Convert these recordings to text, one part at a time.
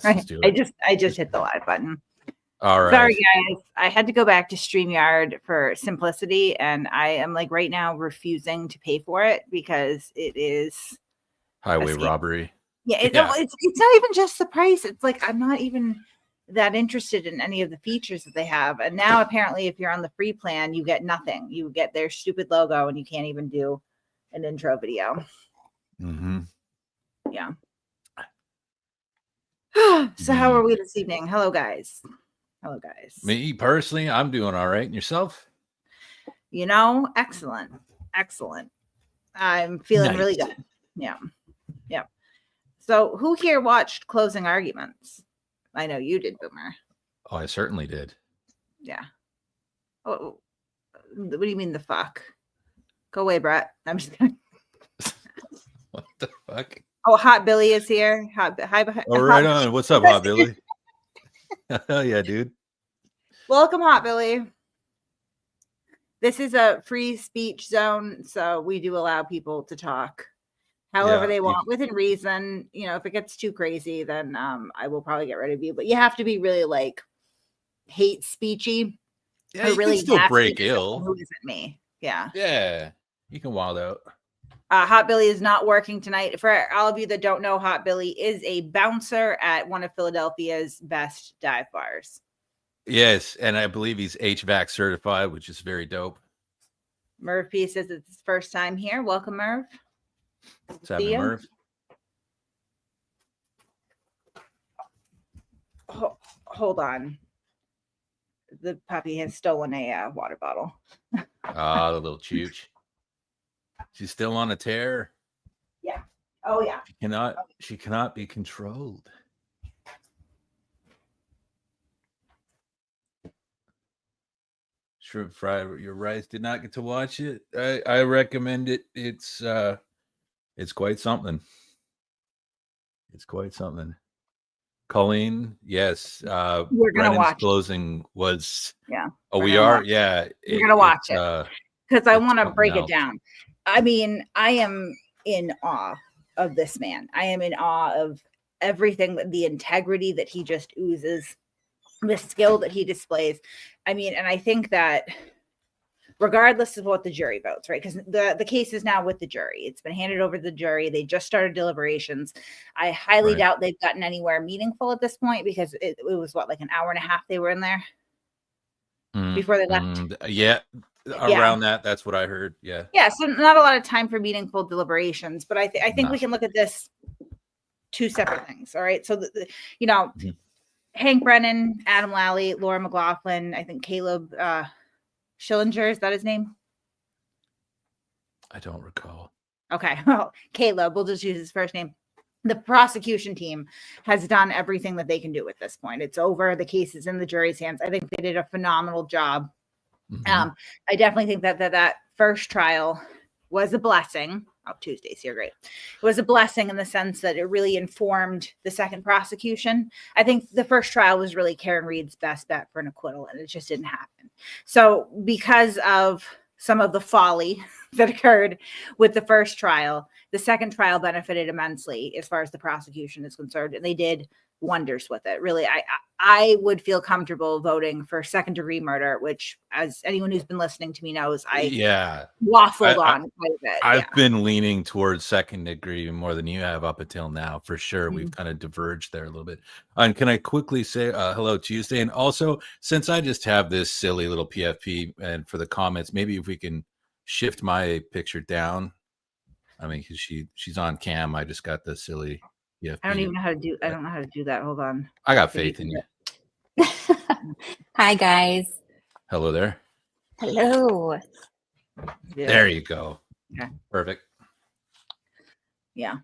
Yes, let's do it. I just hit the live button. All right. Sorry, guys. I had to go back to StreamYard for simplicity, and I am like right now refusing to pay for it because it is highway robbery. Yeah, it's not even just the price. It's like I'm not even that interested in any of the features that they have. And now apparently if you're on the free plan, you get nothing. You get their stupid logo and you can't even do an intro video. Mm-hmm. Yeah. So how are we this evening? Hello, guys. Hello, guys. Me personally, I'm doing all right. And yourself? You know, excellent. Excellent. I'm feeling really good. Yeah. Yeah. So who here watched Closing Arguments? I know you did, Boomer. Oh, I certainly did. Yeah. Oh, what do you mean the fuck? Go away, Brett. I'm just kidding. What the fuck? Oh, Hot Billy is here. Hi, right on. What's up, Hot Billy? Hell yeah, dude. Welcome, Hot Billy. This is a free speech zone, so we do allow people to talk however they want within reason. You know, if it gets too crazy, then I will probably get rid of you. But you have to be really like hate speechy. Yeah, you really can still break ill. Who isn't me? Yeah. Yeah, you can wild out. Hot Billy is not working tonight. For all of you that don't know, Hot Billy is a bouncer at one of Philadelphia's best dive bars. Yes, and I believe he's HVAC certified, which is very dope. Merv P says it's his first time here. Welcome, Merv. What's happening, Merv? Hold on. The puppy has stolen a water bottle. Ah, the little chooch. She's still on a tear. Yeah. Oh yeah. She cannot be controlled. Shrimp fry. You're right. Did not get to watch it. I recommend it. It's quite something. It's quite something. Colleen, yes. We're gonna watch. Closing was. Yeah. Oh, we are. Yeah. We're gonna watch it because I want to break it down. I mean, I am in awe of this man. I am in awe of everything, the integrity that he just oozes, the skill that he displays. I mean, and I think that regardless of what the jury votes, right? Because the case is now with the jury. It's been handed over to the jury. They just started deliberations. I highly doubt they've gotten anywhere meaningful at this point because it was like an hour and a half they were in there before they left. Yeah. Around that's what I heard. Yeah. Yeah. So not a lot of time for meaningful deliberations, but I think we can look at this two separate things. All right. So, Hank Brennan, Adam Lally, Laura McLaughlin, I think Caleb Schillinger, is that his name? I don't recall. Okay. Well, Caleb, we'll just use his first name. The prosecution team has done everything that they can do at this point. It's over. The case is in the jury's hands. I think they did a phenomenal job. Mm-hmm. I definitely think that first trial was a blessing. Oh, Tuesday's here. Great. It was a blessing in the sense that it really informed the second prosecution. I think the first trial was really Karen Reed's best bet for an acquittal, and it just didn't happen. So because of some of the folly that occurred with the first trial, the second trial benefited immensely as far as the prosecution is concerned, and they did wonders with it. Really, I would feel comfortable voting for second-degree murder, which, as anyone who's been listening to me knows, I waffled on quite a bit. I've been leaning towards second-degree more than you have up until now, for sure. Mm-hmm. We've kind of diverged there a little bit. And can I quickly say hello Tuesday? And also, since I just have this silly little PFP, and for the comments, maybe if we can shift my picture down. I mean, because she's on cam. I just got the silly. Yeah, I don't even know how to do. I don't know how to do that. Hold on. I got faith in you. Hi guys. Hello there. Hello. Yeah. There you go. Okay. Perfect. Yeah.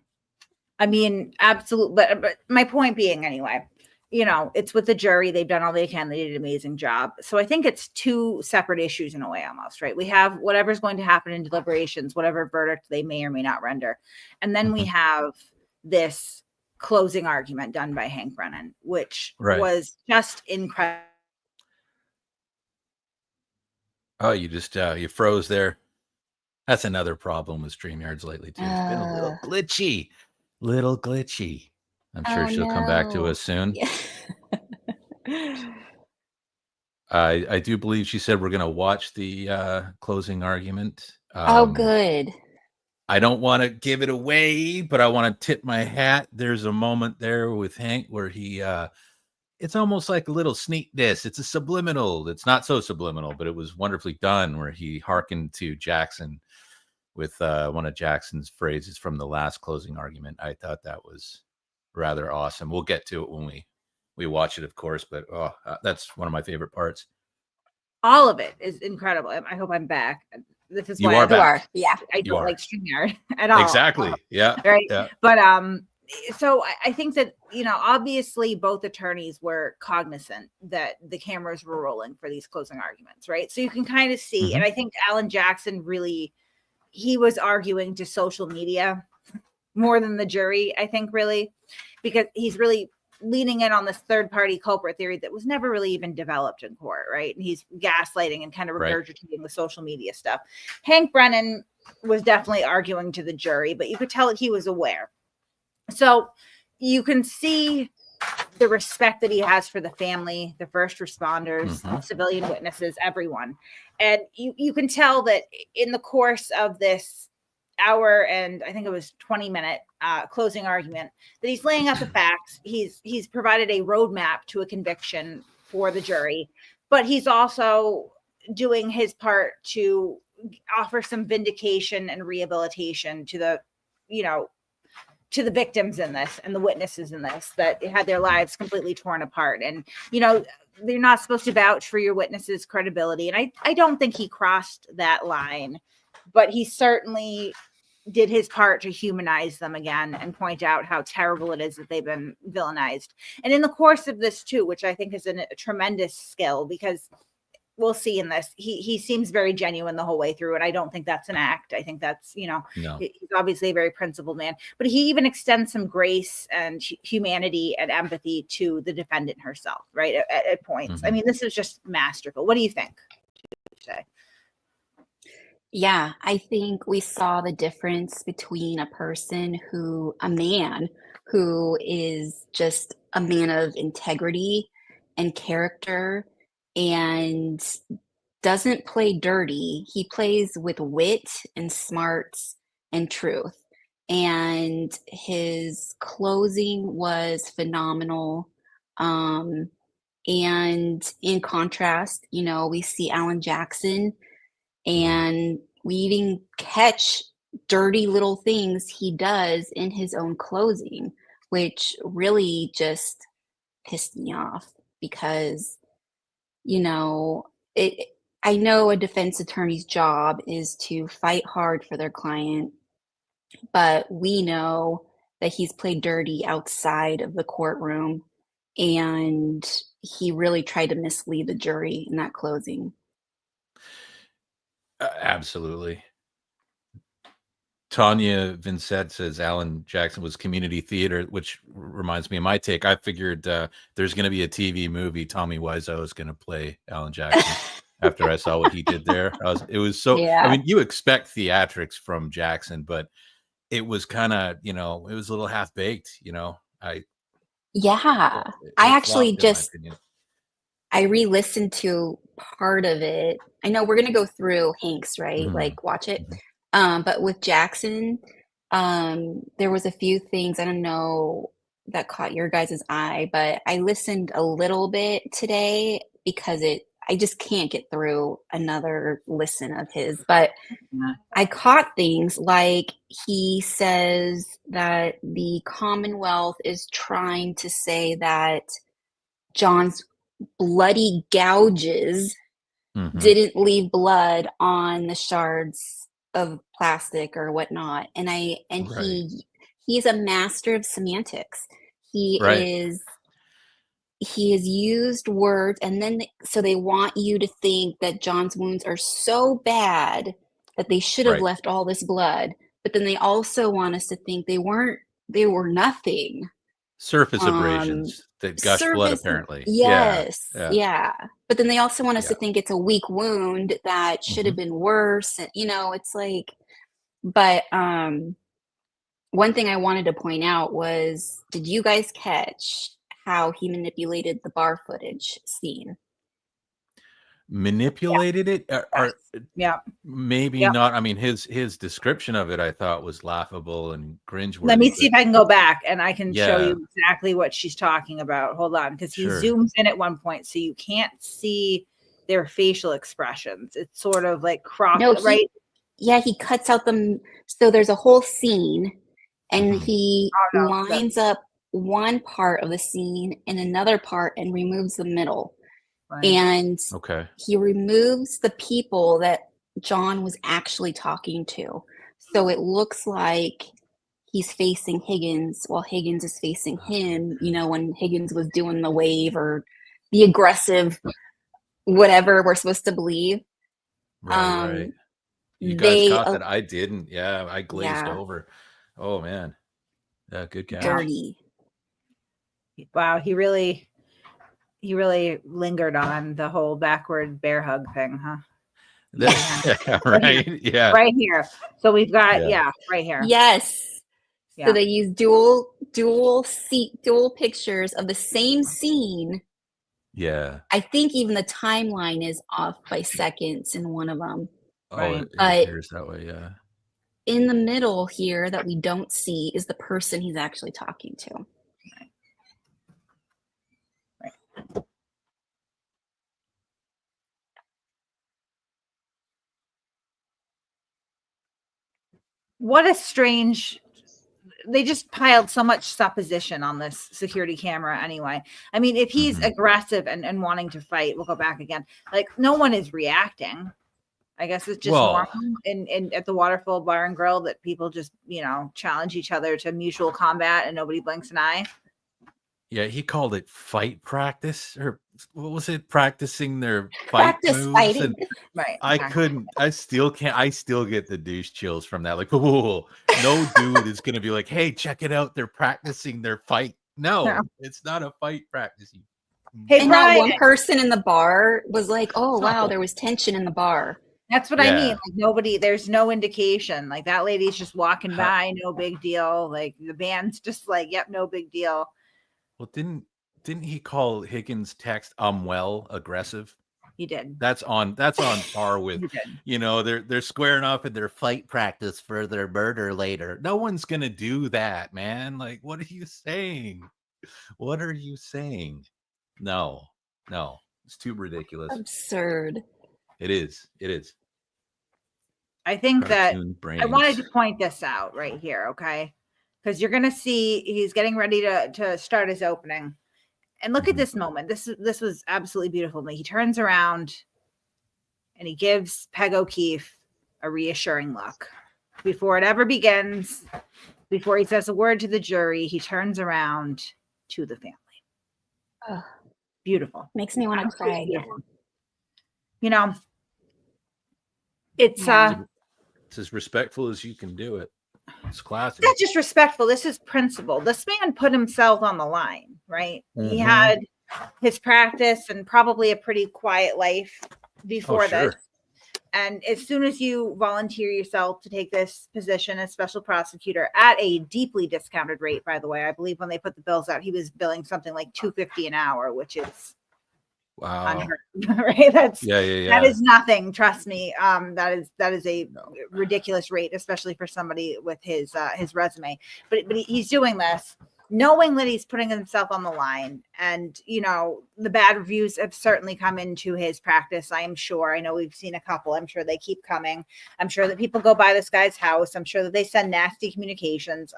I mean, absolutely. But my point being, anyway, it's with the jury. They've done all they can. They did an amazing job. So I think it's two separate issues in a way, almost, right? We have whatever's going to happen in deliberations, whatever verdict they may or may not render, and then we have this closing argument done by Hank Brennan, which was just incredible. Oh, you just you froze there. That's another problem with StreamYards lately too. It's been a little glitchy. I'm sure Oh she'll come back to no. us soon. Yeah. I do believe she said we're going to watch the closing argument. Oh, good. I don't want to give it away, but I want to tip my hat. There's a moment there with Hank where he it's almost like a little sneak diss. It's a subliminal. It's not so subliminal, but it was wonderfully done where he hearkened to Jackson with one of Jackson's phrases from the last closing argument. I thought that was rather awesome. We'll get to it when we watch it, of course, but that's one of my favorite parts. All of it is incredible. I hope I'm back. This is You why are You back. are. Yeah. I You don't are. like StreamYard at all. Exactly. Yeah. Right. Yeah. But so I think that, obviously both attorneys were cognizant that the cameras were rolling for these closing arguments, right? So you can kind of see, and I think Alan Jackson he was arguing to social media more than the jury, I think, really, because he's really leaning in on this third party culprit theory that was never really even developed in court, right? And he's gaslighting and kind of regurgitating the social media stuff. Hank Brennan was definitely arguing to the jury, but you could tell that he was aware. So you can see the respect that he has for the family, the first responders, civilian witnesses, everyone. And you can tell that in the course of this hour and I think it was 20-minute closing argument that he's laying out the facts. He's provided a roadmap to a conviction for the jury, but he's also doing his part to offer some vindication and rehabilitation to the victims in this and the witnesses in this that had their lives completely torn apart. And they're not supposed to vouch for your witnesses' credibility, and I don't think he crossed that line, but he certainly did his part to humanize them again and point out how terrible it is that they've been villainized. And in the course of this too, which I think is a tremendous skill, because we'll see in this, he seems very genuine the whole way through, and I don't think that's an act. I think that's, No. He's obviously a very principled man, but he even extends some grace and humanity and empathy to the defendant herself, right? At points. I mean, this is just masterful. What do you think? Yeah, I think we saw the difference between a man who is just a man of integrity and character and doesn't play dirty. He plays with wit and smarts and truth. And his closing was phenomenal. And in contrast, we see Alan Jackson, and we even catch dirty little things he does in his own closing, which really just pissed me off because, I know a defense attorney's job is to fight hard for their client, but we know that he's played dirty outside of the courtroom, and he really tried to mislead the jury in that closing. Absolutely. Tanya Vincent says Alan Jackson was community theater, which reminds me of my take. I figured there's going to be a TV movie. Tommy Wiseau is going to play Alan Jackson. After I saw what he did there, it was so. Yeah. I mean, you expect theatrics from Jackson, but it was kind of, it was a little half baked. I actually I re-listened to part of it. I know we're gonna go through Hank's, right? Like watch it. But with Jackson, there was a few things, I don't know, that caught your guys' eye, but I listened a little bit today because I just can't get through another listen of his. But I caught things like he says that the Commonwealth is trying to say that John's bloody gouges didn't leave blood on the shards of plastic or whatnot. And he's a master of semantics. He has used words, and then so they want you to think that John's wounds are so bad that they should have left all this blood, but then they also want us to think they were nothing. Surface abrasions that gush blood, apparently. Yes. Yeah. But then they also want us to think it's a weak wound that should have been worse. And, it's like, but one thing I wanted to point out was, did you guys catch how he manipulated the bar footage scene? Manipulated it? Or Yeah. maybe Yep. not. I mean, his description of it, I thought, was laughable and cringeworthy. Let me see if I can go back and I can show Yeah. you exactly what she's talking about. Hold on, because he Sure. zooms in at one point, so you can't see their facial expressions. It's sort of like cropped, No, right? Yeah, he cuts out so there's a whole scene, and Mhm. he Oh, no, lines up one part of the scene and another part and removes the middle. Right. And Okay. he removes the people that John was actually talking to. So it looks like he's facing Higgins while Higgins is facing him, you know, when Higgins was doing the wave or the aggressive whatever we're supposed to believe. Right. You guys They caught that? I didn't. Yeah, I glazed Yeah. over. Oh man. Yeah, good catch. dirty. Wow, he really lingered on the whole backward bear hug thing, huh? Yeah, right. Yeah. Right here. So we've got Yeah. right here. Yes. Yeah. So they use dual pictures of the same scene. Yeah. I think even the timeline is off by seconds in one of them. Oh, Right. it But appears that way. Yeah. in the middle here that we don't see is the person he's actually talking to. What a strange, they just piled so much supposition on this security camera anyway. I mean, if he's Mhm. aggressive and wanting to fight, we'll go back again. Like, no one is reacting. I guess it's just Well- normal in at the Waterfall Bar and Grill that people just, challenge each other to mutual combat and nobody blinks an eye. Yeah, he called it fight practice, or what was it? Practicing their fight Practice moves. fighting. And Right. I still get the douche chills from that. Like, whoa, no dude is gonna be like, hey, check it out. They're practicing their fight. No. It's not a fight practice. Hey, And Brian, not one person in the bar was like, oh, wow, No. there was tension in the bar. that's what I Yeah. mean. Like, nobody, there's no indication. Like, that lady's just walking by, no big deal. Like, the band's just like, yep, no big deal. Well, didn't he call Higgins' text well aggressive? He did. That's on par with, He did. they're squaring off in their fight practice for their murder later. No one's gonna do that, man. Like, what are you saying? What are you saying? No, it's too ridiculous. Absurd. It is. I think that Cartoon I wanted brains. to point this out right here, okay? Because you're gonna see he's getting ready to start his opening. And look at Mhm. this moment. This was absolutely beautiful. He turns around and he gives Peg O'Keefe a reassuring look. Before it ever begins, before he says a word to the jury, he turns around to the family. Ugh. Beautiful. Makes me want to Absolutely cry beautiful. again. It's It's as respectful as you can do it. It's classic. not just respectful. This is principle. This man put himself on the line, right? He Mhm. had his practice and probably a pretty quiet life before sure. this. And as soon as you volunteer yourself to take this position as special prosecutor at a deeply discounted rate, by the way, I believe when they put the bills out, he was billing something like $250 an hour, which is Wow. unheard of, right? That is nothing. Trust me. That is a ridiculous rate, especially for somebody with his resume. But he's doing this knowing that he's putting himself on the line, and the bad reviews have certainly come into his practice. I am sure. I know we've seen a couple. I'm sure they keep coming. I'm sure that people go by this guy's house. I'm sure that they send nasty communications.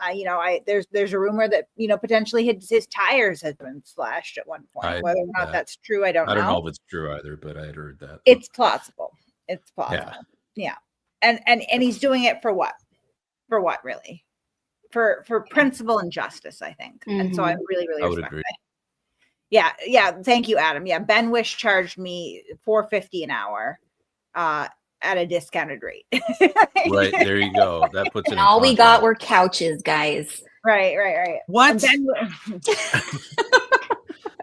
There's a rumor that potentially his tires had been slashed at one point. Whether or not that's true, I don't know. I don't know if it's true either, but I had heard that. It's plausible. Yeah. And he's doing it for what? For what, really? For principle and justice, I think. And so I really, really respect that. Yeah. Thank you, Adam. Yeah, Ben Wish charged me $4.50 an hour at a discounted rate. Right, there you go. That puts it in all we context. got were couches, guys. Right. What?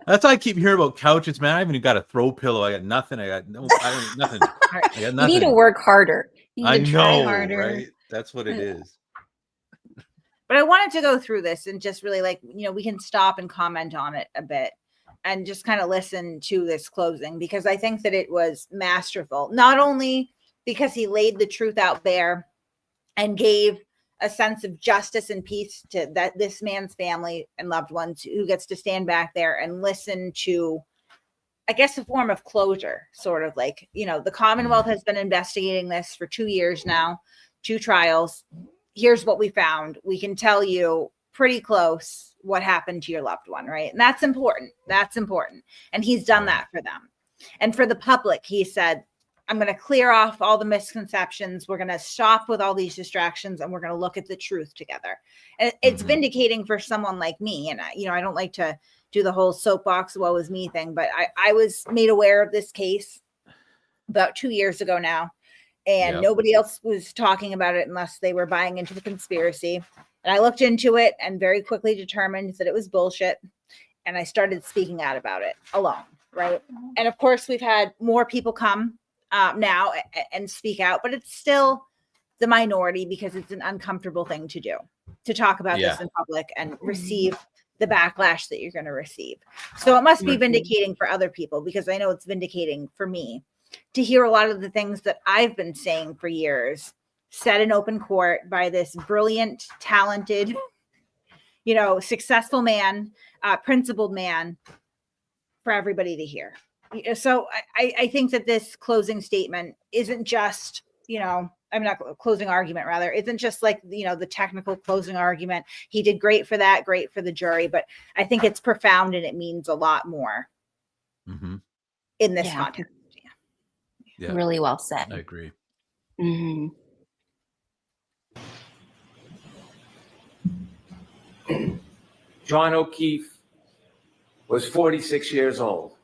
That's why I keep hearing about couches, man. I haven't even got a throw pillow. I got nothing. Nothing. I got nothing. You need to work harder. You need I to try know, harder. right? That's what it is. But I wanted to go through this and just really we can stop and comment on it a bit and just kind of listen to this closing, because I think that it was masterful, not only because he laid the truth out there and gave a sense of justice and peace to this man's family and loved ones, who gets to stand back there and listen to, I guess, a form of closure, sort of like, the Commonwealth has been investigating this for 2 years now, 2 trials. Here's what we found. We can tell you pretty close what happened to your loved one, right? And that's important. That's important. And he's done that for them. And for the public, he said, I'm going to clear off all the misconceptions. We're going to stop with all these distractions, and we're going to look at the truth together. And it's vindicating for someone like me. And I don't like to do the whole soapbox woe is me thing, but I was made aware of this case about 2 years ago now, and nobody else was talking about it unless they were buying into the conspiracy. And I looked into it and very quickly determined that it was bullshit. And I started speaking out about it alone, right? And of course, we've had more people come now and speak out, but it's still the minority, because it's an uncomfortable thing to do, to talk about this in public and receive the backlash that you're going to receive. So it must be vindicating for other people, because I know it's vindicating for me to hear a lot of the things that I've been saying for years said in open court by this brilliant, talented, successful man, principled man, for everybody to hear. So I think that this closing statement isn't just, closing argument rather, isn't just like, the technical closing argument. He did great for that, great for the jury, but I think it's profound and it means a lot more in this context. Yeah. Really well said. I agree. John O'Keefe was 46 years old.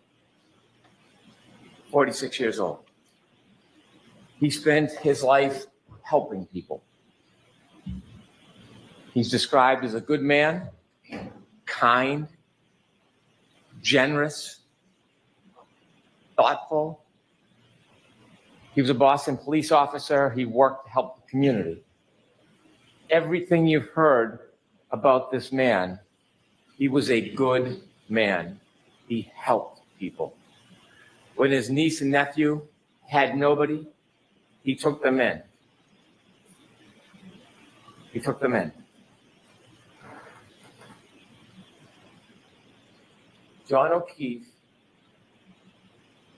46 years old. He spent his life helping people. He's described as a good man, kind, generous, thoughtful. He was a Boston police officer. He worked to help the community. Everything you've heard about this man, he was a good man. He helped people. When his niece and nephew had nobody, he took them in. He took them in. John O'Keefe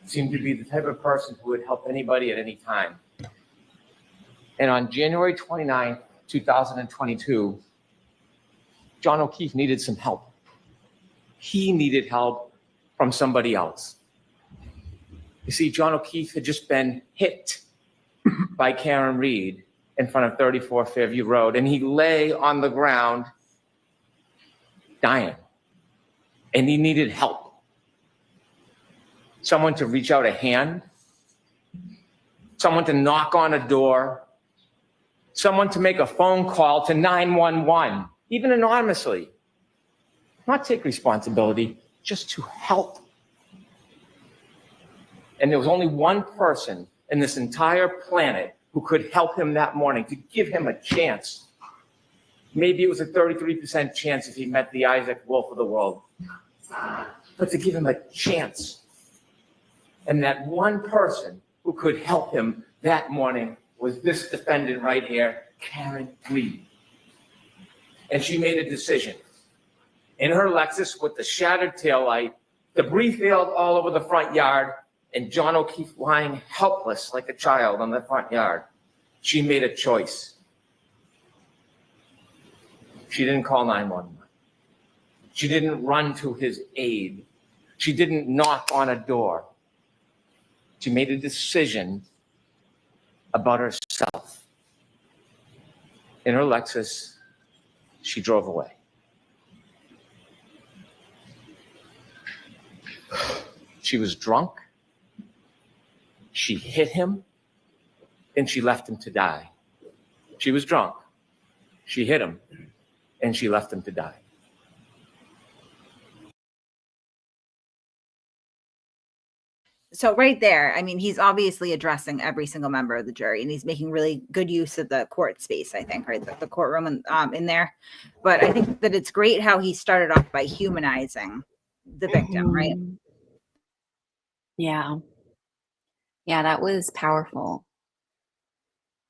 seemed to be the type of person who would help anybody at any time. And on January 29th, 2022, John O'Keefe needed some help. He needed help from somebody else. You see, John O'Keefe had just been hit by Karen Reed in front of 34 Fairview Road, and he lay on the ground dying, and he needed help. Someone to reach out a hand, someone to knock on a door, someone to make a phone call to 911, even anonymously. Not take responsibility, just to help. And there was only one person in this entire planet who could help him that morning, to give him a chance. Maybe it was a 33% chance if he met the Isaac Wolf of the world, but to give him a chance. And that one person who could help him that morning was this defendant right here, Karen Reed. And she made a decision. In her Lexus with the shattered taillight, debris field all over the front yard, and John O'Keefe lying helpless like a child on the front yard, she made a choice. She didn't call 911. She didn't run to his aid. She didn't knock on a door. She made a decision about herself. In her Lexus, she drove away. She was drunk. She hit him, and she left him to die. She was drunk. She hit him, and she left him to die. So right there, I mean, he's obviously addressing every single member of the jury, and he's making really good use of the court space, I think, right? The courtroom and in there. But I think that it's great how he started off by humanizing the victim, right? Yeah. Yeah, that was powerful.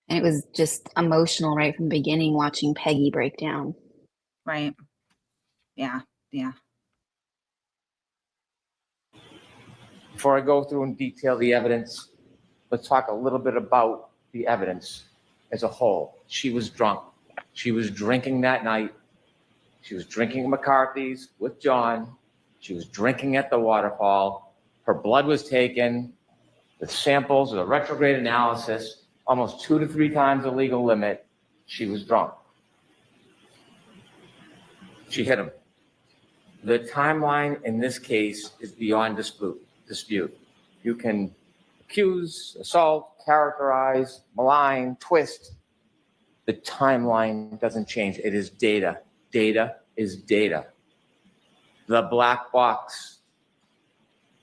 And it was just emotional right from the beginning watching Peggy break down. Right. Yeah. Yeah. Before I go through and detail the evidence, let's talk a little bit about the evidence as a whole. She was drunk. She was drinking that night. She was drinking McCarthy's with John. She was drinking at the waterfall. Her blood was taken with samples of the retrograde analysis, almost 2 to 3 times the legal limit. She was drunk. She hit him. The timeline in this case is beyond dispute. You can accuse, assault, characterize, malign, twist. The timeline doesn't change. It is data. Data is data. The black box,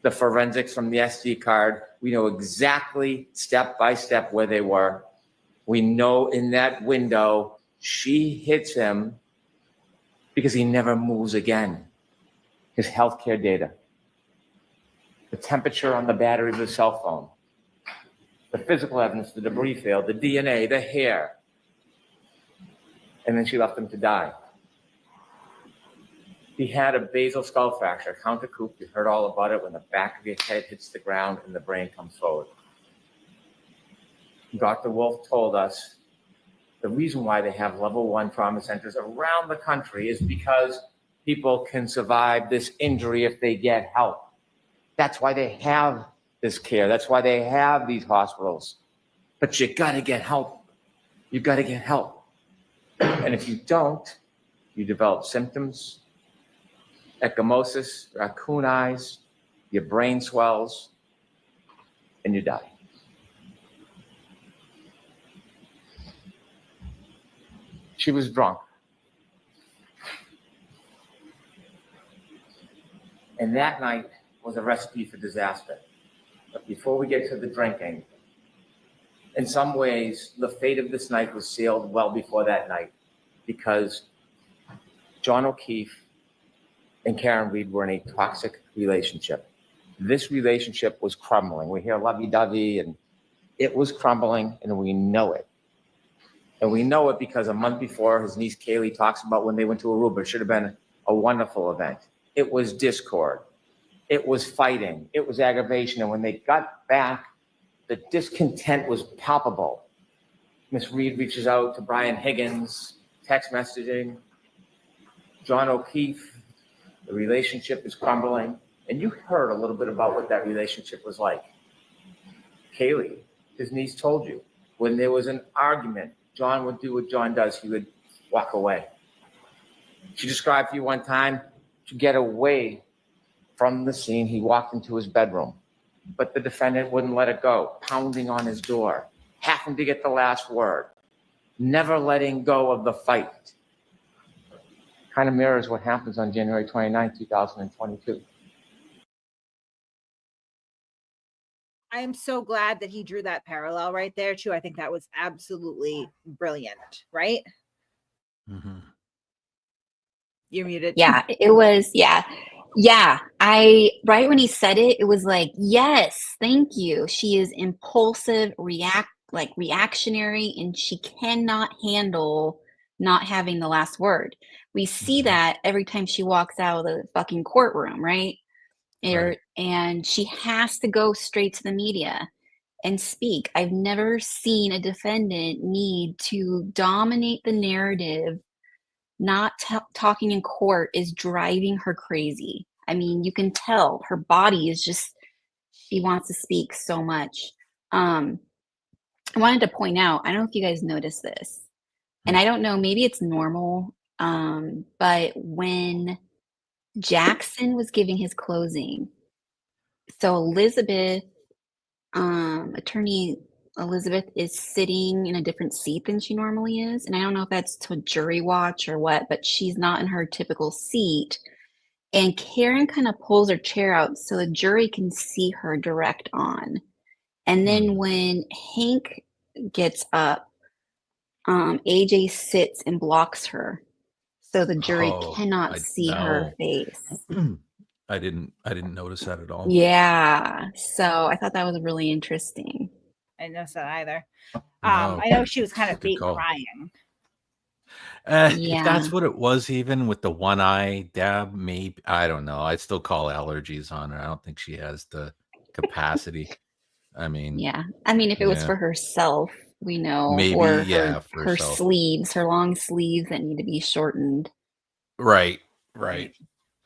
the forensics from the SD card, we know exactly step by step where they were. We know in that window, she hits him because he never moves again. His healthcare data, the temperature on the battery of the cell phone, the physical evidence, the debris field, the DNA, the hair. And then she left him to die. He had a basal skull fracture, counter coup. You heard all about it when the back of your head hits the ground and the brain comes forward. Dr. Wolf told us the reason why they have level 1 trauma centers around the country is because people can survive this injury if they get help. That's why they have this care. That's why they have these hospitals. But you got to get help. You got to get help. And if you don't, you develop symptoms, ecchymosis, raccoon eyes, your brain swells, and you die. She was drunk. And that night was a recipe for disaster. But before we get to the drinking, in some ways, the fate of this night was sealed well before that night because John O'Keefe and Karen Reed were in a toxic relationship. This relationship was crumbling. We hear lovey-dovey, and it was crumbling, and we know it. And we know it because a month before, his niece Kaylee talks about when they went to Aruba. It should have been a wonderful event. It was discord. It was fighting. It was aggravation. And when they got back, the discontent was palpable. Miss Reed reaches out to Brian Higgins, text messaging. John O'Keefe, the relationship is crumbling. And you heard a little bit about what that relationship was like. Kaylee, his niece, told you when there was an argument, John would do what John does. He would walk away. She described to you one time to get away from the scene, he walked into his bedroom, but the defendant wouldn't let it go, pounding on his door, having to get the last word, never letting go of the fight. Kind of mirrors what happens on January 29, 2022. I am so glad that he drew that parallel right there too. I think that was absolutely brilliant, right? Mm-hmm. You're muted. Yeah, it was, yeah. Right when he said it, it was like, yes, thank you. She is impulsive, reactionary, and she cannot handle not having the last word. We see that every time she walks out of the fucking courtroom, right? Right. And she has to go straight to the media and speak. I've never seen a defendant need to dominate the narrative. Not talking in court is driving her crazy. I mean, you can tell her body is just, she wants to speak so much. I wanted to point out, I don't know if you guys noticed this, and I don't know, maybe it's normal, but when Jackson was giving his closing, so Elizabeth, attorney Elizabeth is sitting in a different seat than she normally is. And I don't know if that's to jury watch or what, but she's not in her typical seat. and Karen kind of pulls her chair out so the jury can see her direct on. And then when Hank gets up, AJ sits and blocks her so the jury cannot see her face. I didn't notice that at all. Yeah. So I thought that was really interesting. I didn't notice that either. No. I know she was kind of Good fake call. crying. If that's what it was, even with the one eye dab, maybe, I don't know. I still call allergies on her. I don't think she has the capacity. I mean, Yeah. I mean, if it was for herself, we know, maybe, or yeah, for her herself. sleeves, her long sleeves that need to be shortened. Right.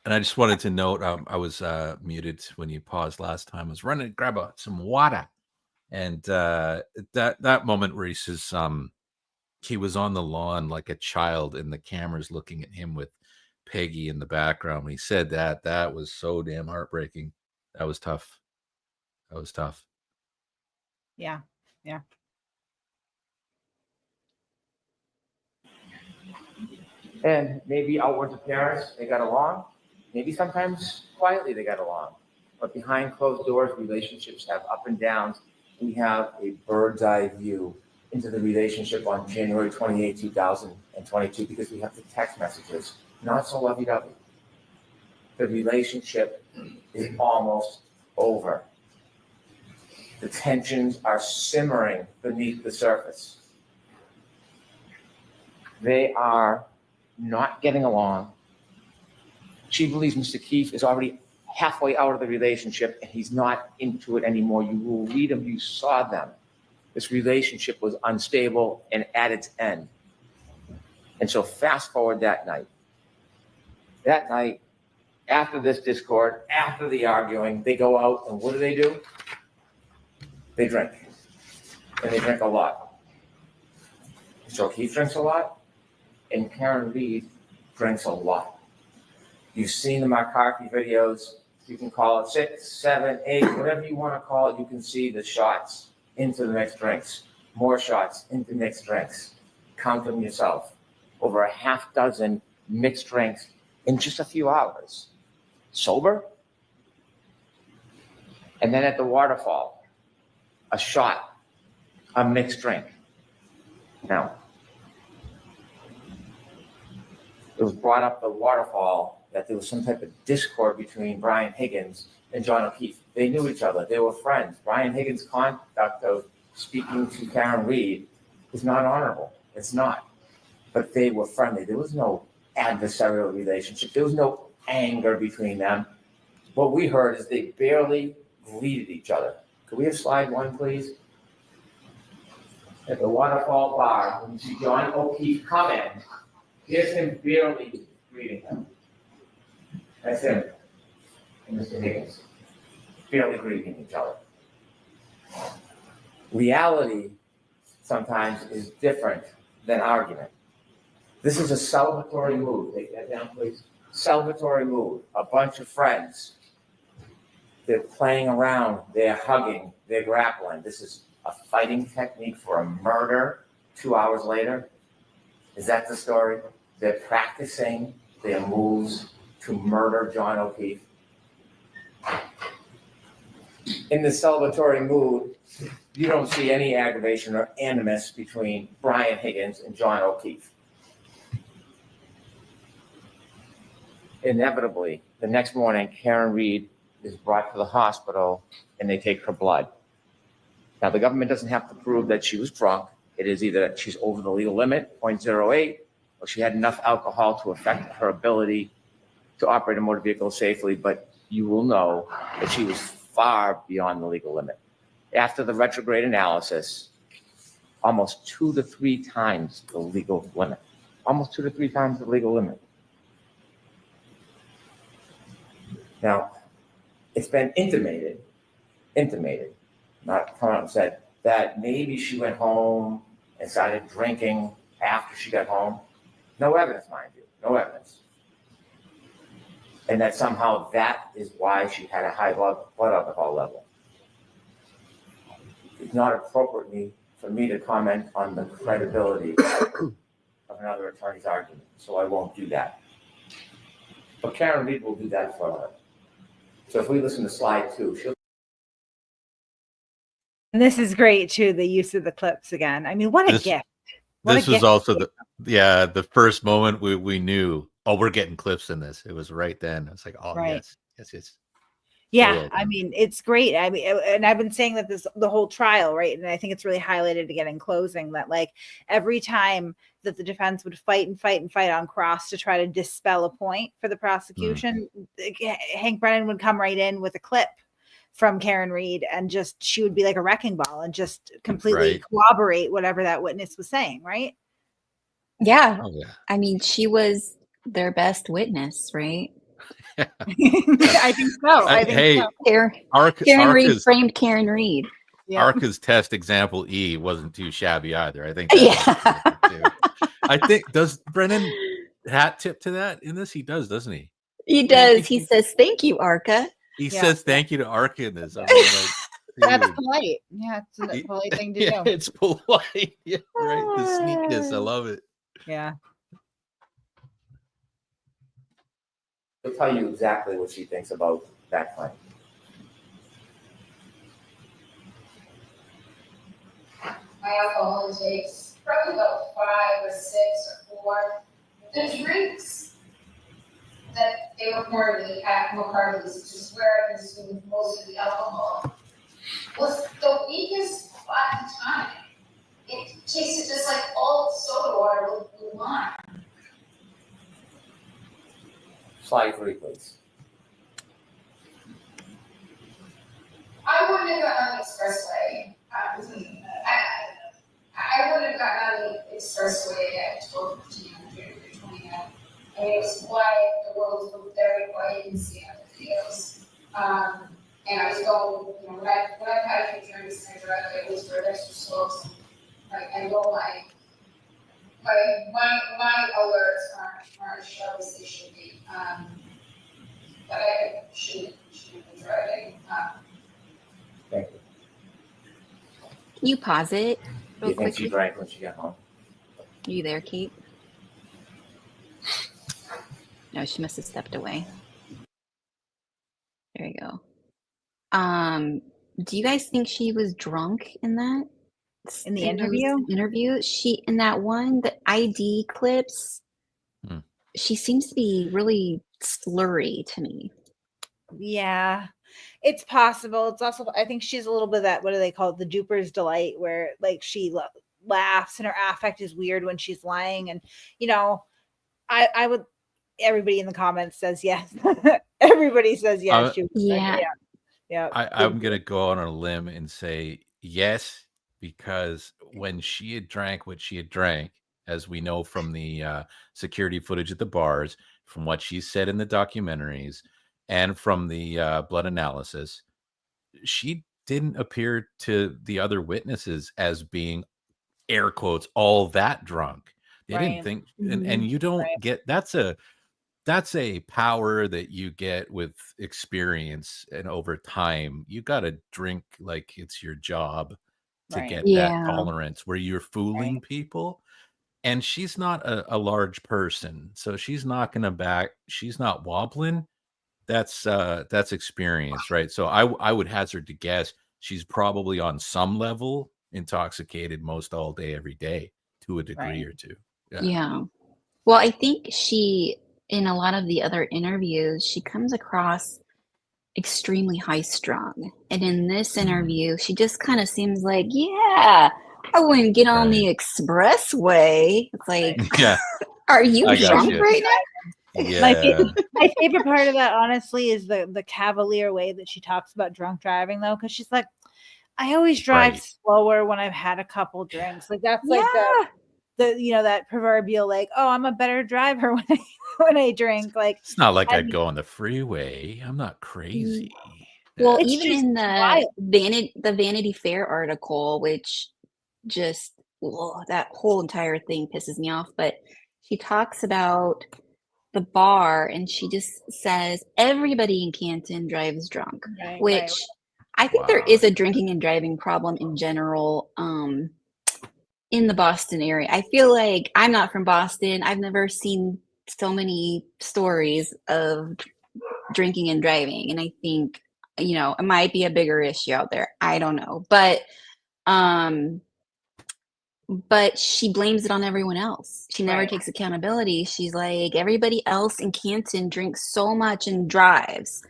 And I just wanted to note, I was muted when you paused last time. I was running to grab some water, and that moment where he says, he was on the lawn like a child, and the camera's looking at him with Peggy in the background. When he said that, that was so damn heartbreaking. That was tough. Yeah. And maybe outward appearance, they got along. Maybe sometimes quietly they got along. But behind closed doors, relationships have up and downs. We have a bird's eye view into the relationship on January 28, 2022, because we have the text messages, not so lovey-dovey. The relationship is almost over. The tensions are simmering beneath the surface. They are not getting along. She believes Mr. Keefe is already halfway out of the relationship and he's not into it anymore. You will read them, you saw them. This relationship was unstable and at its end. And so fast forward that night. That night, after this discord, after the arguing, they go out and what do? They drink. And they drink a lot. So Keefe drinks a lot and Karen Reed drinks a lot. You've seen the McCarthy videos. You can call it 6, 7, 8, whatever you want to call it. You can see the shots into the mixed drinks. More shots into mixed drinks. Count them yourself. Over a half dozen mixed drinks in just a few hours. Sober? And then at the waterfall, a shot, a mixed drink. Now, it was brought up the waterfall that there was some type of discord between Brian Higgins and John O'Keefe. They knew each other. They were friends. Brian Higgins' conduct of speaking to Karen Reed is not honorable. It's not. But they were friendly. There was no adversarial relationship. There was no anger between them. What we heard is they barely greeted each other. Could we have slide 1, please? At the waterfall bar, when you see John O'Keefe come in, here's him barely greeting him. That's him and Mr. Higgins, barely greeting each other. Reality sometimes is different than argument. This is a celebratory mood. Take that down, please. Celebratory mood. A bunch of friends. They're playing around. They're hugging. They're grappling. This is a fighting technique for a murder 2 hours later. Is that the story? They're practicing their moves to murder John O'Keefe. In the celebratory mood, you don't see any aggravation or animus between Brian Higgins and John O'Keefe. Inevitably, the next morning, Karen Reed is brought to the hospital and they take her blood. Now, the government doesn't have to prove that she was drunk. It is either that she's over the legal limit, 0.08, or she had enough alcohol to affect her ability to operate a motor vehicle safely, but you will know that she was far beyond the legal limit. After the retrograde analysis, almost 2 to 3 times the legal limit. Almost 2 to 3 times the legal limit. Now, it's been intimated, not come out and said, that maybe she went home and started drinking after she got home. No evidence, mind you, no evidence. And that somehow that is why she had a high blood alcohol level. It's not appropriate for me to comment on the credibility of another attorney's argument, so I won't do that. But Karen Reed will do that for her. So if we listen to slide 2, she'll. And this is great too, the use of the clips again. I mean, what a gift. This was also the first moment we knew, oh, we're getting clips in this. It was right then. It's like, oh, right. yes. Yeah, well, I mean, it's great. I mean, and I've been saying that the whole trial, right? And I think it's really highlighted again in closing that like every time that the defense would fight on cross to try to dispel a point for the prosecution, Hank Brennan would come right in with a clip from Karen Reed and just she would be like a wrecking ball and just completely corroborate whatever that witness was saying, right? Yeah. I mean, she was their best witness, right? I think so. Karen Reed framed Karen Reed. Arca's test example E wasn't too shabby either. I think. I think, does Brennan hat tip to that in this? He does, doesn't he? He does. He says, "Thank you, Arca." He says thank you to Arca in this. I mean, like, that's polite. Yeah, it's a polite thing to do. It's polite. Yeah, right. The sneakness. I love it. Yeah. She'll tell you exactly what she thinks about that claim. My alcohol intake's probably about 5 or 6 or 4. The drinks that they were pouring me at McCarthy's, which is where I consumed most of the alcohol, was the weakest flat time. It tasted just like all soda water with lime. Slide 3, please. I wouldn't have gotten on the expressway. I wouldn't have gotten on the expressway at 12:15 or 20 out. I mean, it was quiet. The roads were very quiet in Seattle videos. And I was going, when I've had a few drinks and I drive, I always drive extra slow. So I know my alerts aren't as sharp as they should be. But I shouldn't be driving. Thank you. Can you pause it real quickly? Do you think she drank when she got home? Are you there, Kate? No, she must have stepped away. There you go. Do you guys think she was drunk in that? In the interview? She in that one, the ID clips, she seems to be really slurry to me. Yeah, it's possible. It's also, I think she's a little bit of that, what do they call it? The duper's delight, where like she laughs and her affect is weird when she's lying. And, I would, everybody in the comments says yes. Everybody says yes. I'm going to go on a limb and say yes, because when she had drank what she had drank, as we know from the security footage at the bars, from what she said in the documentaries, and from the blood analysis, she didn't appear to the other witnesses as being, air quotes, all that drunk. They didn't think, and you don't get, that's a power that you get with experience and over time. You got to drink like it's your job to get that tolerance where you're fooling people. And she's not a large person, so she's not going to back. She's not wobbling. That's experience, right? So I would hazard to guess she's probably on some level intoxicated most all day, every day, to a degree or two. Yeah. Well, I think she, in a lot of the other interviews, she comes across extremely high strung. And in this interview, she just kind of seems like, I wouldn't get on the expressway. It's like, are you drunk right now? Yeah. My favorite part of that, honestly, is the cavalier way that she talks about drunk driving, though, because she's like, I always drive slower when I've had a couple drinks. Like that's like the that proverbial like, oh, I'm a better driver when I drink. Like it's not like I'd go on the freeway. I'm not crazy. Well, even in the Vanity Fair article, which just that whole entire thing pisses me off, but she talks about the bar and she just says everybody in Canton drives drunk, which I think there is a drinking and driving problem in general in the Boston area. I feel like I'm not from Boston. I've never seen so many stories of drinking and driving, and I think, you know, it might be a bigger issue out there. I don't know, but she blames it on everyone else. She never Right. takes accountability. She's like, everybody else in Canton drinks so much and drives.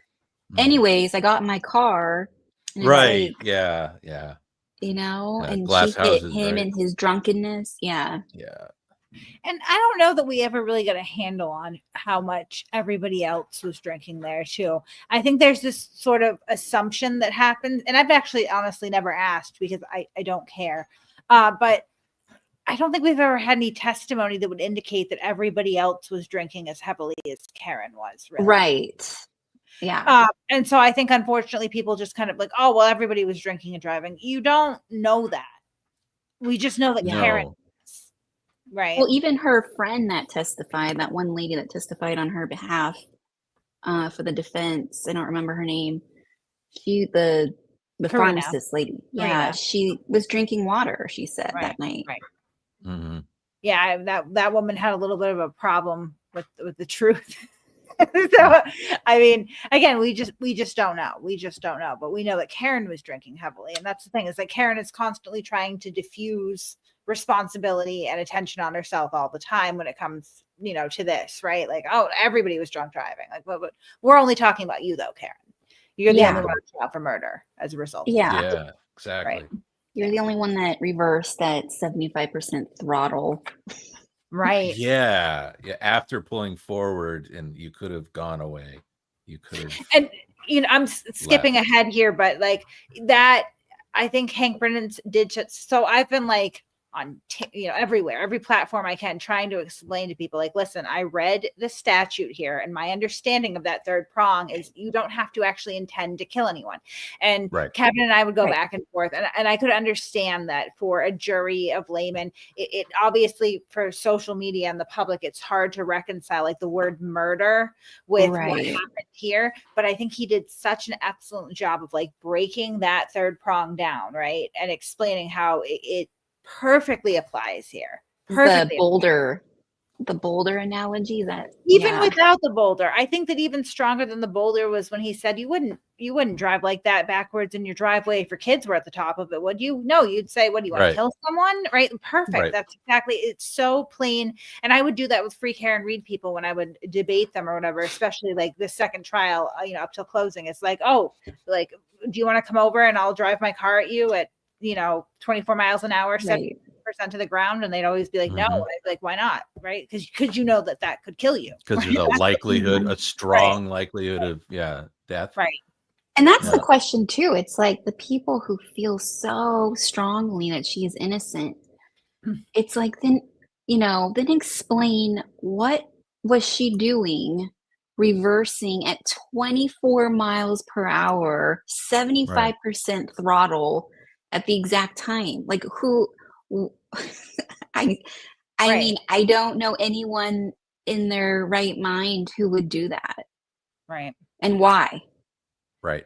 Anyways, I got in my car and it's Right. like, Yeah. Yeah. you know, and Glass she hit houses, him right? in his drunkenness. Yeah. Yeah. And I don't know that we ever really got a handle on how much everybody else was drinking there too. I think there's this sort of assumption that happens, and I've actually honestly never asked because I don't care. But I don't think we've ever had any testimony that would indicate that everybody else was drinking as heavily as Karen was. Really. Right. Yeah. And so I think, unfortunately, people just kind of like, oh, well, everybody was drinking and driving. You don't know that. We just know that Karen, No. right? Well, even her friend that testified, that one lady that testified on her behalf for the defense, I don't remember her name. The Karina. pharmacist lady. Yeah, Karina. she was drinking water, she said, Right, that night. right. Mm-hmm. Yeah, that woman had a little bit of a problem with the truth. So, I mean, again, we just don't know. We just don't know. But we know that Karen was drinking heavily, and that's the thing, is that Karen is constantly trying to diffuse responsibility and attention on herself all the time when it comes, you know, to this, right? Like, oh, everybody was drunk driving. Like, but we're only talking about you, though, Karen. You're the only one who's out for murder as a result. Yeah, exactly. Right. You're the only one that reversed that 75% throttle. Right. Yeah. Yeah. After pulling forward, and you could have gone away. You could have. And, you know, I'm skipping ahead here, but like that, I think Hank Brennan did. So I've been like on, you know, everywhere, every platform I can, trying to explain to people, like, listen, I read the statute here, and my understanding of that third prong is you don't have to actually intend to kill anyone. And Kevin and I would go back and forth, and I could understand that for a jury of laymen, it obviously, for social media and the public, it's hard to reconcile like the word murder with what happened here. But I think he did such an excellent job of like breaking that third prong down, right, and explaining how it perfectly applies here. Perfectly. The boulder analogy, that even without the boulder, I think that even stronger than the boulder was when he said you wouldn't drive like that backwards in your driveway if your kids were at the top of it, would you? No, you'd say, what do you want to kill someone? Right. Perfect. That's exactly, it's so plain. And I would do that with Free Karen Read people when I would debate them or whatever, especially like the second trial, you know, up till closing. It's like, oh, like, do you want to come over and I'll drive my car at you at, you know, 24 miles an hour, 70% to the ground? And they'd always be like, no. I'd be like, why not? Right. Because you know that could kill you. Because there's a likelihood, a strong likelihood of death. Right. And that's the question too. It's like the people who feel so strongly that she is innocent. It's like, then, you know, then explain, what was she doing reversing at 24 miles per hour, 75% throttle at the exact time? Like, who? I mean, I don't know anyone in their right mind who would do that. Right. And why? Right.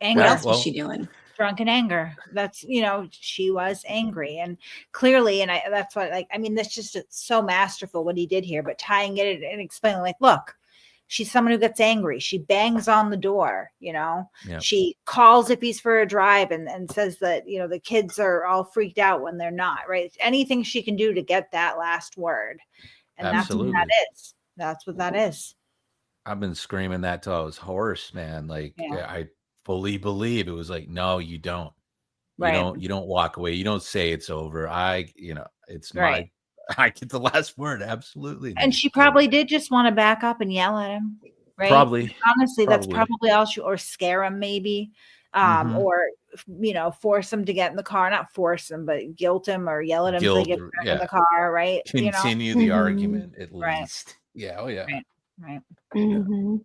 Anger. What else was she doing? Drunken anger. That's, you know, she was angry, and clearly, and that's what, like, I mean, that's just so masterful what he did here, but tying it and explaining, like, look, she's someone who gets angry. She bangs on the door, you know, she calls Ippies for a drive and says that, you know, the kids are all freaked out when they're not, right? Anything she can do to get that last word. And that's what that is. That's what that is. I've been screaming that till I was hoarse, man. Like, I fully believe it was like, no, you don't. You don't walk away. You don't say it's over. It's my, I get the last word. Absolutely. And she probably did just want to back up and yell at him. Right. Probably. Honestly, that's probably all or scare him maybe. Or, you know, force him to get in the car, not force him, but guilt him or yell at him to get back in the car. Right. Continue the argument at least. Yeah. Oh yeah. Right. Mm-hmm.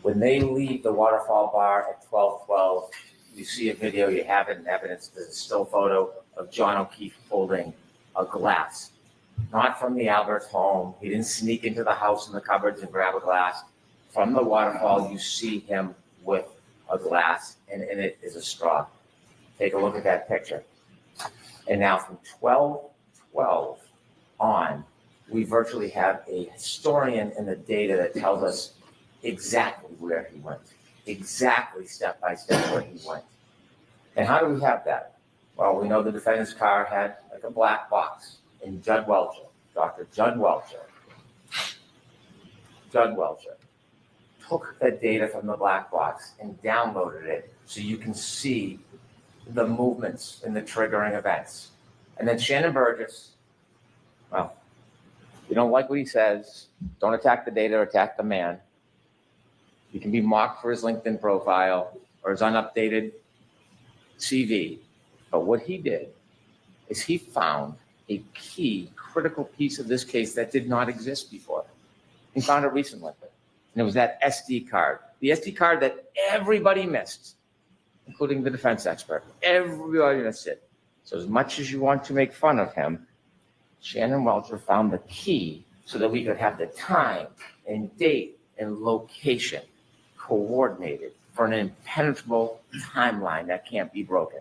When they leave the waterfall bar at 12:12, you see a video, you have it in evidence, there's a still photo of John O'Keefe holding a glass, not from the Albert's home. He didn't sneak into the house in the cupboards and grab a glass. From the waterfall, you see him with a glass, and in it is a straw. Take a look at that picture. And now from 12 on, we virtually have a historian in the data that tells us exactly where he went, exactly step by step where he went. And how do we have that? Well, we know the defendant's car had like a black box, and Dr. Judd Welcher, took the data from the black box and downloaded it so you can see the movements and the triggering events. And then Shannon Burgess, well, if you don't like what he says, don't attack the data, attack the man. He can be mocked for his LinkedIn profile or his unupdated CV. But what he did is he found a key critical piece of this case that did not exist before. He found it recently. And it was that SD card, the SD card that everybody missed, including the defense expert. Everybody missed it. So as much as you want to make fun of him, Shannon Welcher found the key so that we could have the time and date and location coordinated for an impenetrable timeline that can't be broken.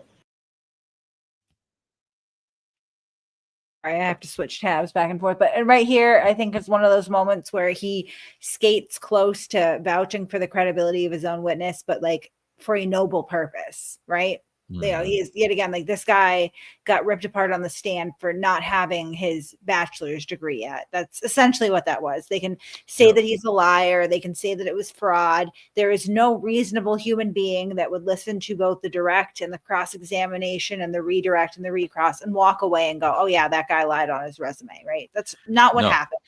I have to switch tabs back and forth, but right here, I think it's one of those moments where he skates close to vouching for the credibility of his own witness, but like for a noble purpose, right? You know, he is yet again, like this guy got ripped apart on the stand for not having his bachelor's degree yet. That's essentially what that was. They can say that he's a liar. They can say that it was fraud. There is no reasonable human being that would listen to both the direct and the cross-examination and the redirect and the recross and walk away and go, oh yeah, that guy lied on his resume, right? That's not what happened.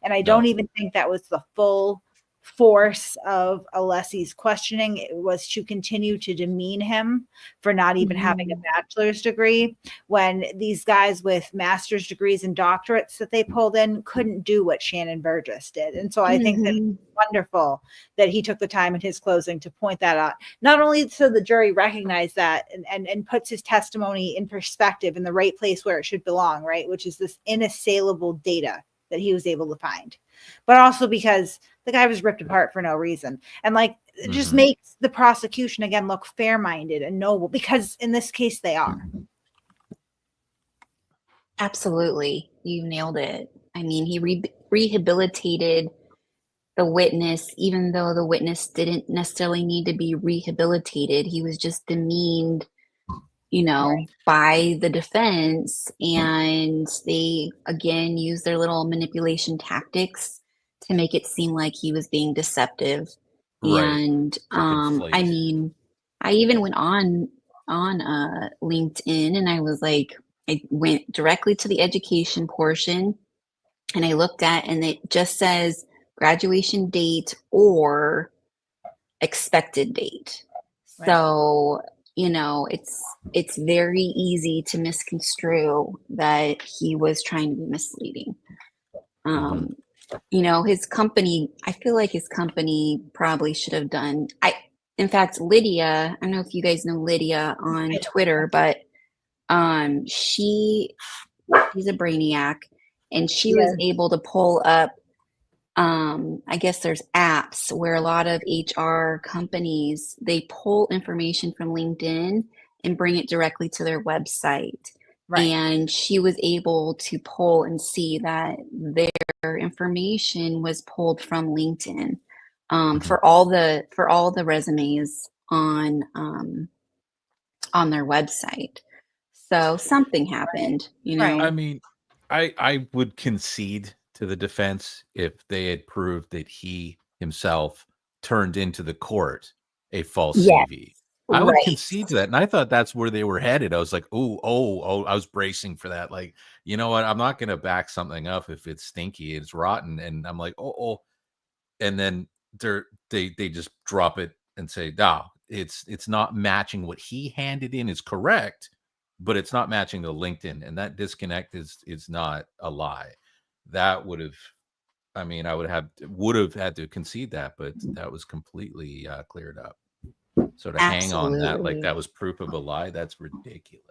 And I don't even think that was the full force of Alessi's questioning. It was to continue to demean him for not even having a bachelor's degree, when these guys with master's degrees and doctorates that they pulled in couldn't do what Shannon Burgess did. And so I think that it's wonderful that he took the time in his closing to point that out, not only so the jury recognized that and puts his testimony in perspective in the right place where it should belong, right, which is this inassailable data that he was able to find, but also because the guy was ripped apart for no reason. And like, it just makes the prosecution again look fair-minded and noble, because in this case they are. Absolutely. You nailed it. I mean, he rehabilitated the witness, even though the witness didn't necessarily need to be rehabilitated. He was just demeaned, you know, by the defense. And they, again, used their little manipulation tactics to make it seem like he was being deceptive. And I mean, I even went on LinkedIn and I was like, I went directly to the education portion and I looked at, and it just says graduation date or expected date. So, you know, it's very easy to misconstrue that he was trying to be misleading. You know, his company, I feel like his company probably should have done, in fact, Lydia, I don't know if you guys know Lydia on Twitter, but she's a brainiac, and she was able to pull up, I guess there's apps where a lot of HR companies, they pull information from LinkedIn and bring it directly to their website. And she was able to pull and see that their information was pulled from LinkedIn for all the resumes on their website. So something happened, you know. I mean, I would concede to the defense if they had proved that he himself turned into the court a false CV. I would concede to that. And I thought that's where they were headed. I was like, oh, I was bracing for that. Like, you know what? I'm not going to back something up if it's stinky, it's rotten. And I'm like, oh. And then they just drop it and say, no, it's not matching. What he handed in is correct, but it's not matching the LinkedIn. And that disconnect is not a lie. That would have, I mean, I would have had to concede that, but that was completely cleared up. So to hang on that, like that was proof of a lie, that's ridiculous.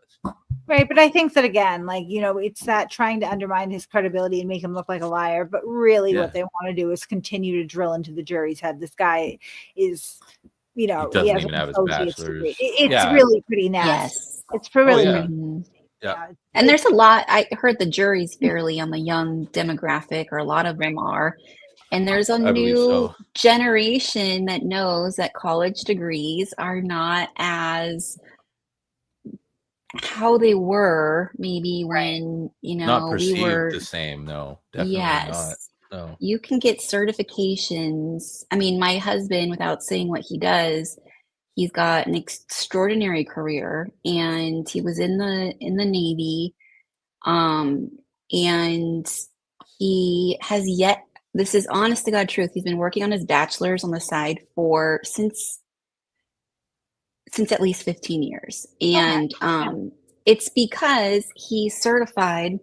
Right. But I think that, again, like, you know, it's that trying to undermine his credibility and make him look like a liar. But really what they want to do is continue to drill into the jury's head. This guy is, you know, he doesn't even have his bachelor's. It's really pretty nasty. It's really pretty nasty. Yeah. And there's a lot. I heard the jury's fairly on the young demographic, or a lot of them are. And there's a I believe new so. generation that knows that college degrees are not as how they were maybe when, Not we perceived were. the same. No, definitely not. Yes. No. You can get certifications. I mean, my husband, without saying what he does, he's got an extraordinary career, and he was in the Navy. And he has yet, this is honest to God truth, he's been working on his bachelor's on the side for since at least 15 years. And it's because he's certified,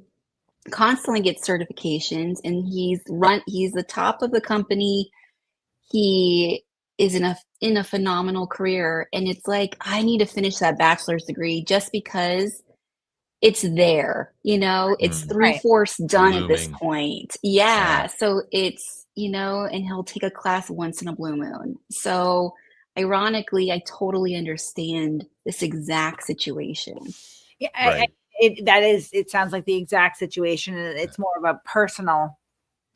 constantly gets certifications, and he's the top of the company. He is in a phenomenal career, and it's like, I need to finish that bachelor's degree just because it's there, it's Mm. 3/4 done at this Looming. point. Yeah. So it's, and he'll take a class once in a blue moon. So ironically, I totally understand this exact situation. Yeah, Right. it sounds like the exact situation. And it's more of a personal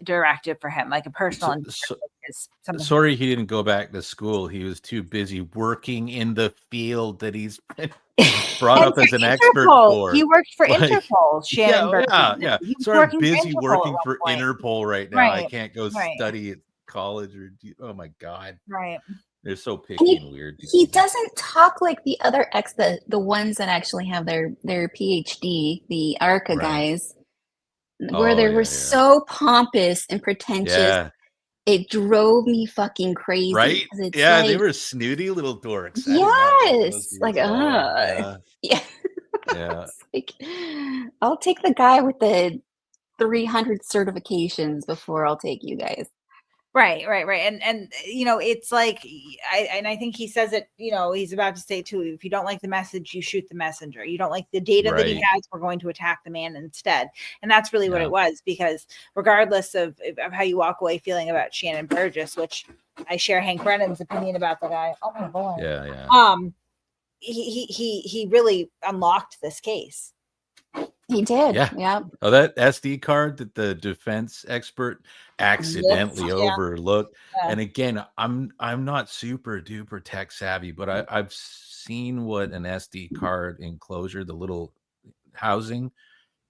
directive for him, like a personal. Something. Sorry he didn't go back to school. He was too busy working in the field that he's been brought up as an expert for. He worked for Interpol, Shannon Burton. Yeah. He was Sorry, I'm working busy for working for Interpol right now. Right. I can't go study at college oh my God. Right. They're so picky and weird. He doesn't talk like the other the ones that actually have their PhD, the ARCA guys, where they were so pompous and pretentious. Yeah. It drove me fucking crazy. Right? It's Yeah, they were snooty little dorks. Yes. Like, yeah. Yeah. Like, I'll take the guy with the 300 certifications before I'll take you guys. Right. And it's like, I think he says it, he's about to say too, if you don't like the message, you shoot the messenger. You don't like the data that he has, we're going to attack the man instead. And that's really what it was, because regardless of how you walk away feeling about Shannon Burgess, which I share Hank Brennan's opinion about the guy. Oh my boy. Yeah. He really unlocked this case. He did. Yeah. Oh, that SD card that the defense expert accidentally overlooked. Yeah. And again, I'm not super duper tech savvy, but I've seen what an SD card enclosure, the little housing,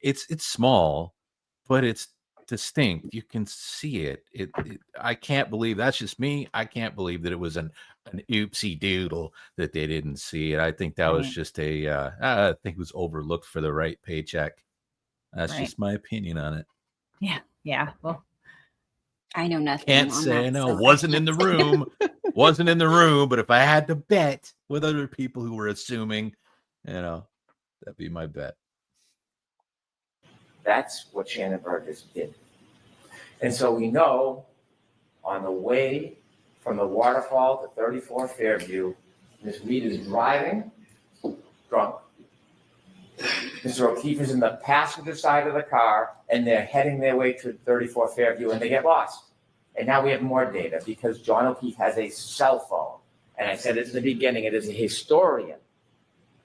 it's small, but it's distinct. You can see it. I can't believe, that's just me. I can't believe that it was an oopsie doodle that they didn't see it. I think that was just I think it was overlooked for the right paycheck. That's just my opinion on it. Yeah. Well, I know nothing. Can't say I know. Wasn't in the room. Wasn't in the room. But if I had to bet with other people who were assuming, that'd be my bet. That's what Shannon Burgess did. And so we know on the way from the waterfall to 34 Fairview, Miss Reed is driving drunk. Mr. O'Keefe is in the passenger side of the car, and they're heading their way to 34 Fairview, and they get lost. And now we have more data because John O'Keefe has a cell phone. And I said it in the beginning, it is a historian.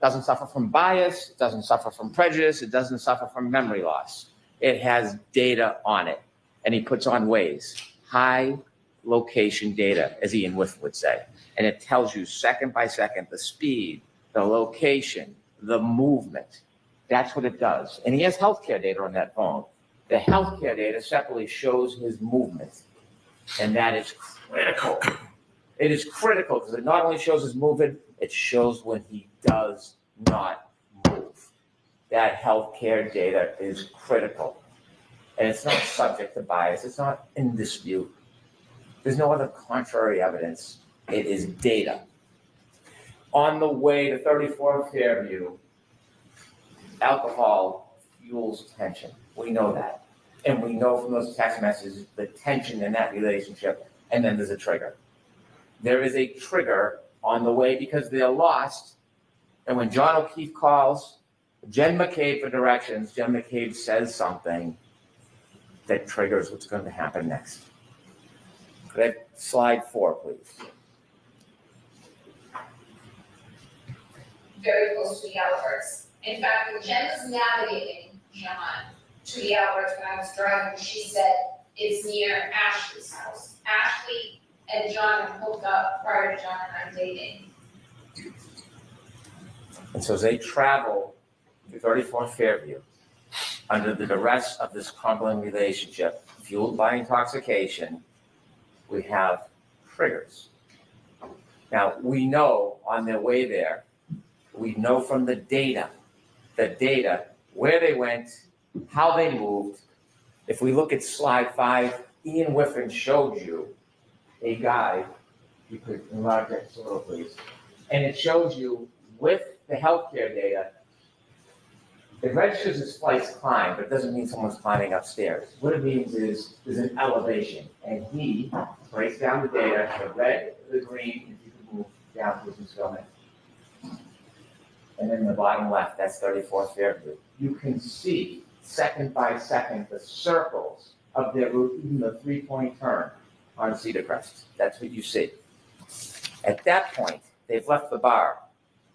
Doesn't suffer from bias, doesn't suffer from prejudice, it doesn't suffer from memory loss. It has data on it. And he puts on Waze, high location data, as Ian Whiff would say. And it tells you second by second the speed, the location, the movement. That's what it does. And he has healthcare data on that phone. The healthcare data separately shows his movement. And that is critical. It is critical because it not only shows his movement, it shows when he does not move. That healthcare data is critical. And it's not subject to bias. It's not in dispute. There's no other contrary evidence. It is data. On the way to 34 Fairview, alcohol fuels tension. We know that. And we know from those text messages the tension in that relationship. And then there's a trigger. There is a trigger on the way because they're lost. And when John O'Keefe calls Jen McCabe for directions, Jen McCabe says something that triggers what's going to happen next. Could I have slide 4, please? Very close to the outbursts. In fact, when Jen was navigating John to the outlets when I was driving, she said it's near Ashley's house. Ashley and John had hooked up prior to John and I dating. And so as they travel to 34 Fairview, under the duress of this crumbling relationship, fueled by intoxication, we have triggers. Now, we know on their way there, we know from the data, where they went, how they moved. If we look at slide 5, Ian Whiffen showed you a guide. You could enlarge that a little, please. And it shows you with the healthcare data, it registers as flights climb, but it doesn't mean someone's climbing upstairs. What it means is there's an elevation, and he breaks down the data, the red, the green, if you could move down to this film. And then the bottom left, that's 34th Fairview. You can see second by second the circles of their route, even the 3-point turn on Cedar Crest. That's what you see. At that point, they've left the bar.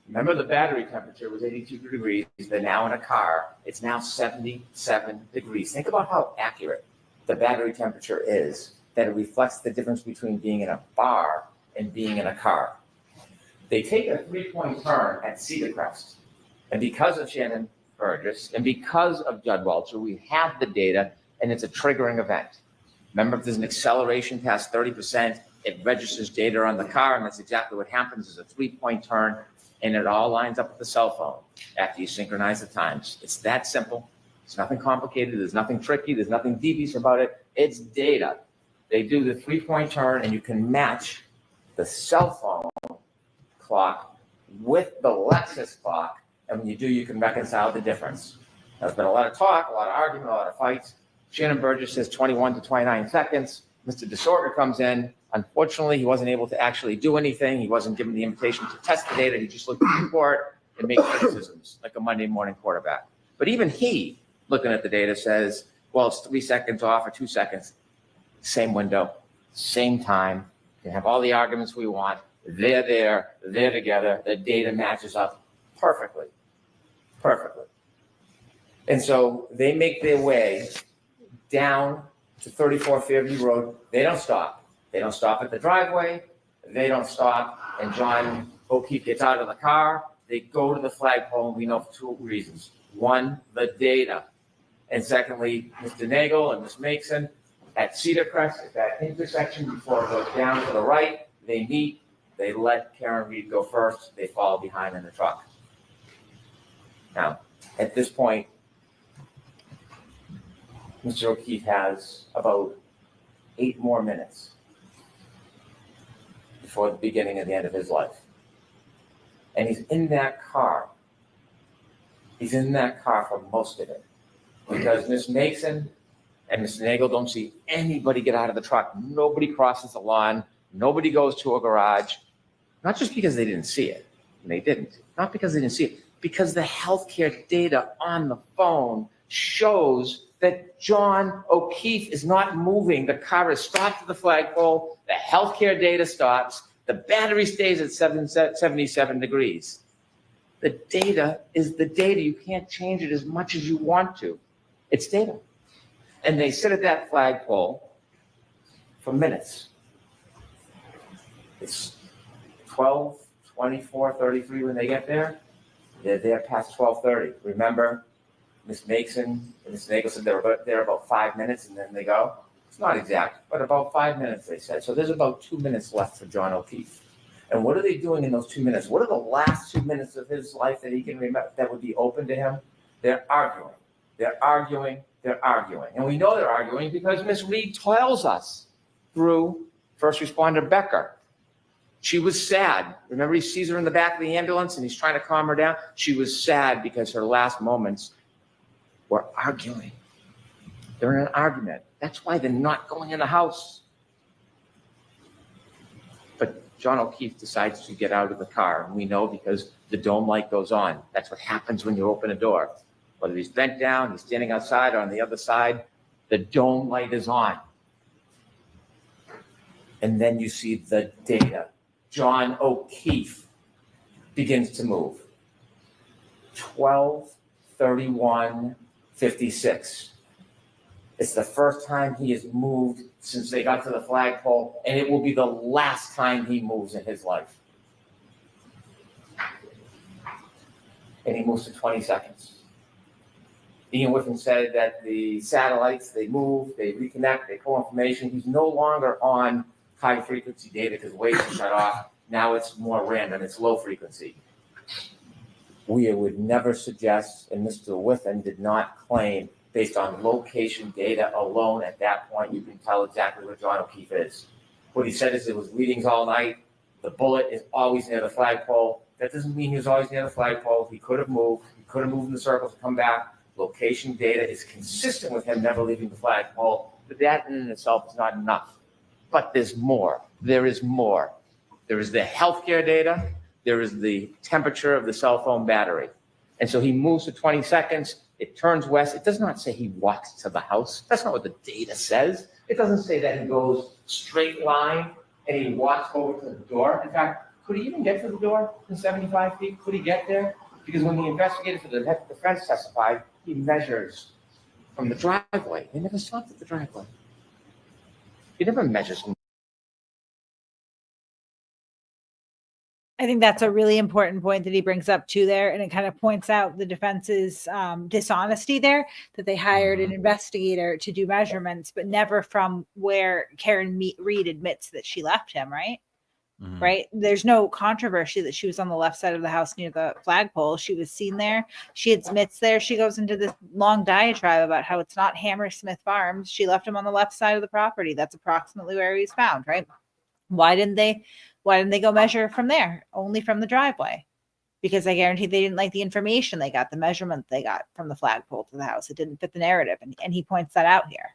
Remember, the battery temperature was 82 degrees. They're now in a car. It's now 77 degrees. Think about how accurate the battery temperature is, that it reflects the difference between being in a bar and being in a car. They take a 3-point turn at Cedar Crest. And because of Shannon Burgess and because of Judd Welcher, we have the data, and it's a triggering event. Remember, if there's an acceleration past 30%, it registers data on the car, and that's exactly what happens. Is a 3-point turn, and it all lines up with the cell phone after you synchronize the times. It's that simple. It's nothing complicated. There's nothing tricky. There's nothing devious about it. It's data. They do the 3-point turn, and you can match the cell phone clock with the Lexus clock, and when you do, you can reconcile the difference. There's been a lot of talk, a lot of argument, a lot of fights. Shannon Burgess says 21 to 29 seconds. Mr. DeSorger comes in. Unfortunately, he wasn't able to actually do anything. He wasn't given the invitation to test the data. He just looked at the report and made criticisms like a Monday morning quarterback. But even he, looking at the data, says, well, it's 3 seconds off or 2 seconds. Same window, same time. We can have all the arguments we want. They're there, they're together. The data matches up perfectly, perfectly. And so they make their way down to 34 Fairview Road. They don't stop. They don't stop at the driveway. They don't stop. And John O'Keefe gets out of the car. They go to the flagpole, and we know for 2 reasons. One, the data. And secondly, Mr. Nagel and Ms. Mason at Cedar Crest, at that intersection before it goes down to the right, they meet. They let Karen Reed go first. They follow behind in the truck. Now, at this point, Mr. O'Keefe has about 8 more minutes before the beginning of the end of his life. And he's in that car. He's in that car for most of it. Because Ms. Mason and Mr. Nagel don't see anybody get out of the truck. Nobody crosses the lawn. Nobody goes to a garage. Not just because they didn't see it. And they didn't. Not because they didn't see it. Because the healthcare data on the phone shows that John O'Keefe is not moving. The car is stopped at the flagpole. The healthcare data stops. The battery stays at 77 degrees. The data is the data. You can't change it as much as you want to. It's data. And they sit at that flagpole for minutes. It's 12, 24, 33 when they get there. They're there past 12:30. Remember, Ms. Mason and Ms. Nagel said they were there about 5 minutes and then they go. It's not exact, but about 5 minutes, they said. So there's about 2 minutes left for John O'Keefe. And what are they doing in those 2 minutes? What are the last 2 minutes of his life that he can remember that would be open to him? They're arguing. They're arguing. They're arguing. And we know they're arguing because Ms. Reed tells us through first responder Becker. She was sad. Remember, he sees her in the back of the ambulance and he's trying to calm her down. She was sad because her last moments were arguing. They're in an argument. That's why they're not going in the house. But John O'Keefe decides to get out of the car. And we know because the dome light goes on. That's what happens when you open a door. Whether he's bent down, he's standing outside or on the other side, the dome light is on. And then you see the data. John O'Keefe begins to move. 12/31/56. It's the first time he has moved since they got to the flagpole, and it will be the last time he moves in his life. And he moves to 20 seconds. Ian Whiffen said that the satellites, they move, they reconnect, they pull information. He's no longer on high frequency data because waves are shut off. Now it's more random, it's low frequency. We would never suggest, and Mr. Whiffen did not claim, based on location data alone at that point, you can tell exactly where John O'Keefe is. What he said is it was readings all night. The bullet is always near the flagpole. That doesn't mean he was always near the flagpole. He could have moved. He could have moved in the circles and come back. Location data is consistent with him never leaving the flagpole, but that in itself is not enough. But there's more. There is more. There is the healthcare data. There is the temperature of the cell phone battery. And so he moves to 20 seconds. It turns west. It does not say he walks to the house. That's not what the data says. It doesn't say that he goes straight line and he walks over to the door. In fact, could he even get to the door in 75 feet? Could he get there? Because when the investigator for the defense testified, he measures from the driveway. He never stopped at the driveway. He never measures from. I think that's a really important point that he brings up too there. And it kind of points out the defense's dishonesty there, that they hired an investigator to do measurements, but never from where Karen Reed admits that she left him, right? Mm-hmm. Right? There's no controversy that she was on the left side of the house near the flagpole. She was seen there. She admits there. She goes into this long diatribe about how it's not Hammersmith Farms. She left him on the left side of the property. That's approximately where he was found, right? Why didn't they go measure from there? Only from the driveway. Because I guarantee they didn't like the information they got, the measurement they got from the flagpole to the house. It didn't fit the narrative. And he points that out here.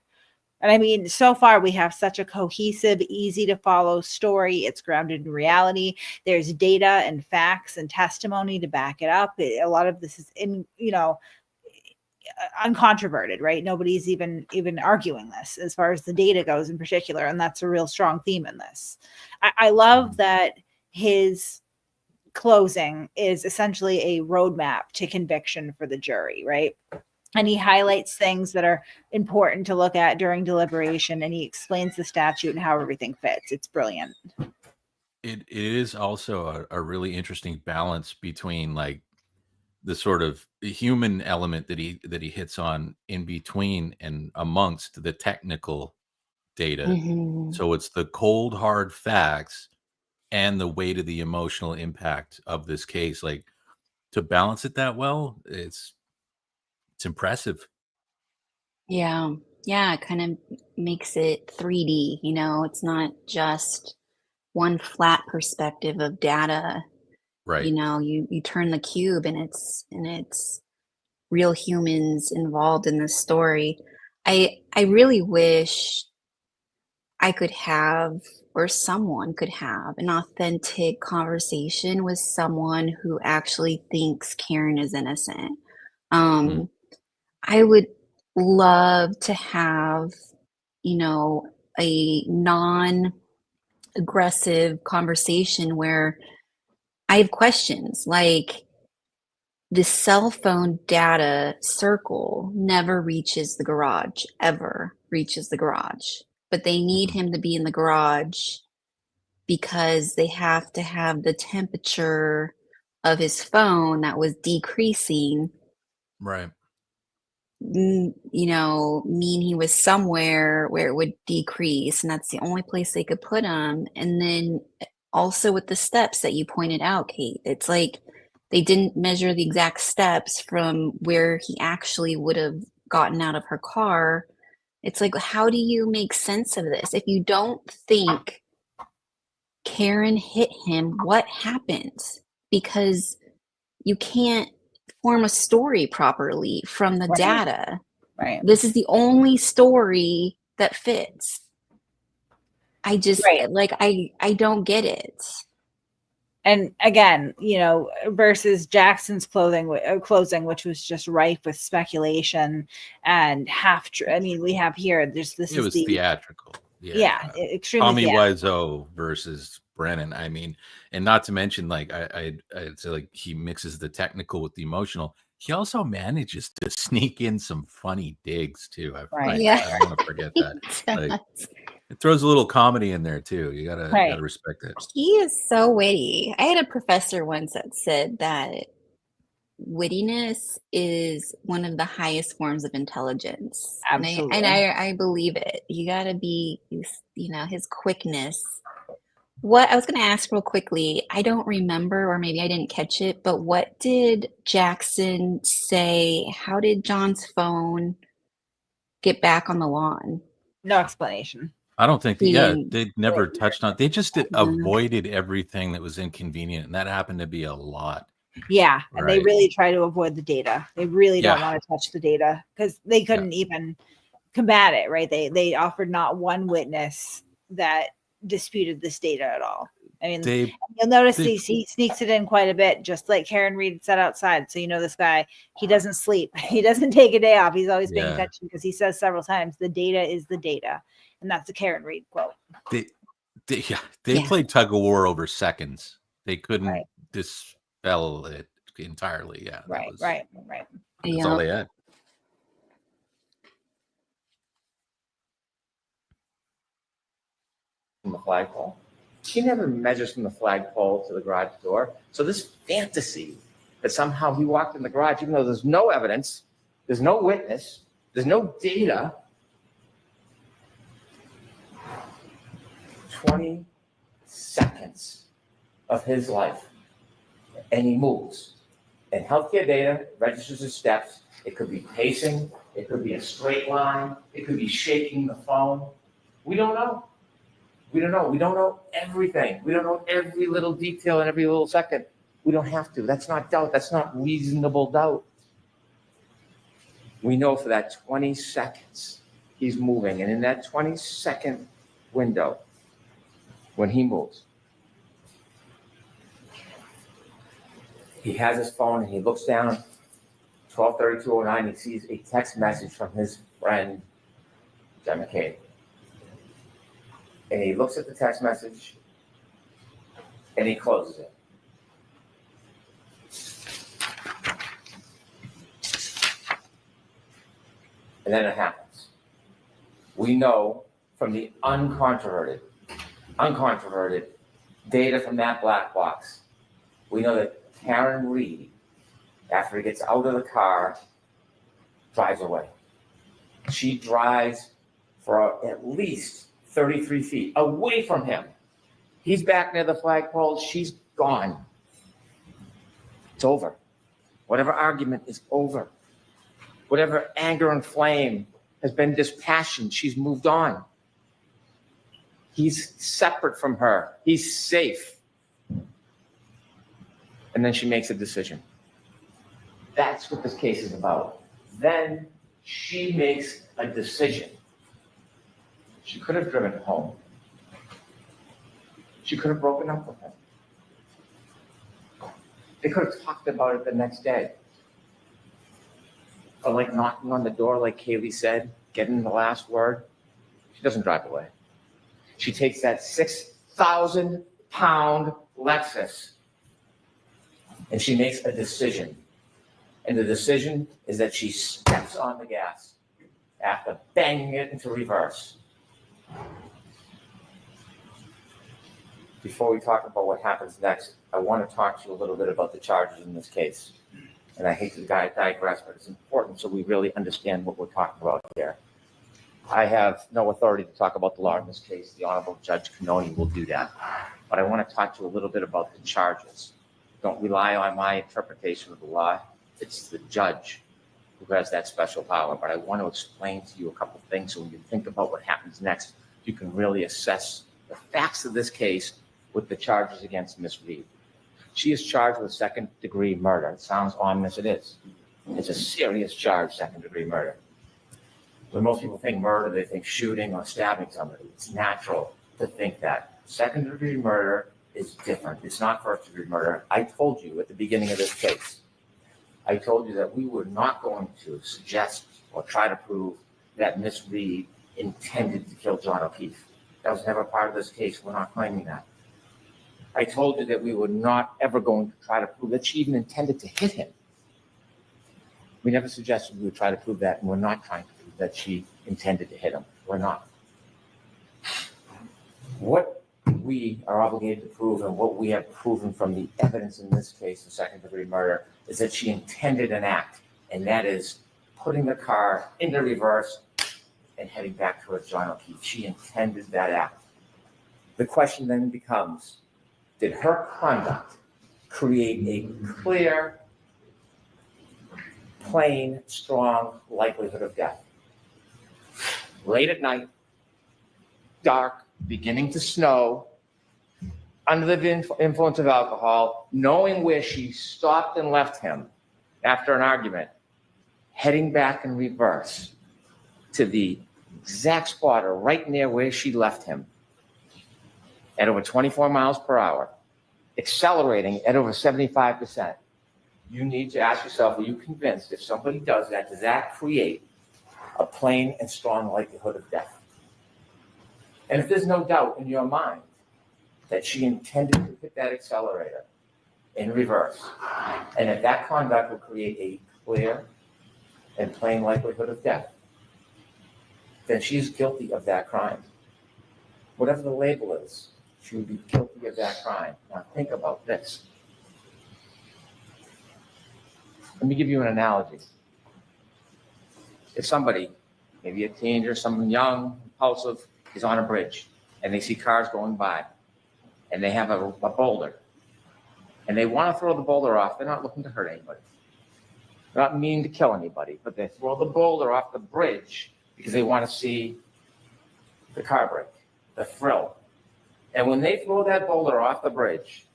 And I mean, so far we have such a cohesive, easy to follow story. It's grounded in reality. There's data and facts and testimony to back it up. A lot of this is uncontroverted, right? Nobody's even arguing this as far as the data goes in particular. And that's a real strong theme in this. I love that his closing is essentially a roadmap to conviction for the jury, right? And he highlights things that are important to look at during deliberation, and he explains the statute and how everything fits. It's brilliant. It is also a really interesting balance between like the sort of human element that he hits on in between and amongst the technical data. Mm-hmm. So it's the cold hard facts and the weight of the emotional impact of this case. Like, to balance it that well, it's impressive. Yeah. It kind of makes it 3D, it's not just one flat perspective of data. Right. You turn the cube and it's real humans involved in this story. I really wish I could have, or someone could have, an authentic conversation with someone who actually thinks Karen is innocent. I would love to have, a non-aggressive conversation where I have questions like, the cell phone data circle never reaches the garage, ever reaches the garage. But they need him to be in the garage because they have to have the temperature of his phone that was decreasing. Right. Mean he was somewhere where it would decrease, and that's the only place they could put him. And then also with the steps that you pointed out, Kate, it's like they didn't measure the exact steps from where he actually would have gotten out of her car. It's like, how do you make sense of this? If you don't think Karen hit him, what happens? Because you can't form a story properly from the data. Right. This is the only story that fits. I just I don't get it. And again, versus Jackson's closing, which was just rife with speculation and we have here. It was theatrical. Yeah, extremely. Tommy Wiseau versus Brennan. I mean, and not to mention, like I'd say, like he mixes the technical with the emotional. He also manages to sneak in some funny digs too. Right. Yeah. I don't want to forget that. Like, Does. it throws a little comedy in there too. You gotta respect it. He is so witty. I had a professor once that said that wittiness is one of the highest forms of intelligence. Absolutely. And I believe it. You got to be, his quickness. What I was going to ask real quickly, I don't remember, or maybe I didn't catch it, but what did Jackson say? How did John's phone get back on the lawn? No explanation. I don't think He yeah, didn't. they never touched on. They just Mhm. avoided everything that was inconvenient, and that happened to be a lot. Yeah, and they Right. really try to avoid the data. They really don't Yeah. want to touch the data because they couldn't even combat it, right? They offered not one witness that disputed this data at all. I mean, They you'll notice they he sneaks it in quite a bit, just like Karen Reed said outside. So this guy, he doesn't sleep. He doesn't take a day off. He's always paying Yeah. attention because he says several times, the data is the data. And that's a Karen Reed quote. they Yeah. played tug of war over seconds. They couldn't Right. dispel it entirely. Yeah, Right. that's all they had. From the flagpole. She never measures from the flagpole to the garage door. So this fantasy that somehow he walked in the garage, even though there's no evidence, there's no witness, there's no data. 20 seconds of his life, and he moves. And healthcare data registers his steps. It could be pacing, it could be a straight line, it could be shaking the phone. We don't know. We don't know. We don't know everything. We don't know every little detail in every little second. We don't have to. That's not doubt. That's not reasonable doubt. We know for that 20 seconds he's moving. And in that 20-second window, when he moves, he has his phone and he looks down, 12:32:09, he sees a text message from his friend, John McCain. And he looks at the text message and he closes it. And then it happens. We know from the uncontroverted data from that black box, we know that Karen Reed, after he gets out of the car, drives away. She drives for at least 33 feet away from him. He's back near the flagpole. She's gone. It's over. Whatever argument is over. Whatever anger and flame has been dispassioned, she's moved on. He's separate from her. He's safe. And then she makes a decision. That's what this case is about. Then she makes a decision. She could have driven home. She could have broken up with him. They could have talked about it the next day. Or like knocking on the door, like Kaylee said, getting the last word. She doesn't drive away. She takes that 6,000-pound Lexus and she makes a decision. And the decision is that she steps on the gas after banging it into reverse. Before we talk about what happens next, I want to talk to you a little bit about the charges in this case. And I hate to digress, but it's important so we really understand what we're talking about here. I have no authority to talk about the law in this case. The Honorable Judge Cannoni will do that. But I want to talk to you a little bit about the charges. Don't rely on my interpretation of the law. It's the judge who has that special power. But I want to explain to you a couple of things so when you think about what happens next, you can really assess the facts of this case with the charges against Ms. Reed. She is charged with second-degree murder. It sounds ominous, it is. It's a serious charge, second-degree murder. When most people think murder, they think shooting or stabbing somebody. It's natural to think that. Second-degree murder is different. It's not first-degree murder. I told you at the beginning of this case, I told you that we were not going to suggest or try to prove that Ms. Reed intended to kill John O'Keefe. That was never part of this case. We're not claiming that. I told you that we were not ever going to try to prove that she even intended to hit him. We never suggested we would try to prove that, and we're not trying to prove that she intended to hit him. We're not. What we are obligated to prove, and what we have proven from the evidence in this case of second-degree murder, is that she intended an act, and that is putting the car into reverse and heading back towards John O'Keefe. She intended that act. The question then becomes, did her conduct create a clear, plain, strong likelihood of death? Late at night, dark, beginning to snow, under the influence of alcohol, knowing where she stopped and left him after an argument, heading back in reverse to the exact spot or right near where she left him at over 24 miles per hour, accelerating at over 75%. You need to ask yourself, are you convinced if somebody does that, does that create a plain and strong likelihood of death? And if there's no doubt in your mind that she intended to hit that accelerator in reverse, and that conduct will create a clear and plain likelihood of death, then she's guilty of that crime. Whatever the label is, she would be guilty of that crime. Now think about this. Let me give you an analogy. If somebody, maybe a teenager, someone young, impulsive, is on a bridge and they see cars going by and they have a boulder and they want to throw the boulder off, they're not looking to hurt anybody. They're not meaning to kill anybody, but they throw the boulder off the bridge because they want to see the car break, the thrill. And when they throw that boulder off the bridge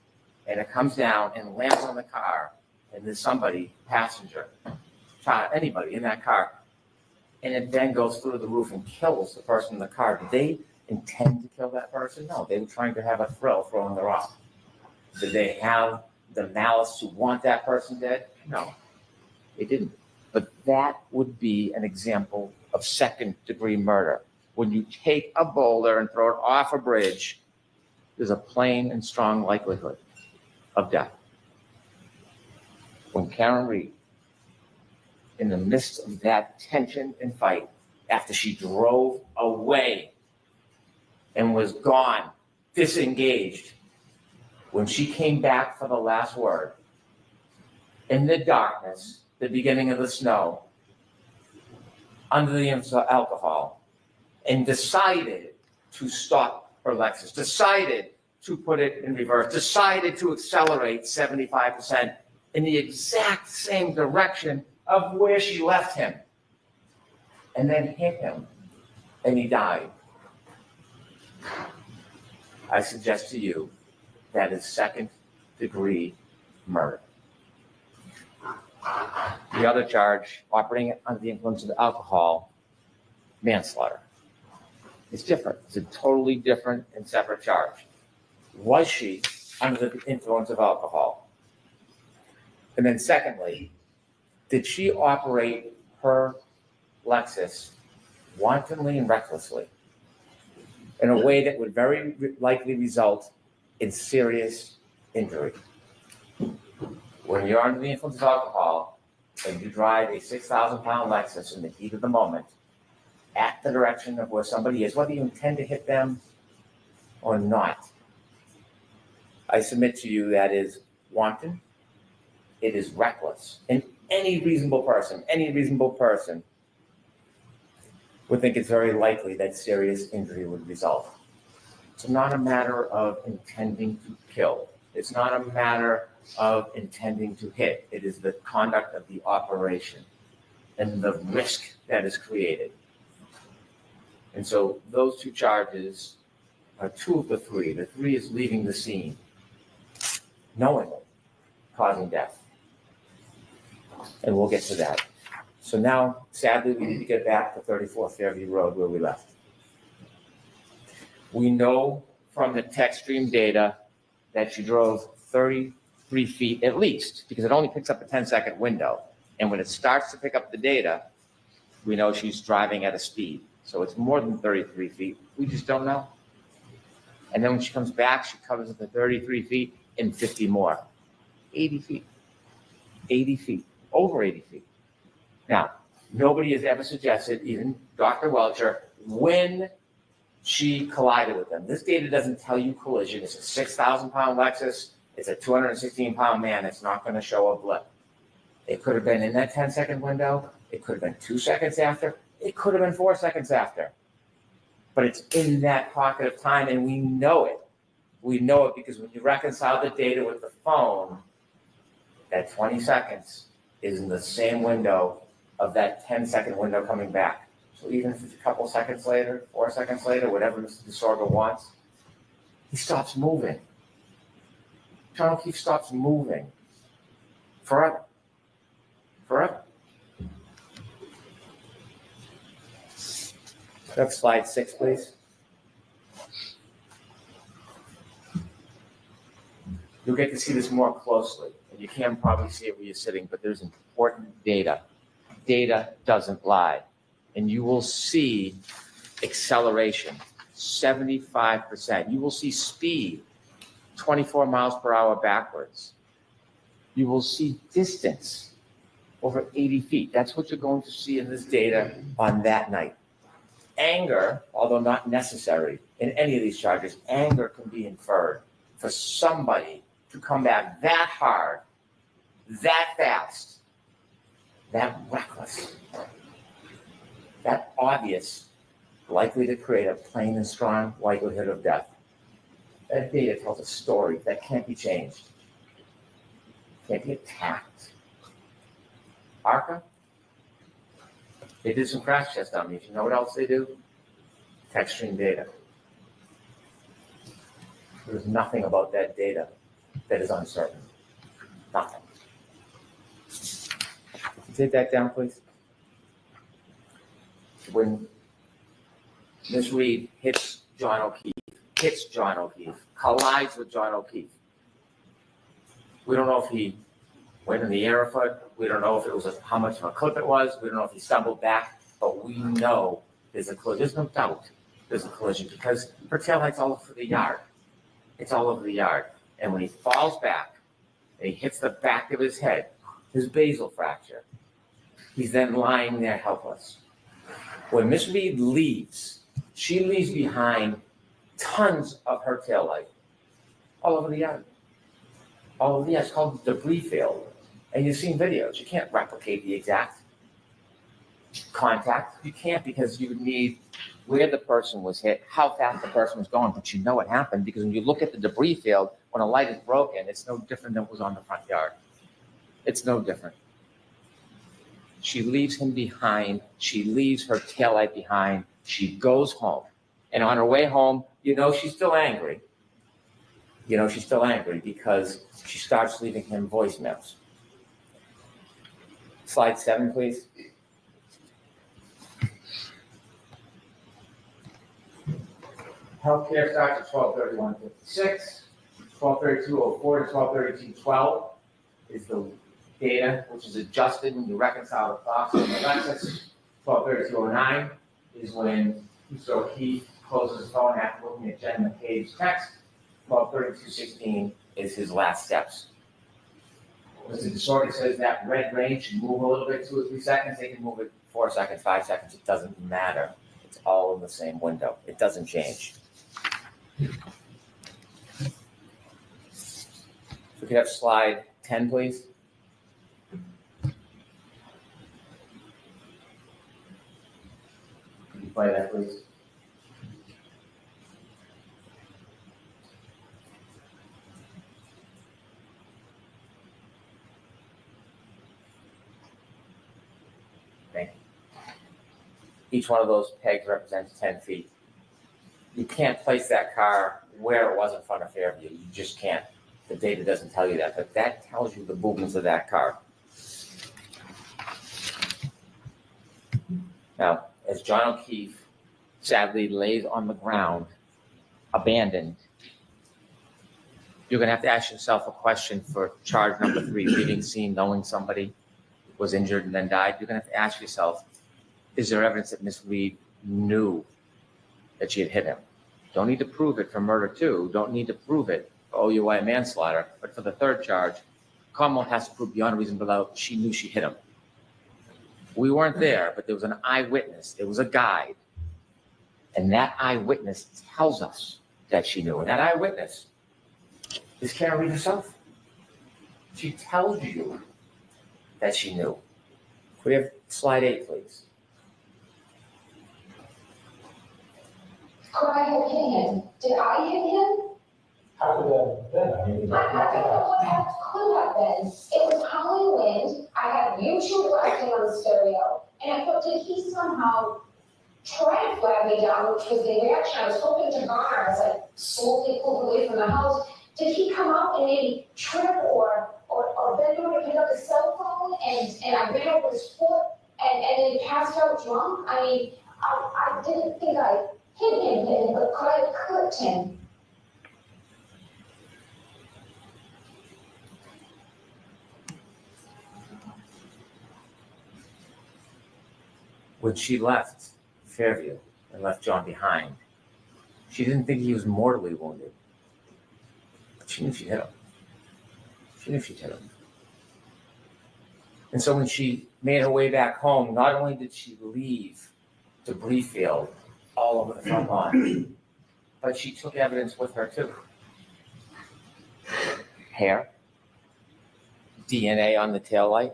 and it comes down and lands on the car, and there's somebody, passenger, child, anybody in that car, and it then goes through the roof and kills the person in the car, did they intend to kill that person? No, they were trying to have a thrill throwing the rock. Did they have the malice to want that person dead? No, they didn't. But that would be an example of second-degree murder. When you take a boulder and throw it off a bridge, there's a plain and strong likelihood of death. When Karen Reed, in the midst of that tension and fight, after she drove away and was gone, disengaged, when she came back for the last word, in the darkness, the beginning of the snow, under the influence of alcohol, and decided to stop her Lexus, decided to put it in reverse, decided to accelerate 75% in the exact same direction of where she left him, and then hit him, and he died. I suggest to you that is second-degree murder. The other charge, operating under the influence of alcohol, manslaughter. It's different. It's a totally different and separate charge. Was she under the influence of alcohol? And then secondly, did she operate her Lexus wantonly and recklessly in a way that would very likely result in serious injury? When you're under the influence of alcohol and you drive a 6,000-pound Lexus in the heat of the moment at the direction of where somebody is, whether you intend to hit them or not, I submit to you that is wanton, it is reckless. And any reasonable person would think it's very likely that serious injury would result. It's not a matter of intending to kill. It's not a matter of intending to hit. It is the conduct of the operation and the risk that is created. And so those two charges are two of the three. The three is leaving the scene, knowingly causing death. And we'll get to that. So now, sadly, we need to get back to 34 Fairview Road where we left. We know from the tech stream data that she drove 33 feet at least, because it only picks up a 10-second window. And when it starts to pick up the data, we know she's driving at a speed. So it's more than 33 feet. We just don't know. And then when she comes back, she covers it for 33 feet and 50 more. 80 feet. 80 feet. Over 80 feet. Now, nobody has ever suggested, even Dr. Welcher, when she collided with them. This data doesn't tell you collision. It's a 6,000-pound Lexus. It's a 216-pound man. It's not going to show a blip. It could have been in that 10-second window. It could have been 2 seconds after. It could have been 4 seconds after. But it's in that pocket of time, and we know it. We know it because when you reconcile the data with the phone, that 20 seconds is in the same window of that 10-second window coming back. So even if it's a couple seconds later, 4 seconds later, whatever Mr. DeSorgo wants, he stops moving. John O'Keefe stops moving forever. Forever. Next slide 6, please. You'll get to see this more closely, and you can probably see it where you're sitting, but there's important data. Data doesn't lie. And you will see acceleration, 75%. You will see speed, 24 miles per hour backwards. You will see distance, over 80 feet. That's what you're going to see in this data on that night. Anger, although not necessary in any of these charges, anger can be inferred for somebody to come back that hard, that fast, that reckless, that obvious, likely to create a plain and strong likelihood of death. That data tells a story that can't be changed, can't be attacked. ARCA, they did some crash tests on me. You know what else they do? Text string data. There's nothing about that data that is uncertain. Nothing. Take that down, please. When Miss Reed hits John O'Keefe, collides with John O'Keefe. We don't know if he went in the air a foot. We don't know if it was how much of a clip it was. We don't know if he stumbled back, but we know there's a collision. There's no doubt there's a collision because her taillight's all over the yard. It's all over the yard. And when he falls back and he hits the back of his head, his basal fracture, he's then lying there helpless. When Miss Reed leaves, she leaves behind tons of her taillight all over the yard. All over the yard. It's called debris field. And you've seen videos. You can't replicate the exact contact. You can't because you would need where the person was hit, how fast the person was going, but you know what happened because when you look at the debris field, when a light is broken, it's no different than what was on the front yard. It's no different. She leaves him behind. She leaves her taillight behind. She goes home. And on her way home, you know she's still angry. You know she's still angry because she starts leaving him voicemails. Slide 7, please. Healthcare starts at 12/31/56. 12/32/04 to 12/32/12 is the data which is adjusted when you reconcile the clocks on the Lexus. 12/32/09 is when Mr. O'Keefe closes his phone after looking at Jen McCabe's text. 12/32/16 is his last steps. Mr. DeSorgo says that red range should move a little bit, 2 or 3 seconds. They can move it 4 seconds, 5 seconds. It doesn't matter. It's all in the same window. It doesn't change. We could have slide 10, please. Can you play that, please? Thank you. Each one of those pegs represents 10 feet. You can't place that car where it was in front of Fairview. You just can't. The data doesn't tell you that, but that tells you the movements of that car. Now, as John O'Keefe sadly lays on the ground, abandoned, you're going to have to ask yourself a question for charge number 3, leaving scene, knowing somebody was injured and then died. You're going to have to ask yourself, is there evidence that Miss Reed knew that she had hit him? Don't need to prove it for murder 2. Don't need to prove it for OUI manslaughter. But for the third charge, Commonwealth has to prove beyond a reasonable doubt she knew she hit him. We weren't there, but there was an eyewitness. There was a guide. And that eyewitness tells us that she knew. And that eyewitness is Karen Reed herself. She tells you that she knew. Could we have slide 8, please? Could I have hit him? Did I hit him? How could that have been? I don't know what that could have been. It was howling wind. I had YouTube blasting on the stereo. And I thought, did he somehow try to flag me down, which was the reaction I was hoping to garner as I slowly pulled away from the house. Did he come up and maybe trip or bend over to pick up his cell phone and I ran over his foot and then he passed out drunk? I mean, I didn't think I hit him, but could I have clipped him? When she left Fairview and left John behind, she didn't think he was mortally wounded. But she knew she hit him. She knew she'd hit him. And so when she made her way back home, not only did she leave debris field all over the front lawn, but she took evidence with her too. Hair, DNA on the taillight,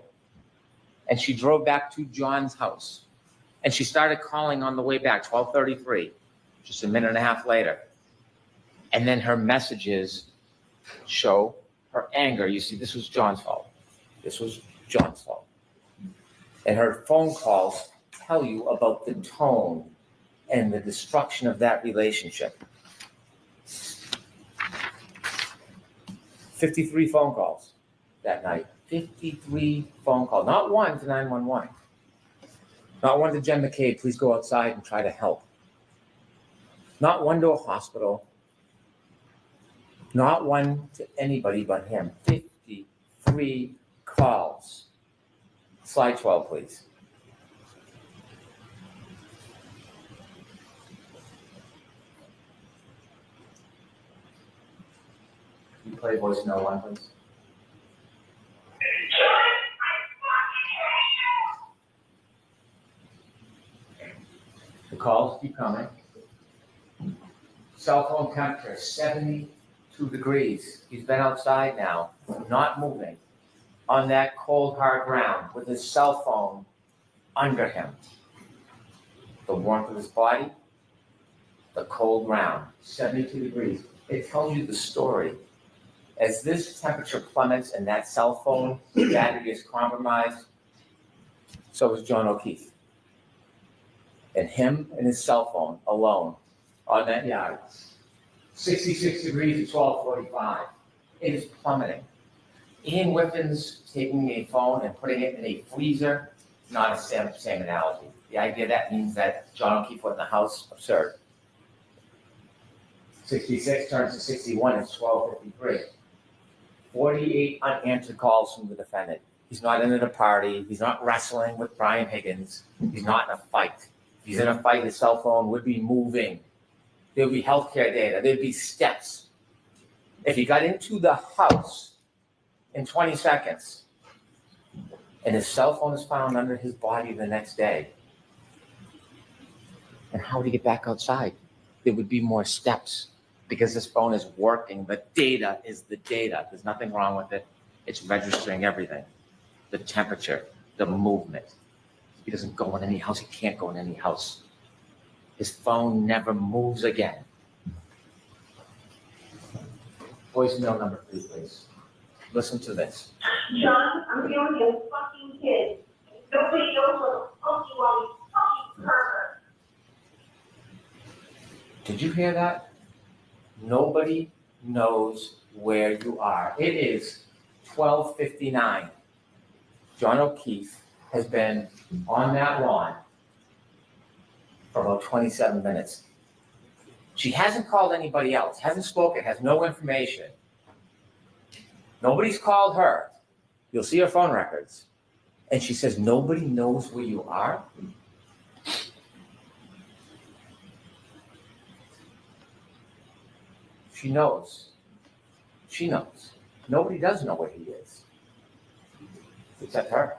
and she drove back to John's house. And she started calling on the way back, 12:33, just a minute and a half later. And then her messages show her anger. You see, this was John's fault. This was John's fault. And her phone calls tell you about the tone and the destruction of that relationship. 53 phone calls that night. 53 phone calls. Not one to 911. Not one to Jen McCabe, please go outside and try to help. Not one to a hospital. Not one to anybody but him. 53 calls. Slide 12, please. Can you play voice note 1, please? The calls keep coming. Cell phone temperature, 72 degrees. He's been outside now, not moving, on that cold, hard ground with his cell phone under him. The warmth of his body, the cold ground, 72 degrees. It tells you the story. As this temperature plummets and that cell phone battery is compromised, so is John O'Keefe. And him and his cell phone alone on that yard. 66 degrees at 12:45. It is plummeting. Ian Whiffen's taking a phone and putting it in a freezer, not a same analogy. The idea that means that John O'Keefe was in the house, absurd. 66 turns to 61 at 12:53. 48 unanswered calls from the defendant. He's not in at a party. He's not wrestling with Brian Higgins. He's not in a fight. If he's in a fight, his cell phone would be moving. There would be healthcare data. There'd be steps. If he got into the house in 20 seconds and his cell phone is found under his body the next day, and how would he get back outside? There would be more steps because this phone is working. The data is the data. There's nothing wrong with it. It's registering everything. The temperature, the movement. He doesn't go in any house. He can't go in any house. His phone never moves again. Voicemail number 3, please. Listen to this. John, I'm feeling a fucking kid. Nobody knows what the fuck you are, you fucking pervert. Did you hear that? Nobody knows where you are. It is 12:59. John O'Keefe has been on that lawn for about 27 minutes. She hasn't called anybody else, hasn't spoken, has no information. Nobody's called her. You'll see her phone records. And she says, nobody knows where you are? She knows. She knows. Nobody does know where he is. Except her.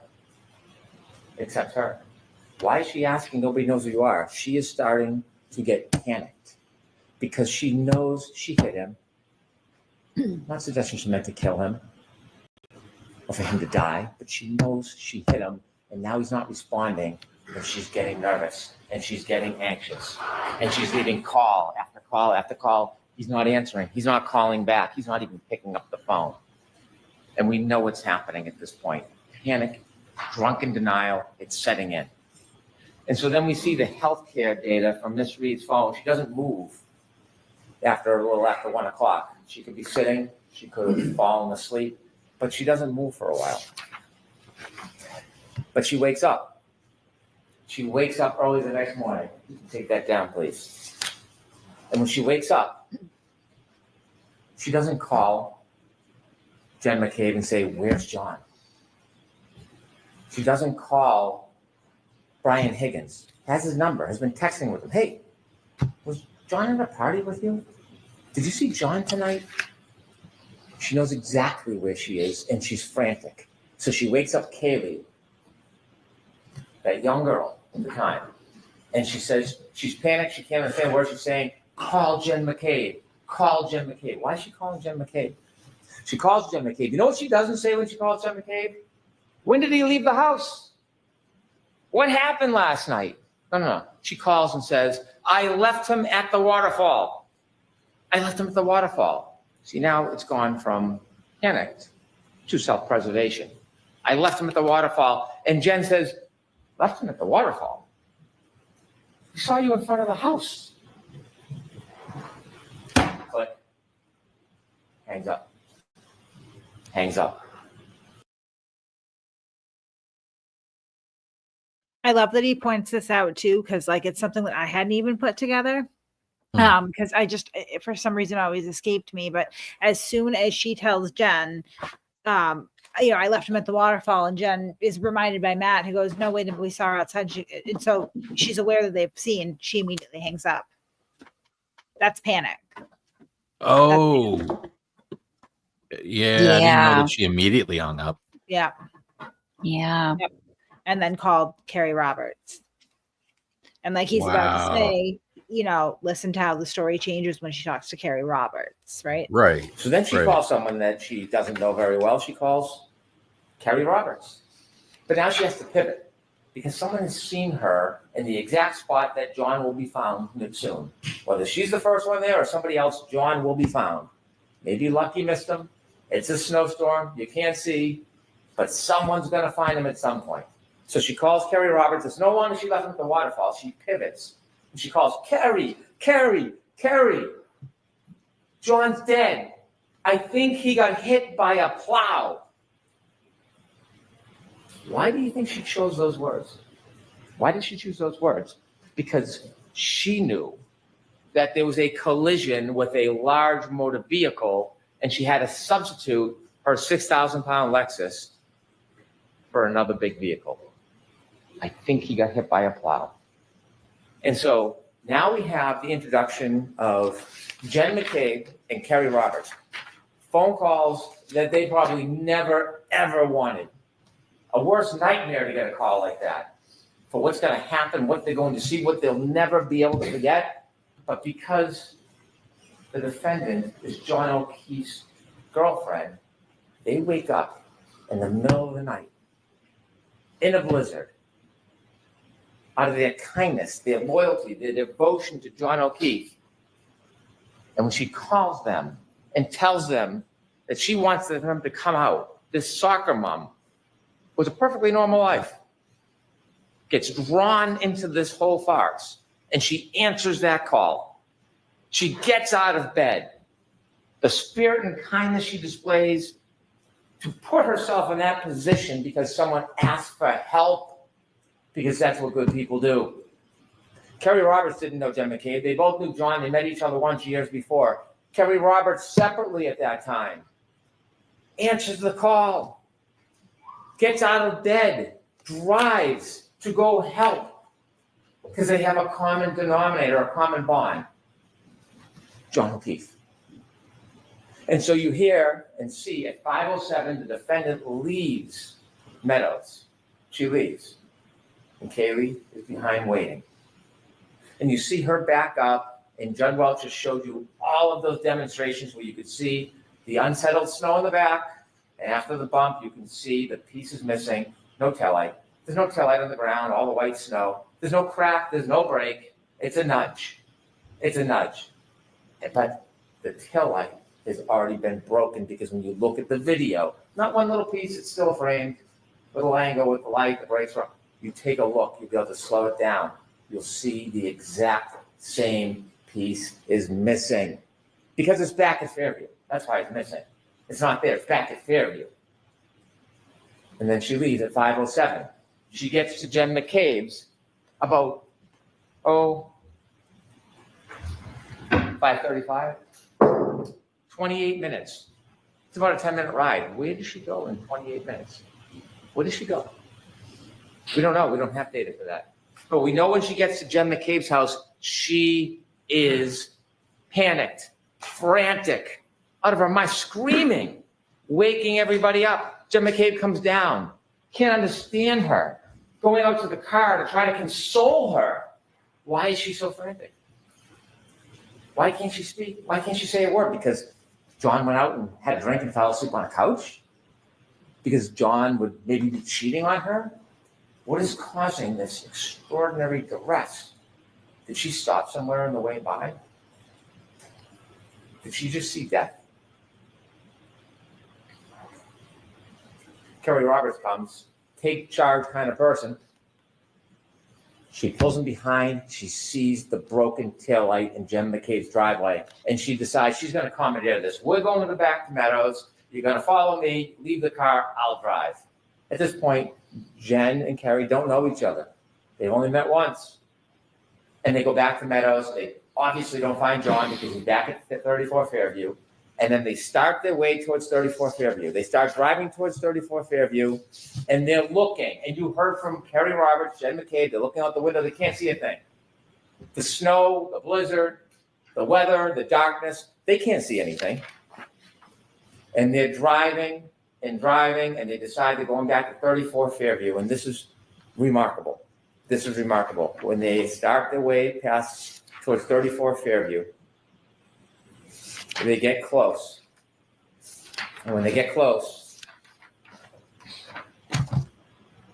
Except her. Why is she asking nobody knows who you are? She is starting to get panicked because she knows she hit him. Not suggesting she meant to kill him or for him to die, but she knows she hit him, and now he's not responding, and she's getting nervous, and she's getting anxious, and she's leaving call after call after call. He's not answering. He's not calling back. He's not even picking up the phone. And we know what's happening at this point. Panic, drunken denial, it's setting in. And so then we see the healthcare data from Miss Reed's phone. She doesn't move after 1 o'clock. She could be sitting, she could have fallen asleep, but she doesn't move for a while. But she wakes up. She wakes up early the next morning. You can take that down, please. And when she wakes up, she doesn't call Jen McCabe and say, "Where's John?" She doesn't call Brian Higgins, has his number, has been texting with him. "Hey, was John at a party with you? Did you see John tonight?" She knows exactly where she is, and she's frantic. So she wakes up Kaylee, that young girl at the time, and she says, she's panicked, she can't understand what she's saying. "Call Jen McCabe. Call Jen McCabe." Why is she calling Jen McCabe? She calls Jen McCabe. You know what she doesn't say when she calls Jen McCabe? "When did he leave the house? What happened last night?" No. She calls and says, "I left him at the waterfall. I left him at the waterfall." See, now it's gone from panicked to self-preservation. "I left him at the waterfall." And Jen says, "Left him at the waterfall? We saw you in front of the house." Click. Hangs up. Hangs up. I love that he points this out too, because like it's something that I hadn't even put together. Because I just for some reason always escaped me. But as soon as she tells Jen, I left him at the waterfall, and Jen is reminded by Matt, who goes, "No, wait, we saw her outside." And so she's aware that they've seen. She immediately hangs up. That's panic. Oh, yeah. I didn't know that she immediately hung up. Yeah. Yeah. Yep. And then called Carrie Roberts. And like he's about to say, listen to how the story changes when she talks to Carrie Roberts, right? Right. So then she calls someone that she doesn't know very well. She calls Carrie Roberts. But now she has to pivot because someone has seen her in the exact spot that John will be found soon. Whether she's the first one there or somebody else, John will be found. Maybe Lucky missed him. It's a snowstorm. You can't see. But someone's going to find him at some point. So she calls Carrie Roberts. It's no longer she left him at the waterfall. She pivots. And she calls, "Carrie. John's dead. I think he got hit by a plow." Why do you think she chose those words? Why did she choose those words? Because she knew that there was a collision with a large motor vehicle, and she had to substitute her 6,000-pound Lexus for another big vehicle. "I think he got hit by a plow." And so now we have the introduction of Jen McCabe and Carrie Roberts. Phone calls that they probably never, ever wanted. A worse nightmare to get a call like that for what's going to happen, what they're going to see, what they'll never be able to forget. But because the defendant is John O'Keefe's girlfriend, they wake up in the middle of the night in a blizzard out of their kindness, their loyalty, their devotion to John O'Keefe. And when she calls them and tells them that she wants them to come out, this soccer mom with a perfectly normal life gets drawn into this whole farce, and she answers that call. She gets out of bed. The spirit and kindness she displays to put herself in that position because someone asked for help, because that's what good people do. Carrie Roberts didn't know Jen McCabe. They both knew John. They met each other once years before. Carrie Roberts, separately at that time, answers the call, gets out of bed, drives to go help because they have a common denominator, a common bond. John O'Keefe. And so you hear and see at 5:07, the defendant leaves Meadows. She leaves. And Kaylee is behind waiting. And you see her back up, and Judd Welch just showed you all of those demonstrations where you could see the unsettled snow in the back, and after the bump, you can see the pieces missing, no taillight. There's no taillight on the ground, all the white snow. There's no crack, there's no break. It's a nudge. It's a nudge. But the taillight has already been broken because when you look at the video, not one little piece, it's still framed, little angle with the light, the brakes are. You take a look, you'll be able to slow it down. You'll see the exact same piece is missing because it's back at Fairview. That's why it's missing. It's not there, it's back at Fairview. And then she leaves at 5:07. She gets to Jen McCabe's about, 5:35, 28 minutes. It's about a 10-minute ride. Where did she go in 28 minutes? Where did she go? We don't know. We don't have data for that. But we know when she gets to Jen McCabe's house, she is panicked, frantic, out of her mind, screaming, waking everybody up. Jen McCabe comes down, can't understand her, going out to the car to try to console her. Why is she so frantic? Why can't she speak? Why can't she say a word? Because John went out and had a drink and fell asleep on a couch? Because John would maybe be cheating on her? What is causing this extraordinary duress? Did she stop somewhere on the way by? Did she just see death? Kerry Roberts comes, take charge kind of person. She pulls him behind. She sees the broken taillight in Jen McCabe's driveway, and she decides she's going to commandeer this. We're going to the back to Meadows. You're going to follow me, leave the car, I'll drive. At this point, Jen and Kerry don't know each other. They've only met once. And they go back to Meadows. They obviously don't find John because he's back at 34 Fairview. And then they start their way towards 34 Fairview. They start driving towards 34 Fairview, and they're looking. And you heard from Kerry Roberts, Jen McCabe, they're looking out the window. They can't see a thing. The snow, the blizzard, the weather, the darkness, they can't see anything. And they're driving, and they decide they're going back to 34 Fairview. And this is remarkable. This is remarkable. When they start their way past towards 34 Fairview, they get close. And when they get close,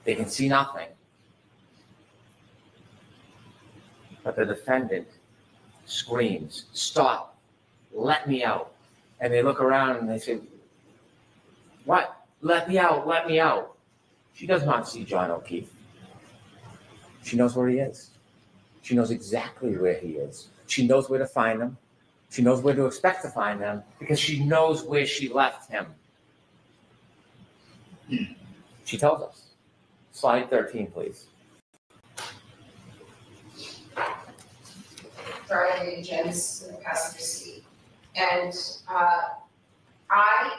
they can see nothing. But the defendant screams, "Stop, let me out." And they look around and they say, "What? Let me out, let me out." She does not see John O'Keefe. She knows where he is. She knows exactly where he is. She knows where to find him. She knows where to expect to find him because she knows where she left him. She tells us. Slide 13, please. Driving Jen's in the passenger seat. And I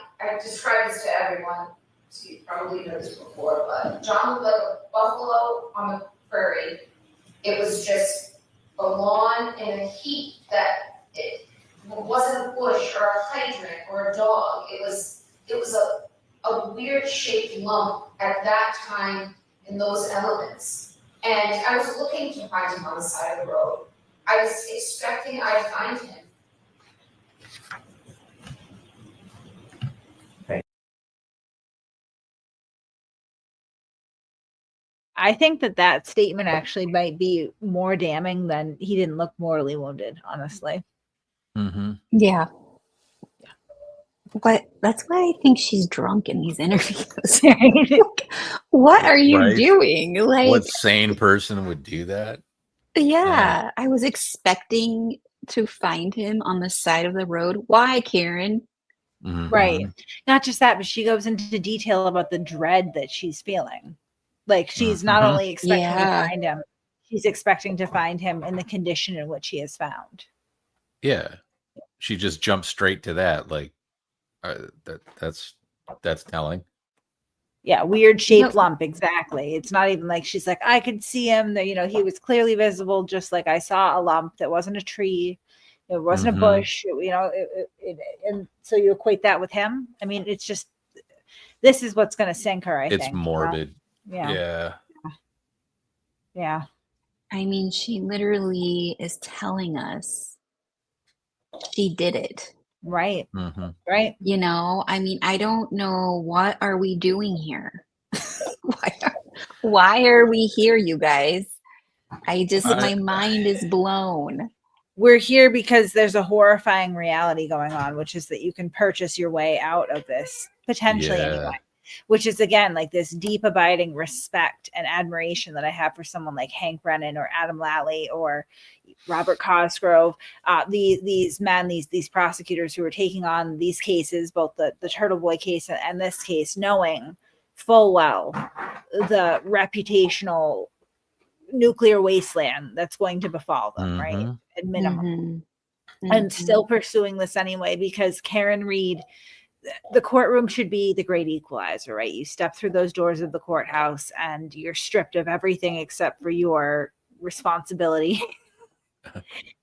described this to everyone, so you probably know this before, but John looked like a buffalo on the prairie. It was just a lawn in a heat that it wasn't a bush or a hydrant or a dog. It was a weird shaped lump at that time in those elements. And I was looking to find him on the side of the road. I was expecting I'd find him. I think that statement actually might be more damning than he didn't look mortally wounded, honestly. Mm-hmm. Yeah. That's why I think she's drunk in these interviews. What are you doing? Like, what sane person would do that? Yeah, I was expecting to find him on the side of the road. Why, Karen? Mm-hmm. Right. Not just that, but she goes into detail about the dread that she's feeling. Like she's not only expecting to find him, she's expecting to find him in the condition in which he is found. Yeah. She just jumped straight to that. Like that's telling. Yeah, weird shaped lump, exactly. It's not even like she's like, I could see him, that he was clearly visible, just like I saw a lump that wasn't a tree, It wasn't a bush, and so you equate that with him. I mean, it's just, this is what's going to sink her. I It's think. morbid. Yeah. Yeah. I mean, she literally is telling us she did it. Right. Mm-hmm. Right. You know, I mean, I don't know, what are we doing here? why are we here, you guys? My mind is blown. We're here because there's a horrifying reality going on, which is that you can purchase your way out of this, potentially anyway. Which is, again, like this deep abiding respect and admiration that I have for someone like Hank Brennan or Adam Lally or Robert Cosgrove, these men, these prosecutors who are taking on these cases, both the Turtle Boy case and this case, knowing full well the reputational nuclear wasteland that's going to befall them, right? At minimum. And still pursuing this anyway, because Karen Reed, the courtroom should be the great equalizer, right? You step through those doors of the courthouse and you're stripped of everything except for your responsibility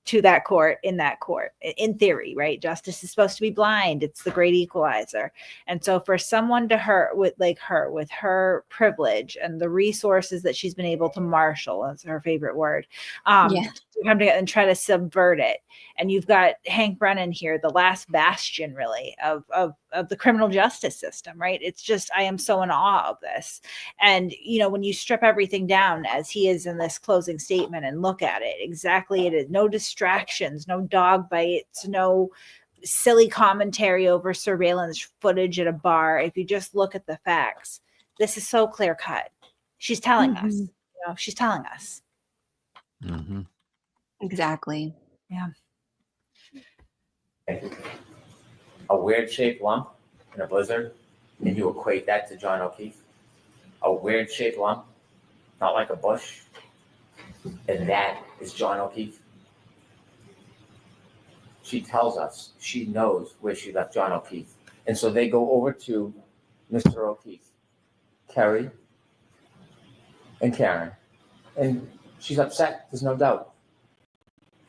to that court, in theory, right? Justice is supposed to be blind. It's the great equalizer. And so for someone with her privilege and the resources that she's been able to marshal, that's her favorite word, to come together and try to subvert it. And you've got Hank Brennan here, the last bastion really of the criminal justice system, right? It's just, I am so in awe of this. And, when you strip everything down as he is in this closing statement and look at it, exactly it is. No distractions, no dog bites, no silly commentary over surveillance footage at a bar. If you just look at the facts, this is so clear cut. She's telling us, she's telling us. Mm-hmm. Exactly. Yeah. A weird shaped lump in a blizzard, and you equate that to John O'Keefe. A weird shaped lump, not like a bush, and that is John O'Keefe. She tells us she knows where she left John O'Keefe. And so they go over to Mr. O'Keefe, Kerry, and Karen. And she's upset, there's no doubt.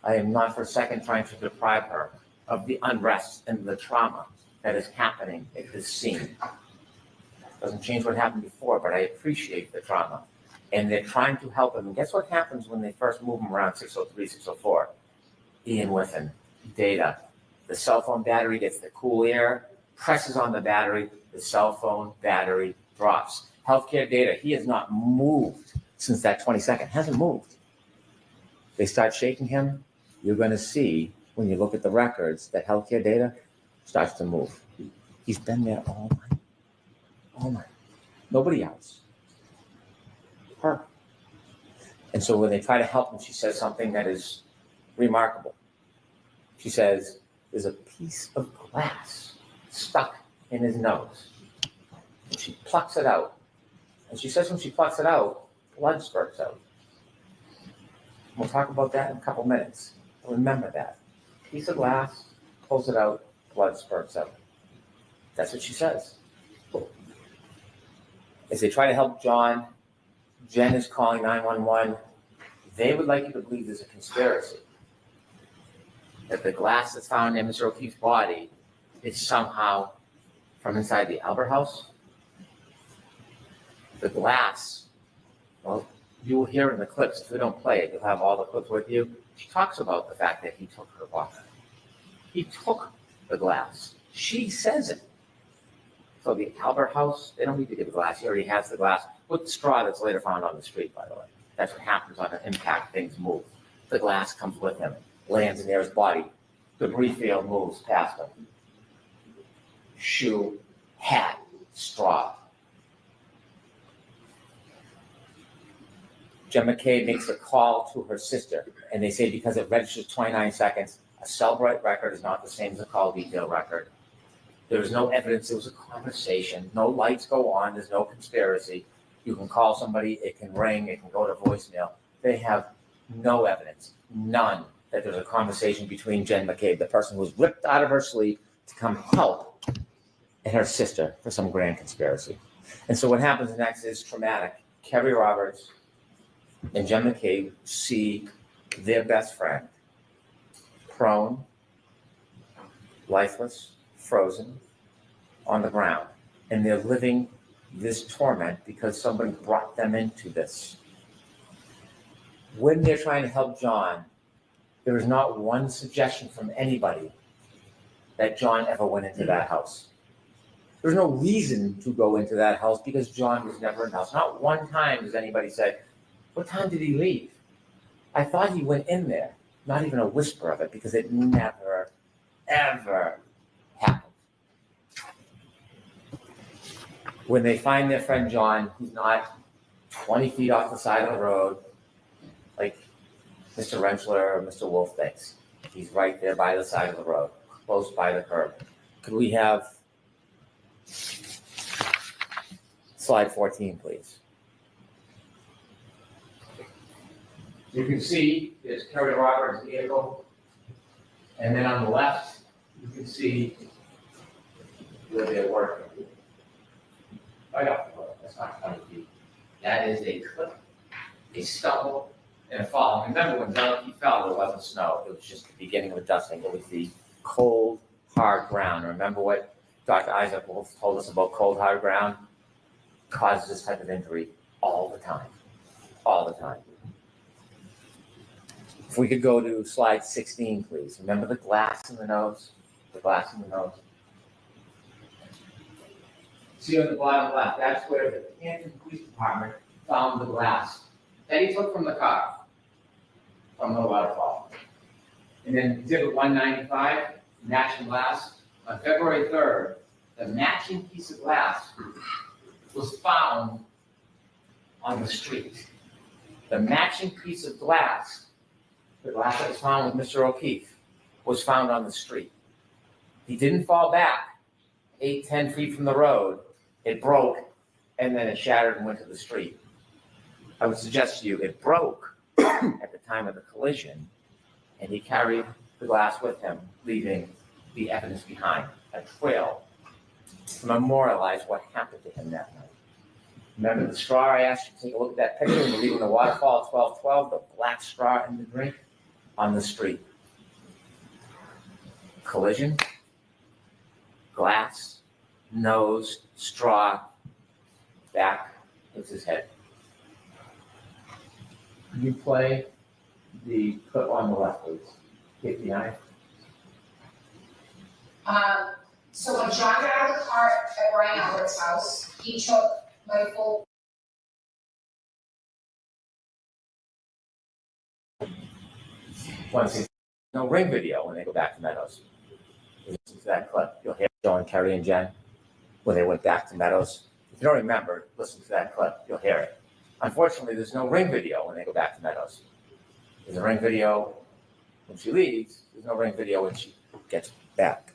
I am not for a second trying to deprive her of the unrest and the trauma that is happening at this scene. Doesn't change what happened before, but I appreciate the trauma. And they're trying to help him. And guess what happens when they first move him around 603, 604? Ian with him. Data. The cell phone battery gets the cool air, presses on the battery, the cell phone battery drops. Healthcare data, he has not moved since that 22nd, hasn't moved. They start shaking him. You're going to see, when you look at the records, that healthcare data starts to move. He's been there all night. Nobody else. Her. And so when they try to help him, she says something that is remarkable. She says, there's a piece of glass stuck in his nose. And she plucks it out. And she says when she plucks it out, blood spurts out. We'll talk about that in a couple minutes. Remember that. Piece of glass, pulls it out, blood spurts out. That's what she says. As they try to help John, Jen is calling 911. They would like you to believe there's a conspiracy. That the glass that's found in Mr. O'Keefe's body is somehow from inside the Albert House. The glass, well, you will hear in the clips. If we don't play it, you'll have all the clips with you. She talks about the fact that he took her walk. He took the glass. She says it. So the Albert House, they don't need to get the glass. He already has the glass with the straw that's later found on the street, by the way. That's what happens on an impact. Things move. The glass comes with him, lands near his body. Debris field moves past him. Shoe, hat, straw. Jen McCabe makes a call to her sister, and they say because it registers 29 seconds, a Cellbrite record is not the same as a call detail record. There's no evidence there was a conversation. No lights go on. There's no conspiracy. You can call somebody. It can ring. It can go to voicemail. They have no evidence, none, that there's a conversation between Jen McCabe, the person who was ripped out of her sleep to come help, and her sister for some grand conspiracy. And so what happens next is traumatic. Kerry Roberts and Jen McCabe see their best friend prone, lifeless, frozen on the ground. And they're living this torment because somebody brought them into this. When they're trying to help John, there is not one suggestion from anybody that John ever went into that house. There's no reason to go into that house because John was never in the house. Not one time has anybody said, what time did he leave? I thought he went in there. Not even a whisper of it because it never, ever happened. When they find their friend John, he's not 20 feet off the side of the road like Mr. Rentschler or Mr. Wolf thinks. He's right there by the side of the road, close by the curb. Could we have slide 14, please? You can see there's Kerry Roberts' vehicle, and then on the left, you can see where they're working. Right off the road, that's not 20 feet. That is a clip, a stumble, and a fall. And remember when John fell, there wasn't snow. It was just the beginning of a dusting. It was the cold, hard ground. Remember what Dr. Isaac Wolf told us about cold, hard ground? Causes this type of injury all the time. All the time. If we could go to slide 16, please. Remember the glass in the nose? The glass in the nose. See on the bottom left, that's where the Canton Police Department found the glass that he took from the car, from the waterfall. And then exhibit 195, matching glass. On February 3rd, the matching piece of glass was found on the street. The matching piece of glass, the glass that was found with Mr. O'Keefe, was found on the street. He didn't fall back 8-10 feet from the road. It broke, and then it shattered and went to the street. I would suggest to you it broke at the time of the collision, and he carried the glass with him, leaving the evidence behind, a trail to memorialize what happened to him that night. Remember the straw I asked you to take a look at that picture when you're leaving the waterfall at 12:12, the black straw in the drink on the street. Collision, glass, nose, straw, back, was his head. Can you play the clip on the left, please? 59. So when John got out of the car at Brian Albert's house, he took my full. No ring video when they go back to Meadows. Listen to that clip. You'll hear Joe and Kerry and Jen when they went back to Meadows. If you don't remember, listen to that clip. You'll hear it. Unfortunately, there's no ring video when they go back to Meadows. There's a ring video when she leaves. There's no ring video when she gets back.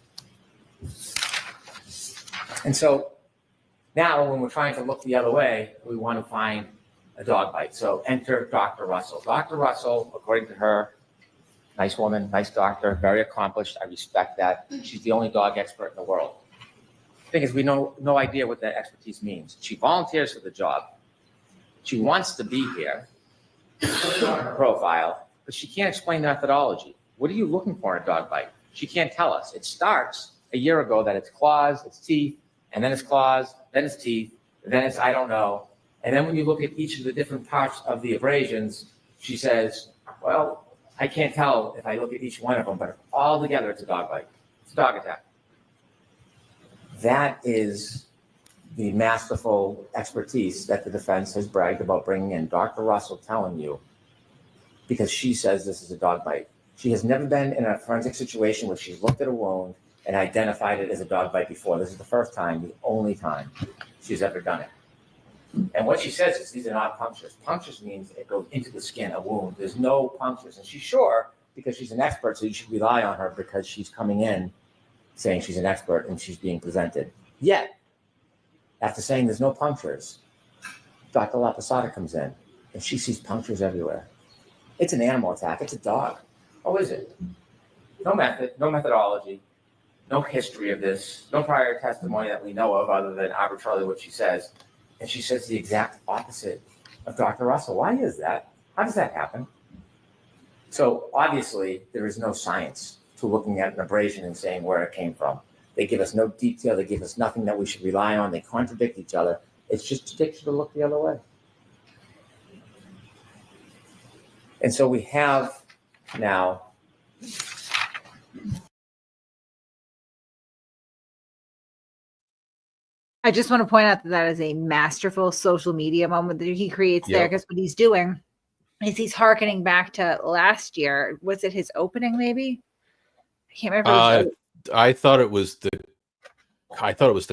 And so now when we're trying to look the other way, we want to find a dog bite. So enter Dr. Russell. Dr. Russell, according to her, nice woman, nice doctor, very accomplished. I respect that. She's the only dog expert in the world. The thing is, we know no idea what that expertise means. She volunteers for the job. She wants to be here, puts it on her profile, but she can't explain the methodology. What are you looking for in a dog bite? She can't tell us. It starts a year ago that it's claws, it's teeth, and then it's claws, then it's teeth, then it's I don't know. And then when you look at each of the different parts of the abrasions, she says, well, I can't tell if I look at each one of them, but all together it's a dog bite. It's a dog attack. That is the masterful expertise that the defense has bragged about bringing in. Dr. Russell telling you, because she says this is a dog bite. She has never been in a forensic situation where she's looked at a wound and identified it as a dog bite before. This is the first time, the only time she's ever done it. And what she says is these are not punctures. Punctures means it goes into the skin, a wound. There's no punctures. And she's sure because she's an expert, so you should rely on her because she's coming in saying she's an expert and she's being presented. Yet, after saying there's no punctures, Dr. Laposada comes in and she sees punctures everywhere. It's an animal attack. It's a dog. Oh, is it? No method, no methodology, no history of this, no prior testimony that we know of other than arbitrarily what she says. And she says the exact opposite of Dr. Russell. Why is that? How does that happen? So obviously, there is no science to looking at an abrasion and saying where it came from. They give us no detail. They give us nothing that we should rely on. They contradict each other. It's just to get you to look the other way. And so we have now I just want to point out that that is a masterful social media moment that he creates there, because what he's doing is he's hearkening back to last year. Was it his opening? Maybe I can't remember. I thought it was the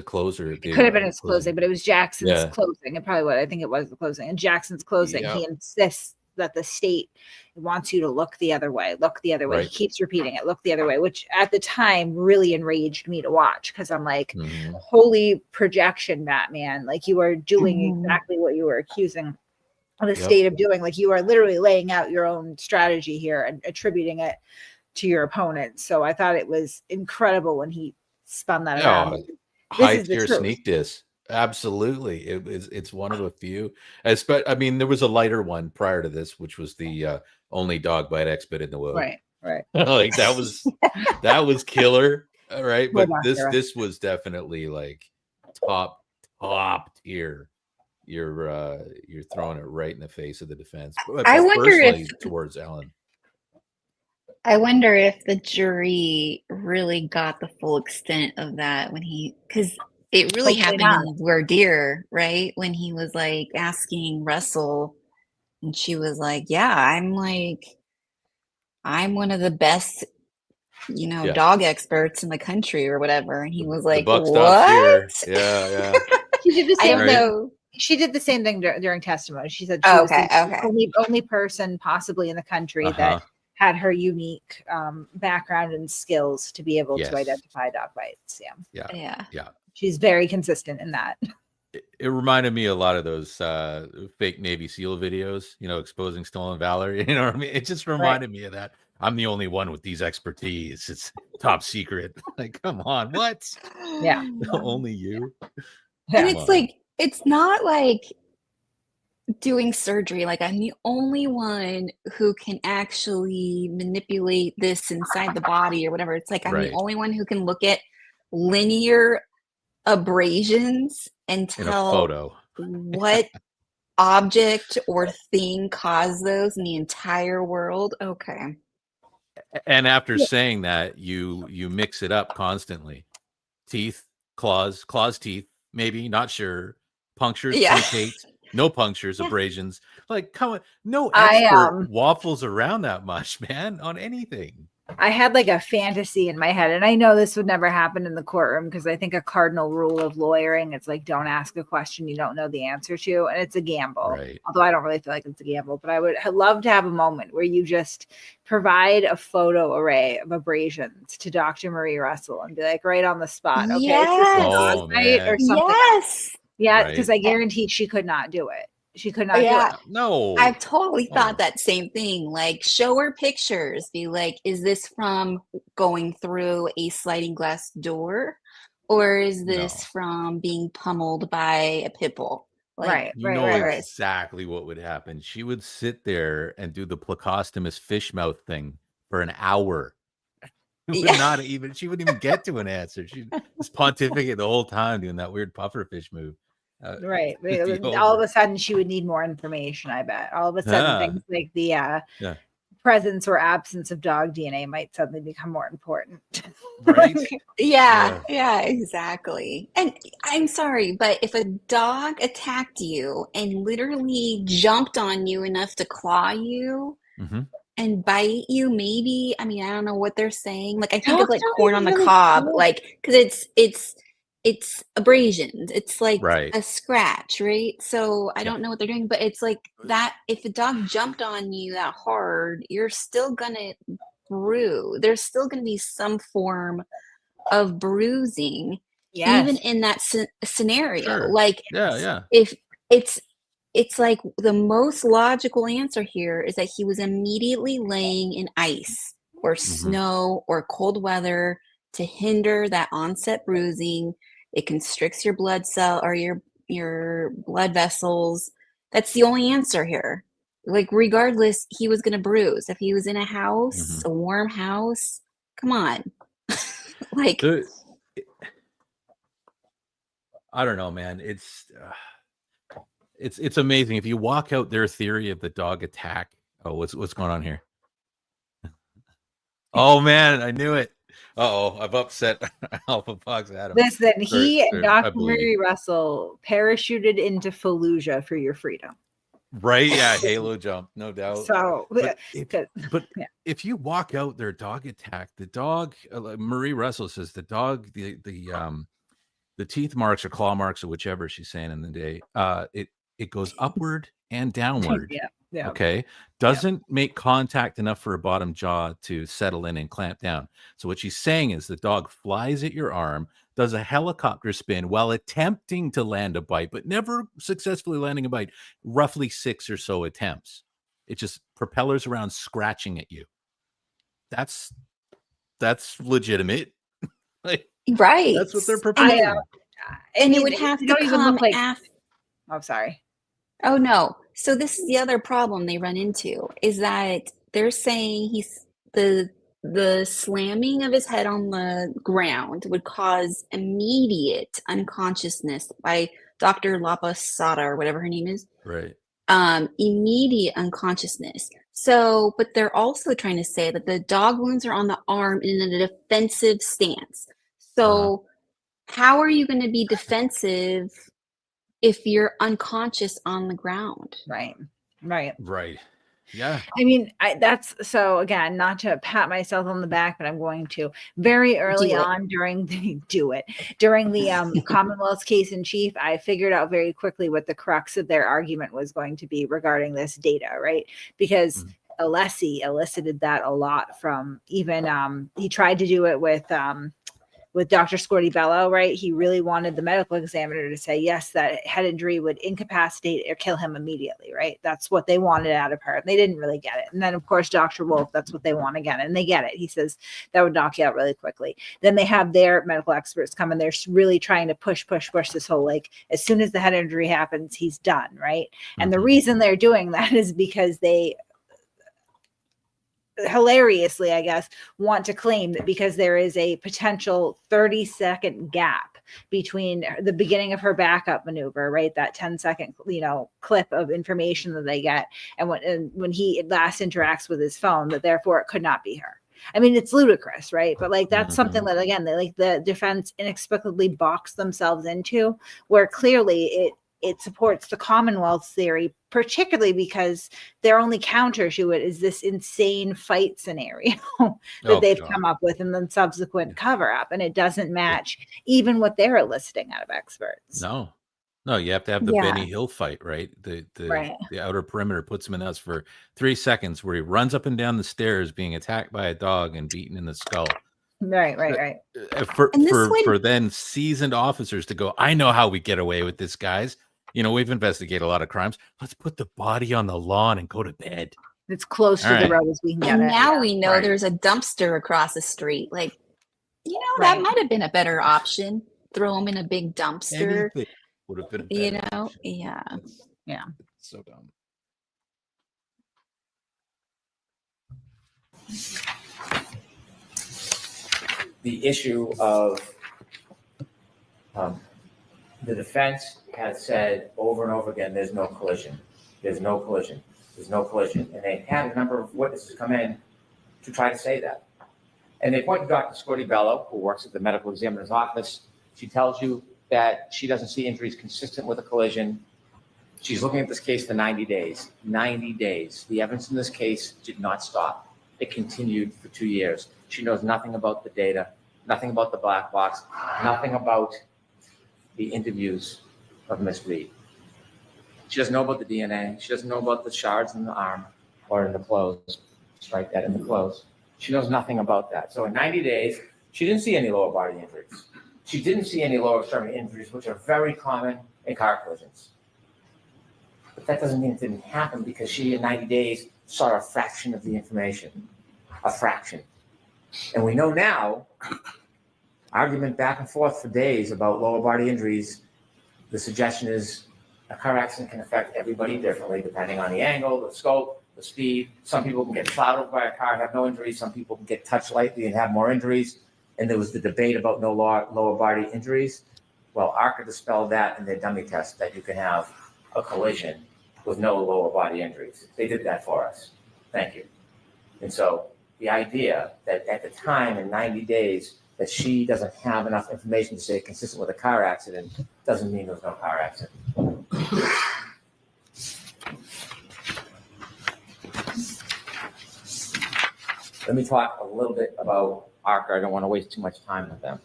closer. It could have been his closing, but it was Jackson's closing. It probably was. I think it was the closing. And Jackson's closing, he insists that the state wants you to look the other way. Look the other way. He keeps repeating it. Look the other way, which at the time really enraged me to watch, because I'm like, holy projection, Batman. Like, you are doing exactly what you were accusing the state of doing. Like, you are literally laying out your own strategy here and attributing it to your opponent. So I thought it was incredible when he spun that around. High tier sneak diss. Absolutely. It's one of a few. I mean, there was a lighter one prior to this, which was the only dog bite expert in the world. Right. Like, that was killer. Right. But this was definitely like top tier. You're throwing it right in the face of the defense. I wonder if towards Ellen. I wonder if the jury really got the full extent of that because it really happened in voir dire, right? When he was like asking Russell, and she was like, "Yeah, I'm one of the best, dog experts in the country or whatever," and he was like, "The buck what?" Stops here. Yeah. She did the same thing. Know. She did the same thing during testimony. She said she was the only person possibly in the country that had her unique background and skills to be able to identify dog bites. Yeah. She's very consistent in that. It reminded me a lot of those fake Navy SEAL videos, exposing stolen valor. You know what I mean? It just reminded me of that. I'm the only one with these expertise. It's top secret. Like, come on, what? Yeah. Only you. And it's like, it's not like doing surgery. Like, I'm the only one who can actually manipulate this inside the body or whatever. It's like, I'm the only one who can look at linear abrasions and tell what object or thing caused those in the entire world. Okay. And after saying that, you mix it up constantly. Teeth, claws, teeth, maybe, not sure. Punctures, puncates, no punctures, abrasions. Like, come on, no expert waffles around that much, man, on anything. I had like a fantasy in my head, and I know this would never happen in the courtroom, because I think a cardinal rule of lawyering, it's like, don't ask a question you don't know the answer to, and it's a gamble. Right. Although I don't really feel like it's a gamble, but I would love to have a moment where you just provide a photo array of abrasions to Dr. Marie Russell and be like, right on the spot, okay, yes. or something. Yes. Yeah, because I guarantee she could not do it. She could not do it. No. I've totally thought that same thing. Like, show her pictures. Be like, is this from going through a sliding glass door? Or is this from being pummeled by a pit bull? Like, right. Exactly what would happen. She would sit there and do the placostomus fish mouth thing for an hour. She wouldn't even get to an answer. She was pontificating the whole time doing that weird puffer fish move. Right. All of a sudden she would need more information, I bet. All of a sudden things like the presence or absence of dog DNA might suddenly become more important. Right. Yeah, exactly. And I'm sorry, but if a dog attacked you and literally jumped on you enough to claw you and bite you, maybe, I mean, I don't know what they're saying. Like, I think of like corn on the cob, like, because it's abrasions. It's like a scratch, right? So I don't know what they're doing, but it's like that. If a dog jumped on you that hard, you're still gonna bruise. There's still gonna be some form of bruising, even in that scenario. Sure. Like, if it's like the most logical answer here is that he was immediately laying in ice or snow or cold weather to hinder that onset bruising. It constricts your blood cell or your blood vessels. That's the only answer here. Like, regardless, he was going to bruise. If he was in a house, a warm house, come on. Like, I don't know, man. It's amazing. If you walk out their theory of the dog attack. Oh, what's going on here? Oh man, I knew it. I've upset Alpha Fox Adam. Listen, he and Dr. believe Murray Russell parachuted into Fallujah for your freedom. Right? Yeah, Halo jump, no doubt. So, but yeah. if you walk out their dog attack, the dog, Marie Russell says the dog, the teeth marks or claw marks or whichever she's saying in the day, it goes upward and downward. Yeah. Okay. Doesn't make contact enough for her bottom jaw to settle in and clamp down. So what she's saying is the dog flies at your arm, does a helicopter spin while attempting to land a bite, but never successfully landing a bite, roughly 6 or so attempts. It just propellers around scratching at you. That's legitimate. Like, right. that's what they're proposing. And it would have to come after. Oh, sorry. Oh, no. So this is the other problem they run into, is that they're saying he's the slamming of his head on the ground would cause immediate unconsciousness by Dr. Lapasada or whatever her name is. Right. Immediate unconsciousness. So, but they're also trying to say that the dog wounds are on the arm in a defensive stance. So how are you going to be defensive if you're unconscious on the ground? Right. Yeah. I mean, that's so, again, not to pat myself on the back, but I'm going to. Very early on during the Commonwealth's case in chief, I figured out very quickly what the crux of their argument was going to be regarding this data, right? Because Alessi elicited that a lot from even he tried to do it with Dr. Scorti-Bello, right? He really wanted the medical examiner to say, yes, that head injury would incapacitate or kill him immediately, right? That's what they wanted out of her. And they didn't really get it. And then, of course, Dr. Wolf, that's what they want again. And they get it. He says that would knock you out really quickly. Then they have their medical experts come and they're really trying to push this whole, like, as soon as the head injury happens, he's done, right? And the reason they're doing that is because they hilariously, I guess, want to claim that because there is a potential 30-second gap between the beginning of her backup maneuver, right? That 10-second, clip of information that they get, and when he last interacts with his phone, that therefore it could not be her. I mean, it's ludicrous, right? But like, that's something that, again, they, like, the defense inexplicably boxed themselves into, where clearly it supports the Commonwealth's theory, particularly because their only counter to it is this insane fight scenario that they've come up with and then subsequent cover up. And it doesn't match even what they're eliciting out of experts. No, you have to have the Benny Hill fight, right? The outer perimeter puts him in us for 3 seconds where he runs up and down the stairs being attacked by a dog and beaten in the skull. Right. For then seasoned officers to go, I know how we get away with this, guys. We've investigated a lot of crimes. Let's put the body on the lawn and go to bed. It's close to the road as we can get it. And now we know there's a dumpster across the street. Like, that might have been a better option. Throw him in a big dumpster. Anything would have been a better option. Yeah. It's so dumb. The issue of the defense has said over and over again, there's no collision. There's no collision. There's no collision. And they had a number of witnesses come in to try to say that. And they point to Dr. Scorti-Bello, who works at the medical examiner's office. She tells you that she doesn't see injuries consistent with a collision. She's looking at this case for 90 days. 90 days. The evidence in this case did not stop. It continued for 2 years. She knows nothing about the data, nothing about the black box, nothing about the interviews of Miss Reed. She doesn't know about the DNA. She doesn't know about the shards in the arm or in the clothes. Strike that, in the clothes. She knows nothing about that. So in 90 days, she didn't see any lower body injuries. She didn't see any lower extremity injuries, which are very common in car collisions. But that doesn't mean it didn't happen, because she, in 90 days, saw a fraction of the information. A fraction. And we know now, argument back and forth for days about lower body injuries, the suggestion is A car accident can affect everybody differently depending on the angle, the scope, the speed. Some people can get plowed over by a car, have no injuries. Some people can get touched lightly and have more injuries. And there was the debate about no lower body injuries. Well, ARCA dispelled that in their dummy test that you can have a collision with no lower body injuries. They did that for us. Thank you. And so the idea that at the time in 90 days that she doesn't have enough information to say consistent with a car accident doesn't mean there's no car accident. Let me talk a little bit about ARCA. I don't want to waste too much time with them.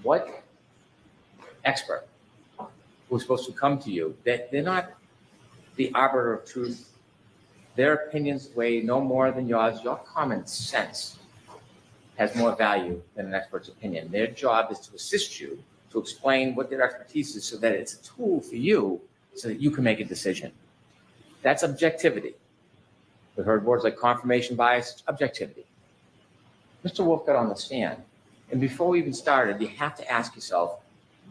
What expert who's supposed to come to you, they're not the arbiter of truth. Their opinions weigh no more than yours. Your common sense has more value than an expert's opinion. Their job is to assist you, to explain what their expertise is so that it's a tool for you so that you can make a decision. That's objectivity. We've heard words like confirmation bias, objectivity. Mr. Wolf got on the stand, and before we even started, you have to ask yourself,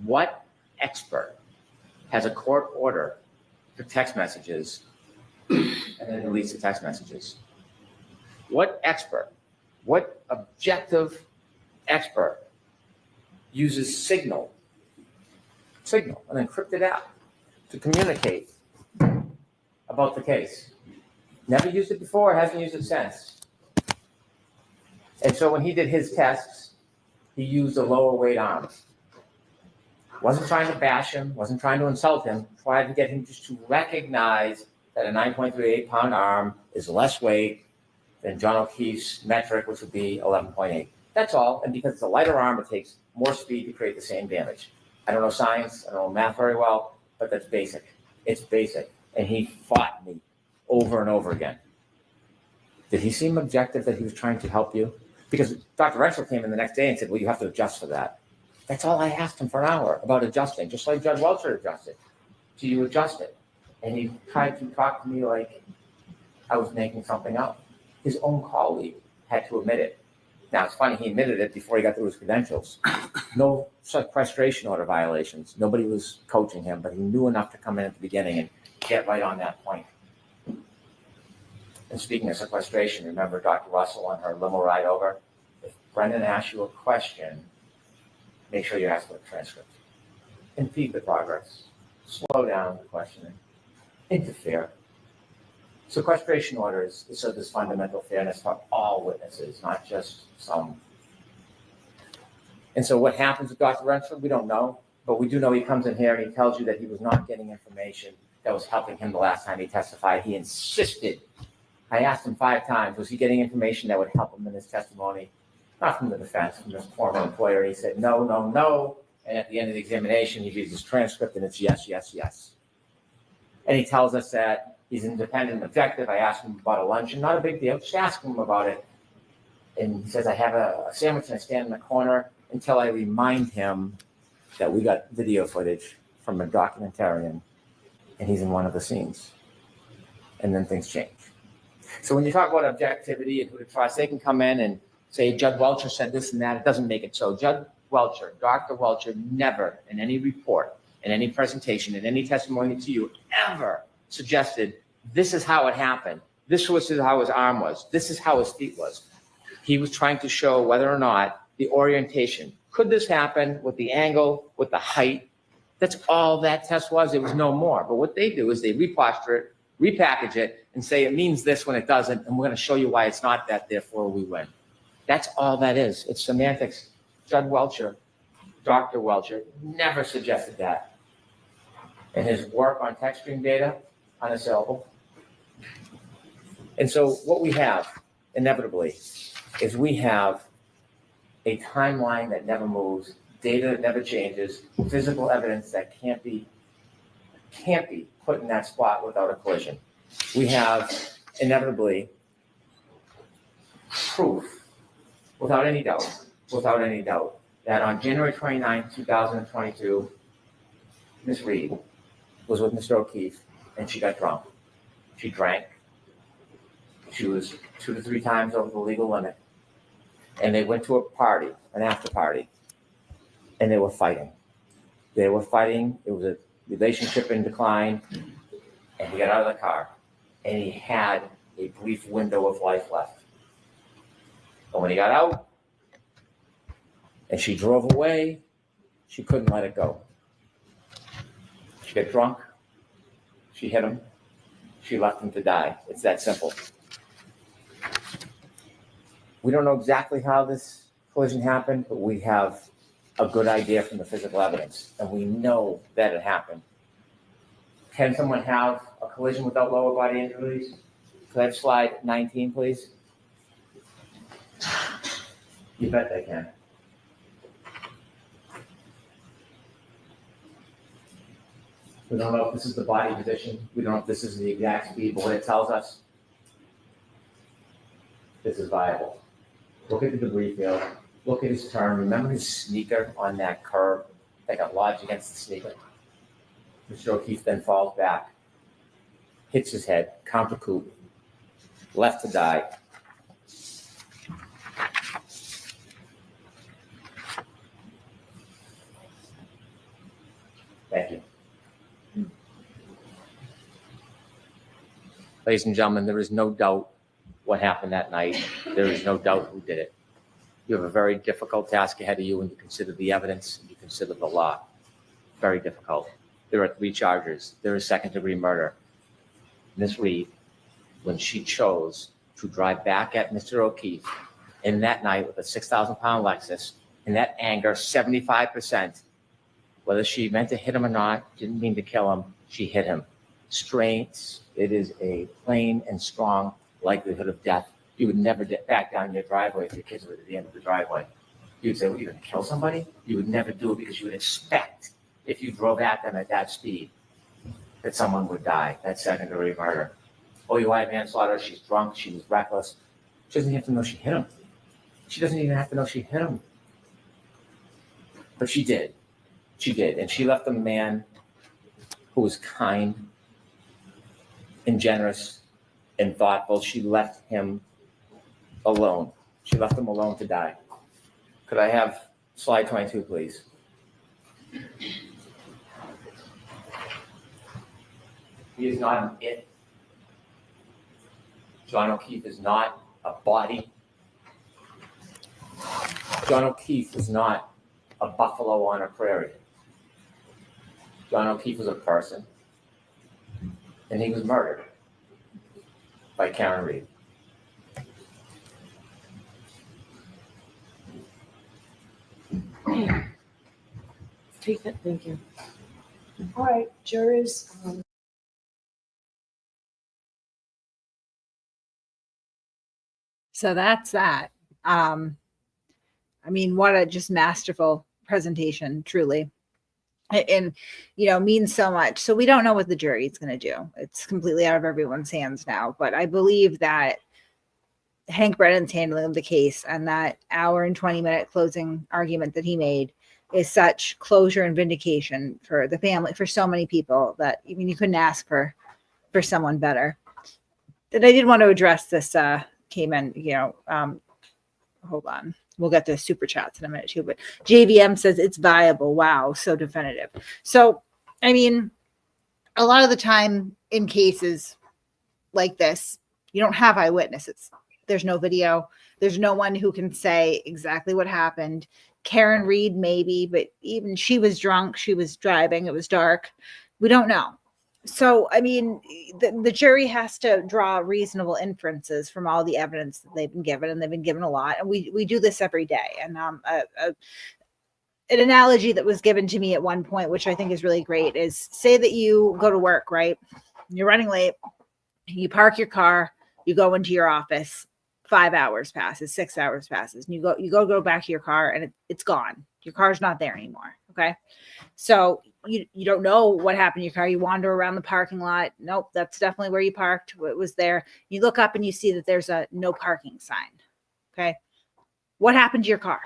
what expert has a court order for text messages and then deletes the text messages? What expert, what objective expert uses Signal, an encrypted app, to communicate about the case? Never used it before, hasn't used it since. And so when he did his tests, he used a lower weight arm. Wasn't trying to bash him, wasn't trying to insult him, tried to get him just to recognize that a 9.38 pound arm is less weight than John O'Keefe's metric, which would be 11.8. That's all. And because it's a lighter arm, it takes more speed to create the same damage. I don't know science, I don't know math very well, but that's basic. It's basic. And he fought me over and over again. Did he seem objective that he was trying to help you? Because Dr. Rexel came in the next day and said, well, you have to adjust for that. That's all I asked him for an hour about adjusting, just like Judge Welcher adjusted. Do you adjust it? And he tried to talk to me like I was making something up. His own colleague had to admit it. Now, it's funny, he admitted it before he got through his credentials. No sequestration order violations. Nobody was coaching him, but he knew enough to come in at the beginning and get right on that point. And speaking of sequestration, remember Dr. Russell on her limo ride over? If Brennan asks you a question, make sure you ask for a transcript. Impede the progress. Slow down the questioning. Interfere. Sequestration orders is so there's fundamental fairness for all witnesses, not just some. And so what happens with Dr. Renfrew, we don't know, but we do know he comes in here and he tells you that he was not getting information that was helping him the last time he testified. He insisted. I asked him 5 times, was he getting information that would help him in his testimony? Not from the defense, from his former employer. He said, no, no, no. And at the end of the examination, he reads his transcript and it's yes, yes, yes. And he tells us that he's independent and objective. I asked him about a luncheon, not a big deal, just ask him about it. And he says, I have a sandwich and I stand in the corner until I remind him that we got video footage from a documentarian and he's in one of the scenes. And then things change. So when you talk about objectivity and who to trust, they can come in and say, Judge Welcher said this and that. It doesn't make it so. Judge Welcher, Dr. Welcher, never in any report, in any presentation, in any testimony to you, ever suggested this is how it happened. This was how his arm was. This is how his feet was. He was trying to show whether or not the orientation. Could this happen with the angle, with the height? That's all that test was. It was no more. But what they do is they reposture it, repackage it, and say it means this when it doesn't, and we're going to show you why it's not that, therefore we win. That's all that is. It's semantics. Judge Welcher, Dr. Welcher, never suggested that. And his work on text stream data, unassailable. And so what we have, inevitably, is we have a timeline that never moves, data that never changes, physical evidence that can't be put in that spot without a collision. We have, inevitably, proof, without any doubt, that on January 29, 2022, Ms. Reed was with Mr. O'Keefe and she got drunk. She drank. She was 2 to 3 times over the legal limit. And they went to a party, an after party, and they were fighting. They were fighting. It was a relationship in decline. And he got out of the car. And he had a brief window of life left. And when he got out and she drove away, she couldn't let it go. She got drunk. She hit him. She left him to die. It's that simple. We don't know exactly how this collision happened, but we have a good idea from the physical evidence, and we know that it happened. Can someone have a collision without lower body injuries? Could I have slide 19, please? You bet they can. We don't know if this is the body position. We don't know if this is the exact speed, but what it tells us, this is viable. Look at the debris field. Look at his turn. Remember his sneaker on that curb that got lodged against the sneaker? Mr. O'Keefe then falls back, hits his head, counter coup, left to die. Thank you. Ladies and gentlemen, there is no doubt what happened that night. There is no doubt who did it. You have a very difficult task ahead of you when you consider the evidence and you consider the law. Very difficult. There are 3 charges. There is second-degree murder. Ms. Reed, when she chose to drive back at Mr. O'Keefe in that night with a 6,000-pound Lexus, in that anger, 75%, whether she meant to hit him or not, didn't mean to kill him, she hit him. Strains, it is a plain and strong likelihood of death. You would never back down your driveway if your kids were at the end of the driveway. You'd say, well, you're going to kill somebody? You would never do it because you would expect, if you drove at them at that speed, that someone would die. That's second-degree murder. OUI manslaughter, she's drunk, she was reckless. She doesn't even have to know she hit him. She doesn't even have to know she hit him. But she did. She did. And she left a man who was kind and generous and thoughtful. She left him alone. She left him alone to die. Could I have slide 22, please? He is not an it. John O'Keefe is not a body. John O'Keefe is not a buffalo on a prairie. John O'Keefe was a person, and he was murdered by Karen Reed. Take it, thank you. All right, jurors. So that's that. I mean, what a just masterful presentation, truly. And, means so much. So we don't know what the jury is going to do. It's completely out of everyone's hands now. But I believe that Hank Brennan's handling of the case and that hour and 20-minute closing argument that he made is such closure and vindication for the family, for so many people, that you couldn't ask for someone better. And I did want to address this, came in, hold on. We'll get to super chats in a minute too, but JVM says it's viable. Wow. So definitive. So, I mean, a lot of the time in cases like this, you don't have eyewitnesses. There's no video. There's no one who can say exactly what happened. Karen Reed, maybe, but even she was drunk. She was driving. It was dark. We don't know. So, I mean, the jury has to draw reasonable inferences from all the evidence that they've been given, and they've been given a lot. And we do this every day. And an analogy that was given to me at one point, which I think is really great, is say that you go to work, right? You're running late. You park your car. You go into your office. 5 hours passes, 6 hours passes, and you go back to your car, and it's gone. Your car's not there anymore. Okay. So you don't know what happened to your car. You wander around the parking lot. Nope, that's definitely where you parked. It was there. You look up and you see that there's a no parking sign. Okay. What happened to your car?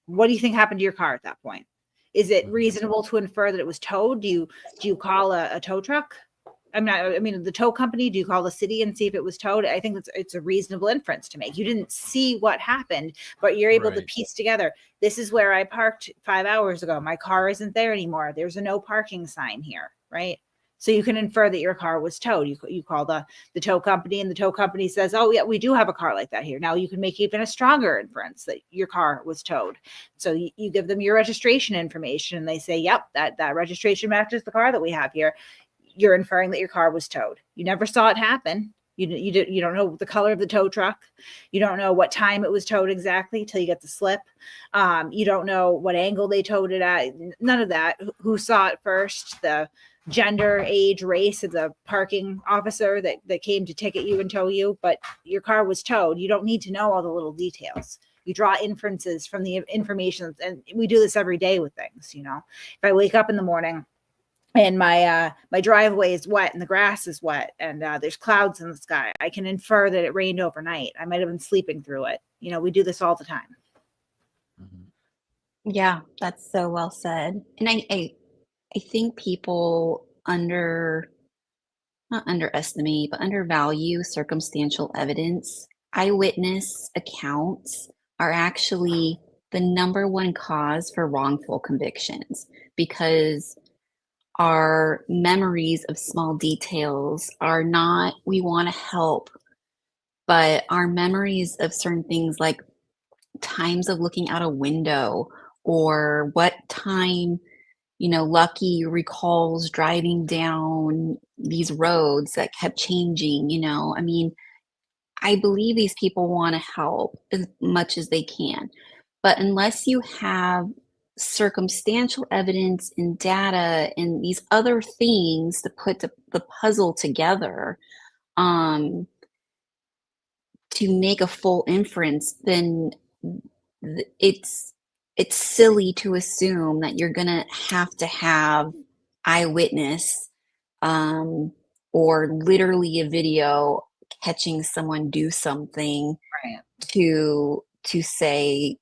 What do you think happened to your car at that point? Is it reasonable to infer that it was towed? Do you call a tow truck? I mean, the tow company, do you call the city and see if it was towed? I think it's a reasonable inference to make. You didn't see what happened, but you're able to Right. piece together, this is where I parked 5 hours ago. My car isn't there anymore. There's a no parking sign here, right? So you can infer that your car was towed. You call the tow company, and the tow company says, oh yeah, we do have a car like that here. Now you can make even a stronger inference that your car was towed. So you give them your registration information, and they say, yep, that registration matches the car that we have here. You're inferring that your car was towed. You never saw it happen. You don't know the color of the tow truck. You don't know what time it was towed exactly till you get the slip. You don't know what angle they towed it at. None of that. Who saw it first? The gender, age, race of the parking officer that came to ticket you and tow you. But your car was towed. You don't need to know all the little details. You draw inferences from the information, and we do this every day with things. If I wake up in the morning and my driveway is wet and the grass is wet and there's clouds in the sky, I can infer that it rained overnight. I might have been sleeping through it. We do this all the time. Yeah, that's so well said. And I think people not underestimate, but undervalue circumstantial evidence. Eyewitness accounts are actually the number one cause for wrongful convictions, because our memories of small details are not, we want to help, but our memories of certain things like times of looking out a window, or what time, Lucky recalls driving down these roads that kept changing, I mean, I believe these people want to help as much as they can. But unless you have circumstantial evidence and data and these other things to put the puzzle together, to make a full inference, then it's silly to assume that you're gonna have to have eyewitness, or literally a video catching someone do something, Right. to say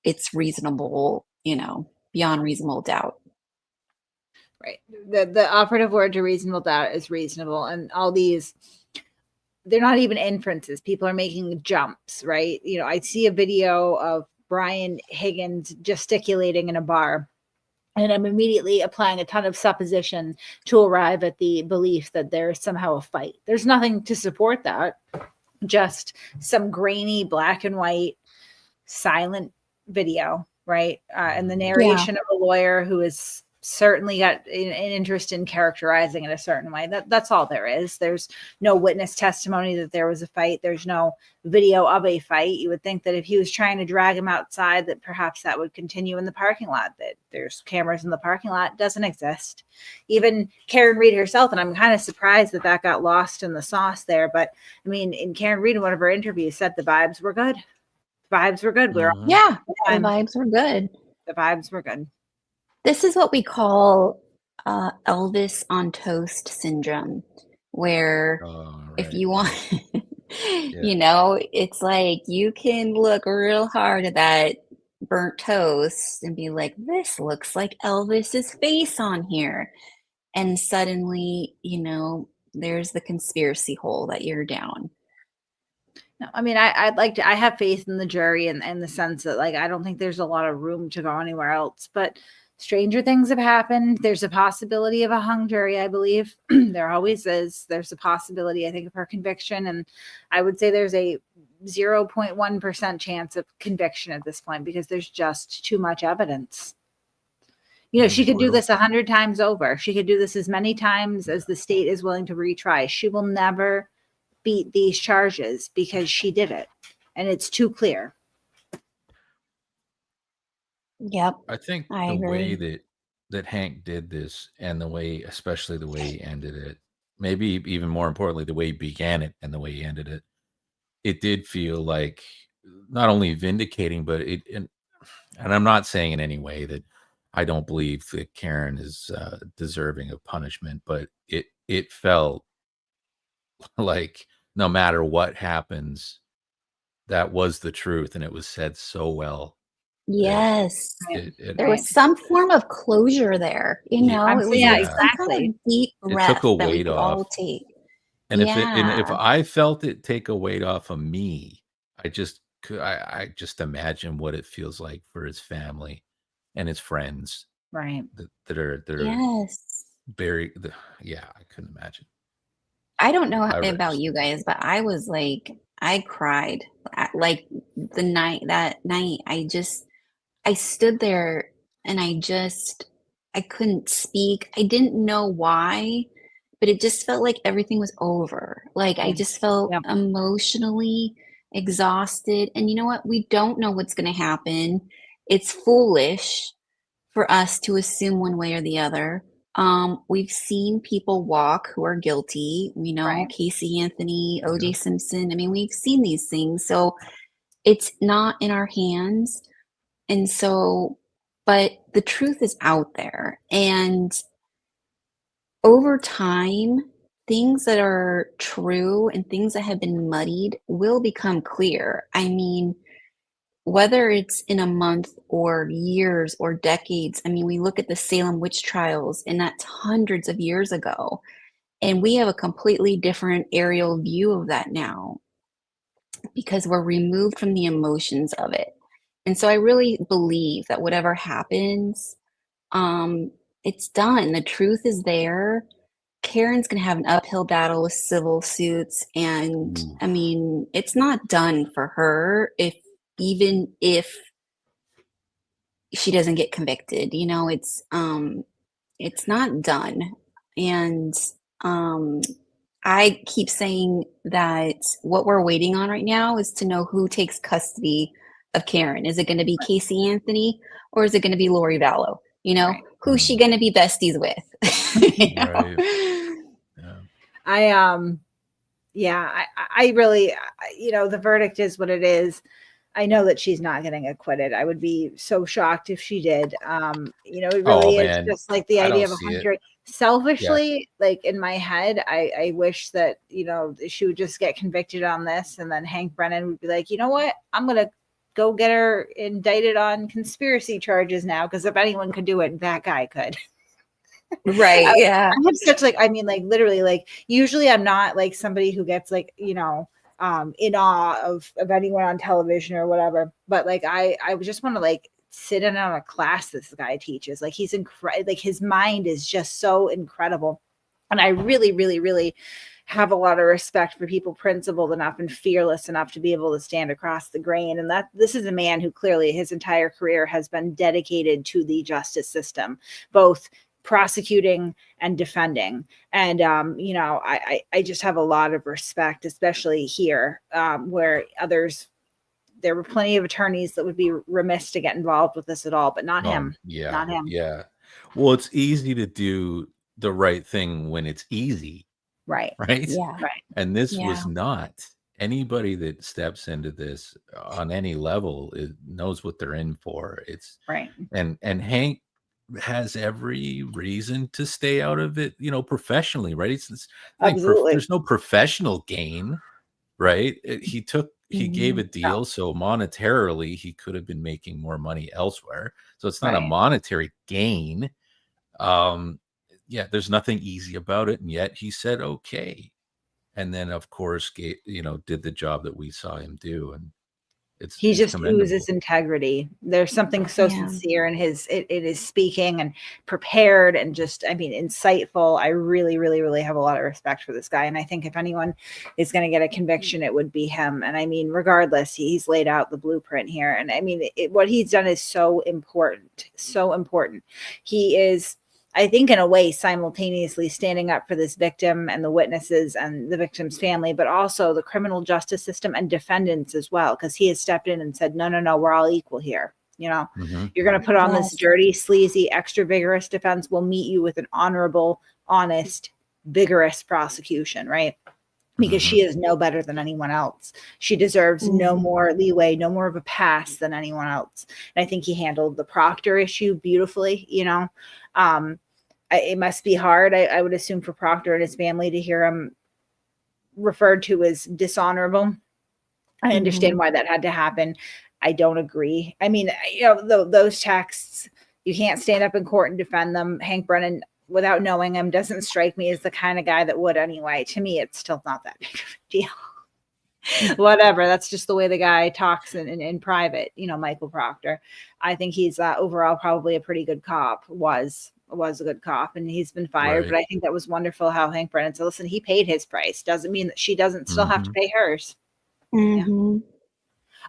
it's reasonable, beyond reasonable doubt. Right. The operative word to reasonable doubt is reasonable. And all these, they're not even inferences. People are making jumps, right? I see a video of Brian Higgins gesticulating in a bar, and I'm immediately applying a ton of supposition to arrive at the belief that there's somehow a fight. There's nothing to support that. Just some grainy black and white silent video, right? And the narration of a lawyer who is certainly got an interest in characterizing it a certain way. That's all there is. There's no witness testimony that there was a fight. There's no video of a fight. You would think that if he was trying to drag him outside, that perhaps that would continue in the parking lot, that there's cameras in the parking lot. It doesn't exist. Even Karen Reed herself, and I'm kind of surprised that got lost in the sauce there. But I mean, in Karen Reed, in one of her interviews, said the vibes were good. Vibes were good. Yeah, the vibes were good. The vibes were good. This is what we call Elvis on toast syndrome, where if you want, it's like you can look real hard at that burnt toast and be like, this looks like Elvis's face on here. And suddenly, there's the conspiracy hole that you're down. No, I mean, I have faith in the jury in the sense that, like, I don't think there's a lot of room to go anywhere else, but stranger things have happened. There's a possibility of a hung jury, I believe. There always is. There's a possibility, I think, of her conviction. And I would say there's a 0.1% chance of conviction at this point, because there's just too much evidence. She could do this 100 times over. She could do this as many times as the state is willing to retry. She will never beat these charges because she did it, and it's too clear. Yep. I think I the agree. way that Hank did this, and especially the way he ended it, maybe even more importantly, the way he began it and the way he ended it, it did feel like not only vindicating, but and I'm not saying in any way that I don't believe that Karen is deserving of punishment, but it felt like no matter what happens, that was the truth, and it was said so well. Yes. It There was some form of closure there, you Yeah. know, it was Yeah, like Yeah. some kind exactly. of deep It took breath a that we weight could all off. take. And if Yeah. I felt it take a weight off of me, I just imagine what it feels like for his family and his friends Right. that are Yes. very yeah, I couldn't imagine. I don't know I about just you guys, but I was like, I cried like that night. I stood there and I couldn't speak. I didn't know why, but it just felt like everything was over. Like I Yeah. just felt Yeah. emotionally exhausted. And you know what? We don't know what's going to happen. It's foolish for us to assume one way or the other. We've seen people walk who are guilty, you know, Right. Casey Anthony, yeah. OJ Simpson. I mean, we've seen these things. So it's not in our hands. And so, but the truth is out there. And over time, things that are true and things that have been muddied will become clear. I mean, whether it's in a month or years or decades, I mean, we look at the Salem witch trials, and that's hundreds of years ago. And we have a completely different aerial view of that now because we're removed from the emotions of it. And so I really believe that whatever happens, it's done. The truth is there. Karen's going to have an uphill battle with civil suits. And Ooh. I mean, it's not done for her even if she doesn't get convicted, you know, it's not done. And um I keep saying that what we're waiting on right now is to know who takes custody of Karen. Is it going to be Casey Anthony or is it going to be Lori Vallow? You know, Right. who's she going to be besties with? You know? Right. Yeah. I really, you know, the verdict is what it is. I know that she's not getting acquitted. I would be so shocked if she did. You know, it Oh really is man, just like the I idea don't of see it. 100. Yeah. Selfishly, like in my head, I wish that, you know, she would just get convicted on this, and then Hank Brennan would be like, you know what, I'm gonna go get her indicted on conspiracy charges now, because if anyone could do it, that guy could. Right. Yeah. I have such like, I mean, like literally, like usually I'm not like somebody who gets like, you know, in awe of anyone on television or whatever. But like I just want to like sit in on a class this guy teaches. Like he's incredible. Like his mind is just so incredible. And I really, really, really have a lot of respect for people principled enough and fearless enough to be able to stand across the grain. And that this is a man who clearly his entire career has been dedicated to the justice system, both prosecuting and defending. And you know, I just have a lot of respect, especially here, where others, there were plenty of attorneys that would be remiss to get involved with this at all, but not him. Yeah. Not him. Yeah. Well, it's easy to do the right thing when it's easy, Right. right? Yeah. Right. And this Yeah. was not. Anybody that steps into this on any level knows what they're in for. It's Right. and Hank has every reason to stay out of it, you know, professionally, right? I think Absolutely. there's no professional gain, right? He gave a Mhm. deal, so monetarily he could have been making more money elsewhere. So it's not a Right. monetary gain. Yeah, there's nothing easy about it, and yet he said okay. And then of course, did the job that we saw him do, and He it's just commendable. oozes integrity. There's something so Yeah. sincere in his it is speaking and prepared and just, I mean, insightful. I really, really, really have a lot of respect for this guy. And I think if anyone is going to get a conviction, it would be him. And I mean, regardless, he's laid out the blueprint here. And I mean, what he's done is so important, so important. He is, I think, in a way, simultaneously standing up for this victim and the witnesses and the victim's family, but also the criminal justice system and defendants as well, because he has stepped in and said, no, no, no, we're all equal here. You know, you're going to put on this Yes. dirty, sleazy, extra vigorous defense. We'll meet you with an honorable, honest, vigorous prosecution, right? Because she is no better than anyone else. She deserves no more leeway, no more of a pass than anyone else. And I think he handled the Proctor issue beautifully, you know. It must be hard, I would assume, for Proctor and his family to hear him referred to as dishonorable. I understand why that had to happen. I don't agree. I mean, those texts, you can't stand up in court and defend them. Hank Brennan, without knowing him, doesn't strike me as the kind of guy that would anyway. To me, it's still not that big of a deal. Whatever. That's just the way the guy talks in private, Michael Proctor. I think he's overall probably a pretty good cop, was a good cop, and he's been fired. Right. But I think that was wonderful how Hank Brennan said, listen, he paid his price. Doesn't mean that she doesn't still have to pay hers.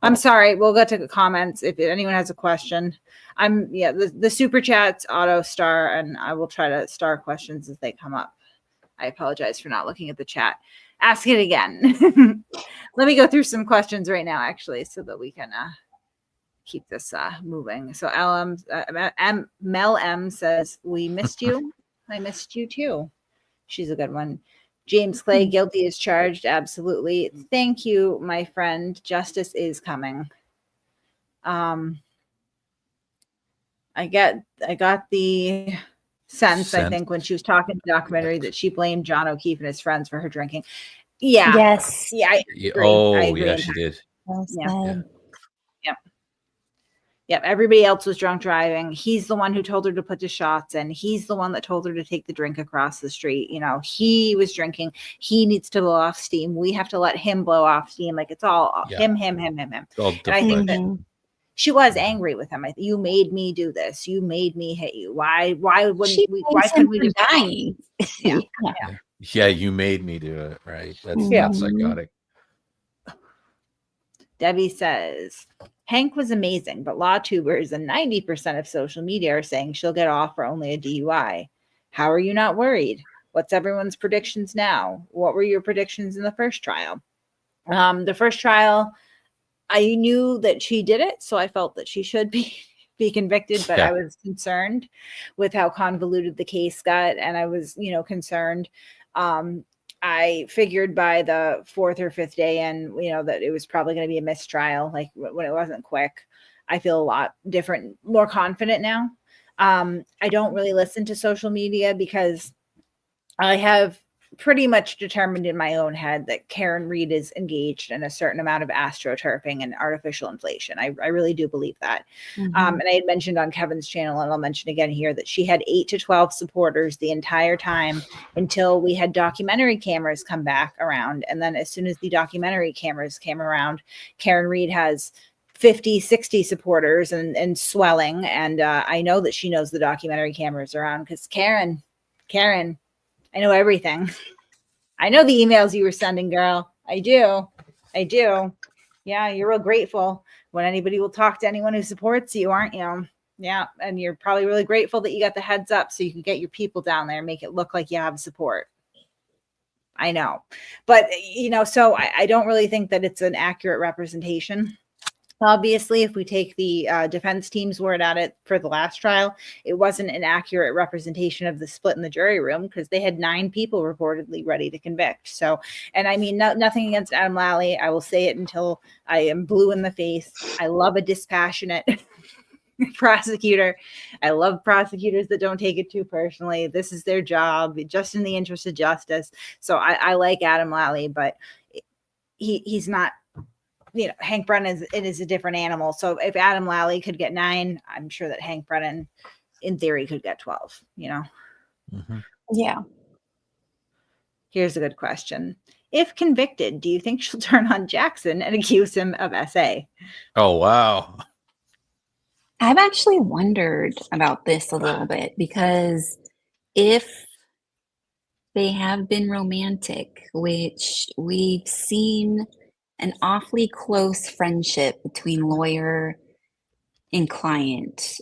I'm sorry. We'll get to the comments if anyone has a question. The super chats auto star, and I will try to star questions as they come up. I apologize for not looking at the chat. Ask it again. Let me go through some questions right now, actually, so that we can keep this moving. So Mel M says, we missed you. I missed you too. She's a good one. James Clay, guilty as charged. Absolutely. Thank you, my friend. Justice is coming. I got the sense, I think, when she was talking to the documentary that she blamed John O'Keefe and his friends for her drinking. Yeah. Yes. Yeah. I agree. Yeah, she did. Well Yeah. said. Yep. Everybody else was drunk driving. He's the one who told her to put the shots in. He's the one that told her to take the drink across the street. He was drinking. He needs to blow off steam. We have to let him blow off steam. Like, it's all him. It's all And I think deflection. that she was angry with him. You made me do this. You made me hit you. Why wouldn't we? Why couldn't we just dying? Yeah, you made me do it, right? That's psychotic. Debbie says, Hank was amazing, but law tubers and 90% of social media are saying she'll get off for only a DUI. How are you not worried? What's everyone's predictions now? What were your predictions in the first trial? The first trial, I knew that she did it, so I felt that she should be convicted, but I was concerned with how convoluted the case got, and I was, concerned. I figured by the fourth or fifth day in, that it was probably going to be a mistrial. Like, when it wasn't quick, I feel a lot different, more confident now. I don't really listen to social media because I have pretty much determined in my own head that Karen Reed is engaged in a certain amount of astroturfing and artificial inflation. I really do believe that. And I had mentioned on Kevin's channel, and I'll mention again here, that she had 8 to 12 supporters the entire time until we had documentary cameras come back around. And then as soon as the documentary cameras came around, Karen Reed has 50, 60 supporters and swelling. And I know that she knows the documentary cameras are on, because Karen, I know everything. I know the emails you were sending, girl. I do. Yeah, you're real grateful when anybody will talk to anyone who supports you, aren't you? Yeah, and you're probably really grateful that you got the heads up so you can get your people down there and make it look like you have support. I know. But, so I don't really think that it's an accurate representation. Obviously, if we take the defense team's word at it for the last trial, it wasn't an accurate representation of the split in the jury room, because they had 9 people reportedly ready to convict. So, and I mean, nothing against Adam Lally. I will say it until I am blue in the face. I love a dispassionate prosecutor. I love prosecutors that don't take it too personally. This is their job, just in the interest of justice. So I like Adam Lally, but he's not. Hank Brennan is a different animal. So if Adam Lally could get 9, I'm sure that Hank Brennan, in theory, could get 12. Yeah. Here's a good question. If convicted, do you think she'll turn on Jackson and accuse him of SA? Oh, wow. I've actually wondered about this a little bit, because if they have been romantic, which we've seen an awfully close friendship between lawyer and client,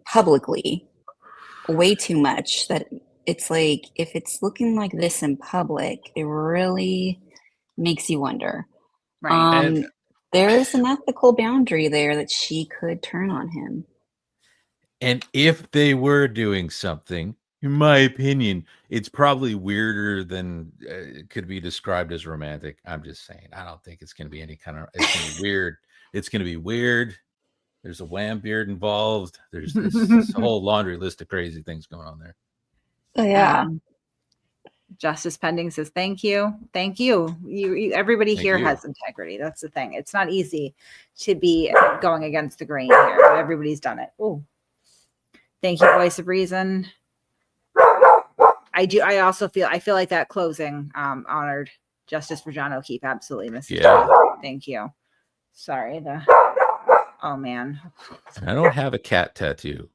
publicly, way too much, that it's like, if it's looking like this in public, it really makes you wonder. Right. There's an ethical boundary there that she could turn on him. And if they were doing something, in my opinion, it's probably weirder than it could be described as romantic. I'm just saying. I don't think it's going to be any kind of. It's going to be weird. It's going to be weird. There's a wham beard involved. There's this whole laundry list of crazy things going on there. Oh, yeah. Justice Pending says, thank you. Thank you. Everybody Thank here you. has integrity. That's the thing. It's not easy to be going against the grain here, but everybody's done it. Oh, thank you, Voice of Reason. I feel like that closing honored Justice for John O'Keefe. Absolutely, Mrs. Yeah. Thank you. Sorry. Oh man. I don't have a cat tattoo.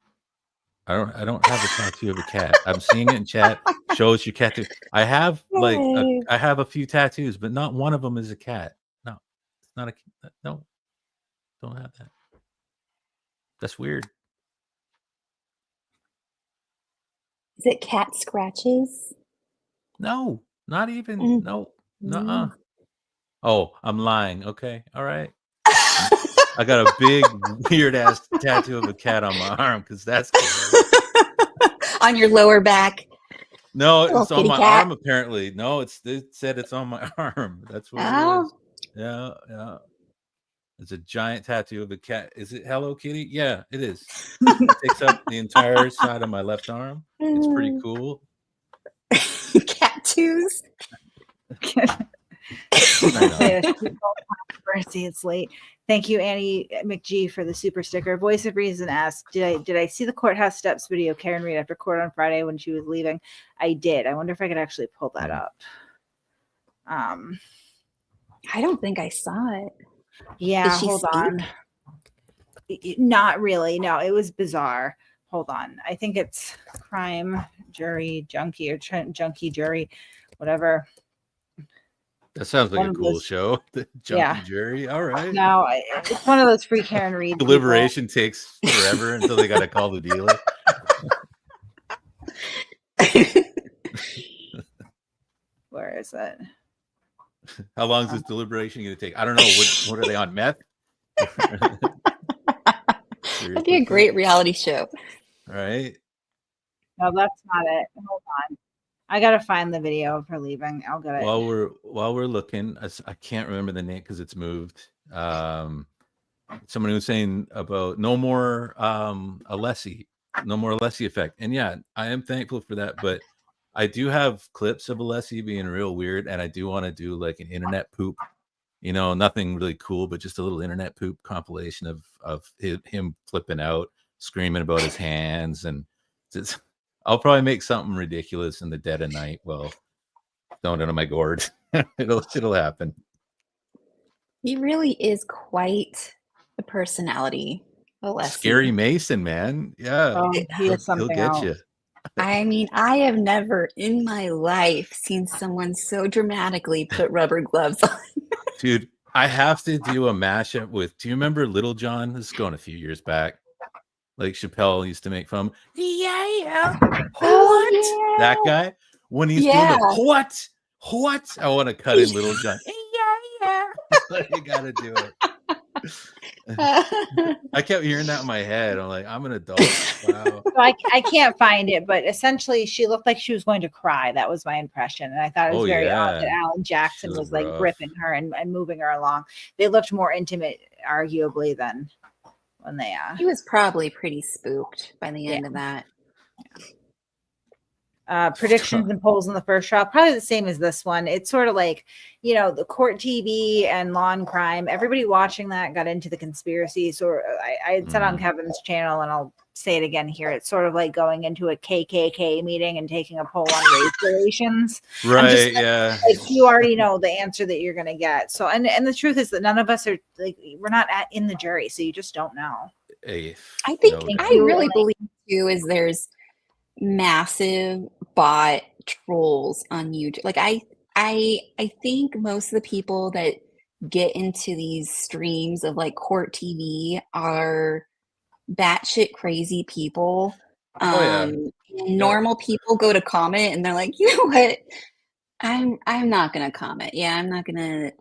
I don't have a tattoo of a cat. I'm seeing it in chat. Shows your cat. I have I have a few tattoos, but not one of them is a cat. No, it's not a no. Don't have that. That's weird. Is it cat scratches? No, not even. No, nuh-uh. Oh, I'm lying. Okay, all right. I got a big weird ass tattoo of a cat on my arm because that's cool. On your lower back. No, Little it's on kitty my cat. arm apparently. No, it said it's on my arm. That's what it Oh. is. Yeah, yeah. It's a giant tattoo of a cat. Is it Hello Kitty? Yeah, it is. It takes up the entire side of my left arm. It's pretty cool. Tattoos. Mercy, it's late. Thank you, Annie McGee, for the super sticker. Voice of Reason asked, did I see the courthouse steps video Karen read after court on Friday when she was leaving? I did. I wonder if I could actually pull that up. I don't think I saw it. Yeah, Did she hold speak? on. Not really. No, it was bizarre. Hold on. I think it's crime jury junkie or junkie jury, whatever. That sounds like a cool show. The junkie jury. All right. No, it's one of those free Karen Reed. Deliberation takes forever until they got to call the dealer. Where is it? How long is this deliberation going to take? I don't know. What are they on, meth? That'd be a great reality show. Right? No, that's not it. Hold on. I gotta find the video of her leaving. I'll get it. While we're looking, I can't remember the name because it's moved. Someone who was saying about no more Alessi effect. And yeah, I am thankful for that, but I do have clips of Alessi being real weird, and I do want to do like an internet poop, nothing really cool, but just a little internet poop compilation of him flipping out, screaming about his hands, and just, I'll probably make something ridiculous in the dead of night. Well, throwing it on my gourd. it'll happen. He really is quite the personality. Alessi. Scary Mason, man. Yeah, he'll get you. I mean, I have never in my life seen someone so dramatically put rubber gloves on. Dude, I have to do a mashup with. Do you remember Little John? This is going a few years back. Like Chappelle used to make fun of him. Yeah. What? Yeah. That guy? When he's doing the what? I want to cut in Little John. Yeah. You gotta do it. I kept hearing that in my head. I'm like, I'm an adult. Wow. So I can't find it, but essentially she looked like she was going to cry. That was my impression. And I thought it was very odd that Alan Jackson was like gripping her and moving her along. They looked more intimate, arguably, than when they he was probably pretty spooked by the end of that. Predictions and polls in the first trial, probably the same as this one. It's sort of like, the court TV and Law and Crime. Everybody watching that got into the conspiracy. So I had said on Kevin's channel, and I'll say it again here. It's sort of like going into a KKK meeting and taking a poll on race relations. Right. Yeah. Like you already know the answer that you're going to get. So, and the truth is that none of us are like, we're not in the jury. So you just don't know. I think I really believe too is there's massive bot trolls on YouTube. Like I think most of the people that get into these streams of like court TV are batshit crazy people. Normal people go to comment and they're like, you know what? I'm not gonna comment. Yeah, I'm not gonna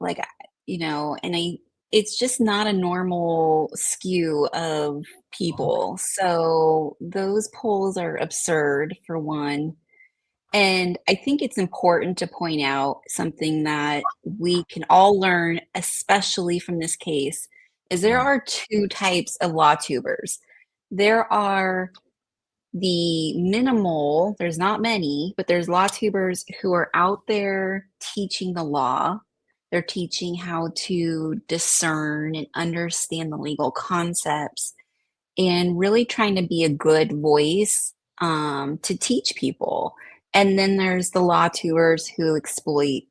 and it's just not a normal skew of people. So those polls are absurd for one. And I think it's important to point out something that we can all learn, especially from this case, is there are two types of law tubers. There are the minimal, there's not many, but there's law tubers who are out there teaching the law. They're teaching how to discern and understand the legal concepts and really trying to be a good voice to teach people. And then there's the law tubers who exploit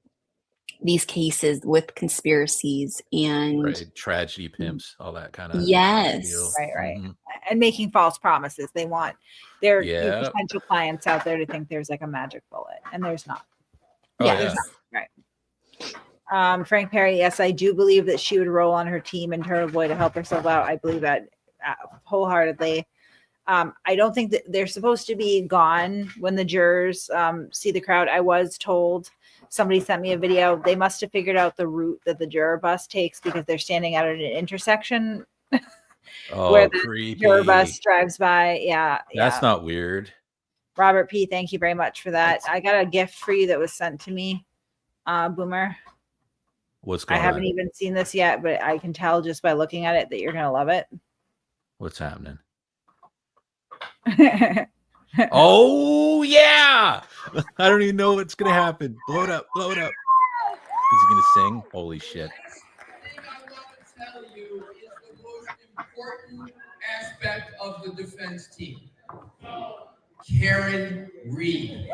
these cases with conspiracies and Right. Tragedy pimps, all that kind of yes, deal. Right. Mhm. And making false promises. They want their Yeah. potential clients out there to think there's like a magic bullet, and there's not. Oh, Yeah. yeah. There's not. Right. Frank Perry, yes, I do believe that she would roll on her team and Turtle Boy to help herself out. I believe that wholeheartedly. I don't think that they're supposed to be gone when the jurors see the crowd. I was told, somebody sent me a video. They must have figured out the route that the juror bus takes because they're standing out at an intersection where Oh, the creepy. juror bus drives by. Yeah. That's not weird. Robert P., thank you very much for that. I got a gift for you that was sent to me, Boomer. What's I going haven't on? even seen this yet, but I can tell just by looking at it that you're going to love it. What's happening? Oh, yeah. I don't even know what's going to happen. Blow it up. Blow it up. Is he going to sing? Holy shit. The thing I want to tell you is the most important aspect of the defense team. Karen Reed.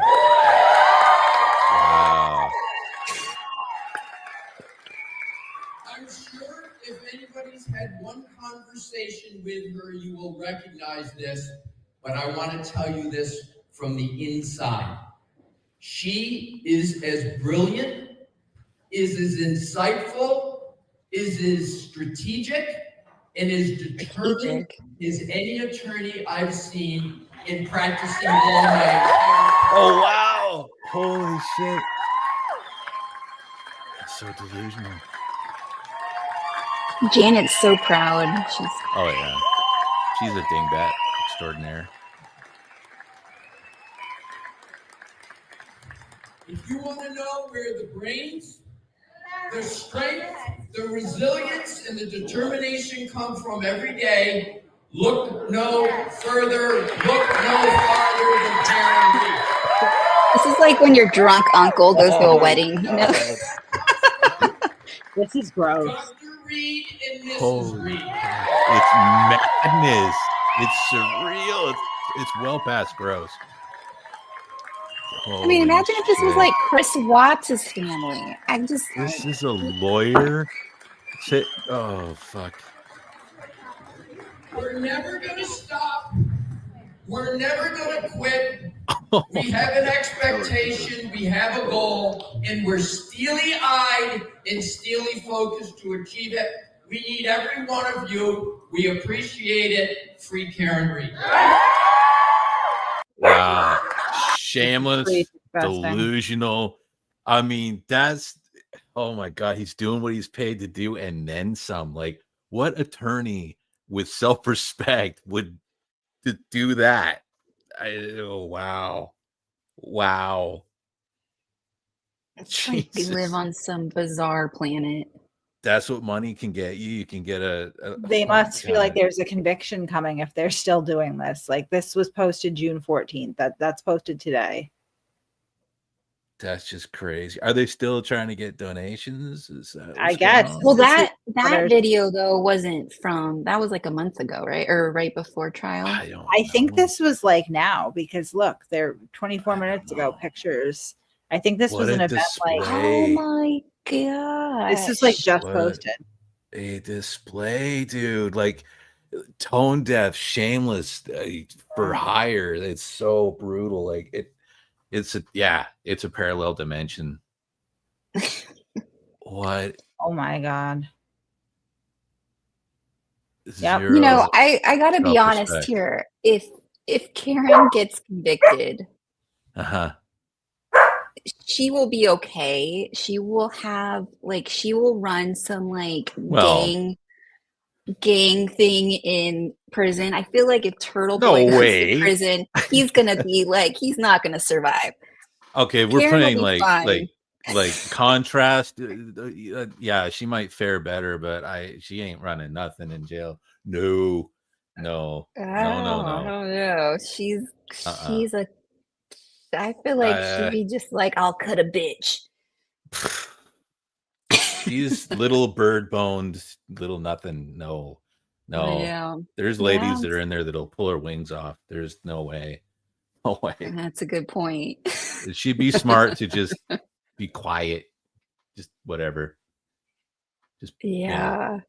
Wow. I'm sure if anybody's had one conversation with her, you will recognize this, but I want to tell you this from the inside. She is as brilliant, is as insightful, is as strategic, and as determined as any attorney I've seen in practicing law my entire career. Oh, wow. Holy shit. That's so delusional. Janet's so proud. Oh, yeah. She's a dingbat extraordinaire. If you want to know where the brains, the strength, the resilience, and the determination come from every day, look no further, look no farther than Karen Reed. This is like when your drunk uncle goes to a wedding, you know? This is gross. Dr. Reed and Mrs. Holy Reed. It's madness. It's surreal. It's well past gross. I mean, imagine if this was like Chris Watts' family. This is a lawyer. Oh, fuck. We're never going to stop. We're never going to quit. We have an expectation, we have a goal, and we're steely-eyed and steely-focused to achieve it. We need every one of you. We appreciate it. Free Karen Reed. Wow. Shameless, delusional. I mean, oh my God, he's doing what he's paid to do and then some. Like, what attorney with self-respect would do that? Wow. It's like we live on some bizarre planet. That's what money can get you. You can get They must feel like there's a conviction coming if they're still doing this. Like, this was posted June 14th. That's posted today. That's just crazy. Are they still trying to get donations? I guess. Well, that video though that was like a month ago, right? Or right before trial. I think this was like now, because look, they're 24 minutes ago pictures. I think this was an event like, oh my God. This is like just posted. A display, dude. Like, tone deaf, shameless, for hire. It's so brutal. Like it's a parallel dimension. What? Oh my God. Yeah. You know, I gotta be honest here. If Karen gets convicted, she will be okay. She will run some gang thing in prison. I feel like if Turtle Boy goes to prison, he's gonna be he's not gonna survive. Okay, we're playing like contrast. Yeah, she might fare better, but she ain't running nothing in jail. No, No. Oh, No. I don't know. Uh-uh. She's a. I feel like she'd be just like, I'll cut a bitch. She's little bird boned, little nothing. No. Yeah. There's ladies that are in there that'll pull her wings off. There's no way. No way. That's a good point. She'd be smart to just be quiet. Just whatever. Just Yeah.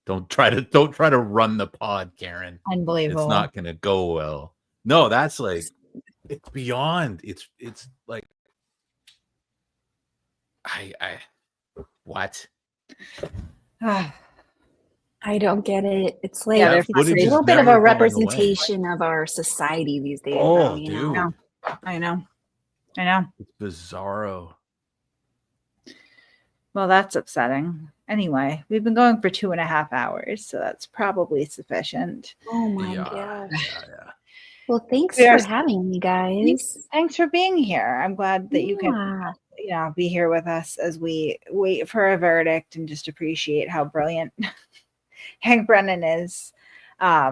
Don't try to run the pod, Karen. Unbelievable. It's not gonna go well. No, that's like it's beyond. It's like I what? I don't get it. It's like Yeah, That they're it's a footage is little bit of never a going away. representation of our society these days, Oh, though, you know? dude. I know. It's bizarro. Well, that's upsetting. Anyway, we've been going for 2.5 hours, so that's probably sufficient. Oh my Yeah. gosh. Yeah. Well, thanks We are- for having me, guys. Thanks for being here. I'm glad that you can, be here with us as we wait for a verdict and just appreciate how brilliant Hank Brennan is.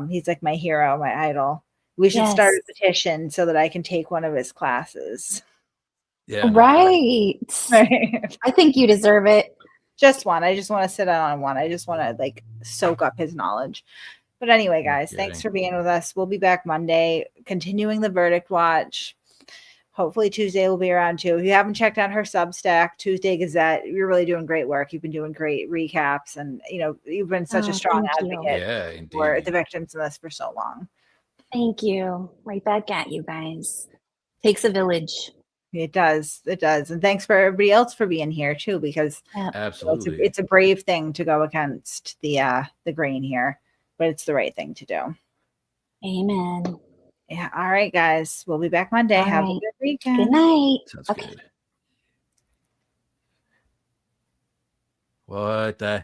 He's like my hero, my idol. We should start a petition so that I can take one of his classes. Yeah. no Right. Right. I think you deserve it. Just one. I just want to sit on one. I just want to like soak up his knowledge. But anyway, guys, thanks for being with us. We'll be back Monday, continuing the verdict watch. Hopefully Tuesday will be around too. If you haven't checked out her Substack, Tuesday Gazette, you're really doing great work. You've been doing great recaps, and you've been such a strong advocate for the victims in this for so long. Thank you. Right back at you guys. Takes a village. It does. It does. And thanks for everybody else for being here too, because absolutely it's a brave thing to go against the grain here, but it's the right thing to do. Amen. Yeah. All right, guys. We'll be back Monday. Have a good weekend. Good night. Sounds good. What the hell?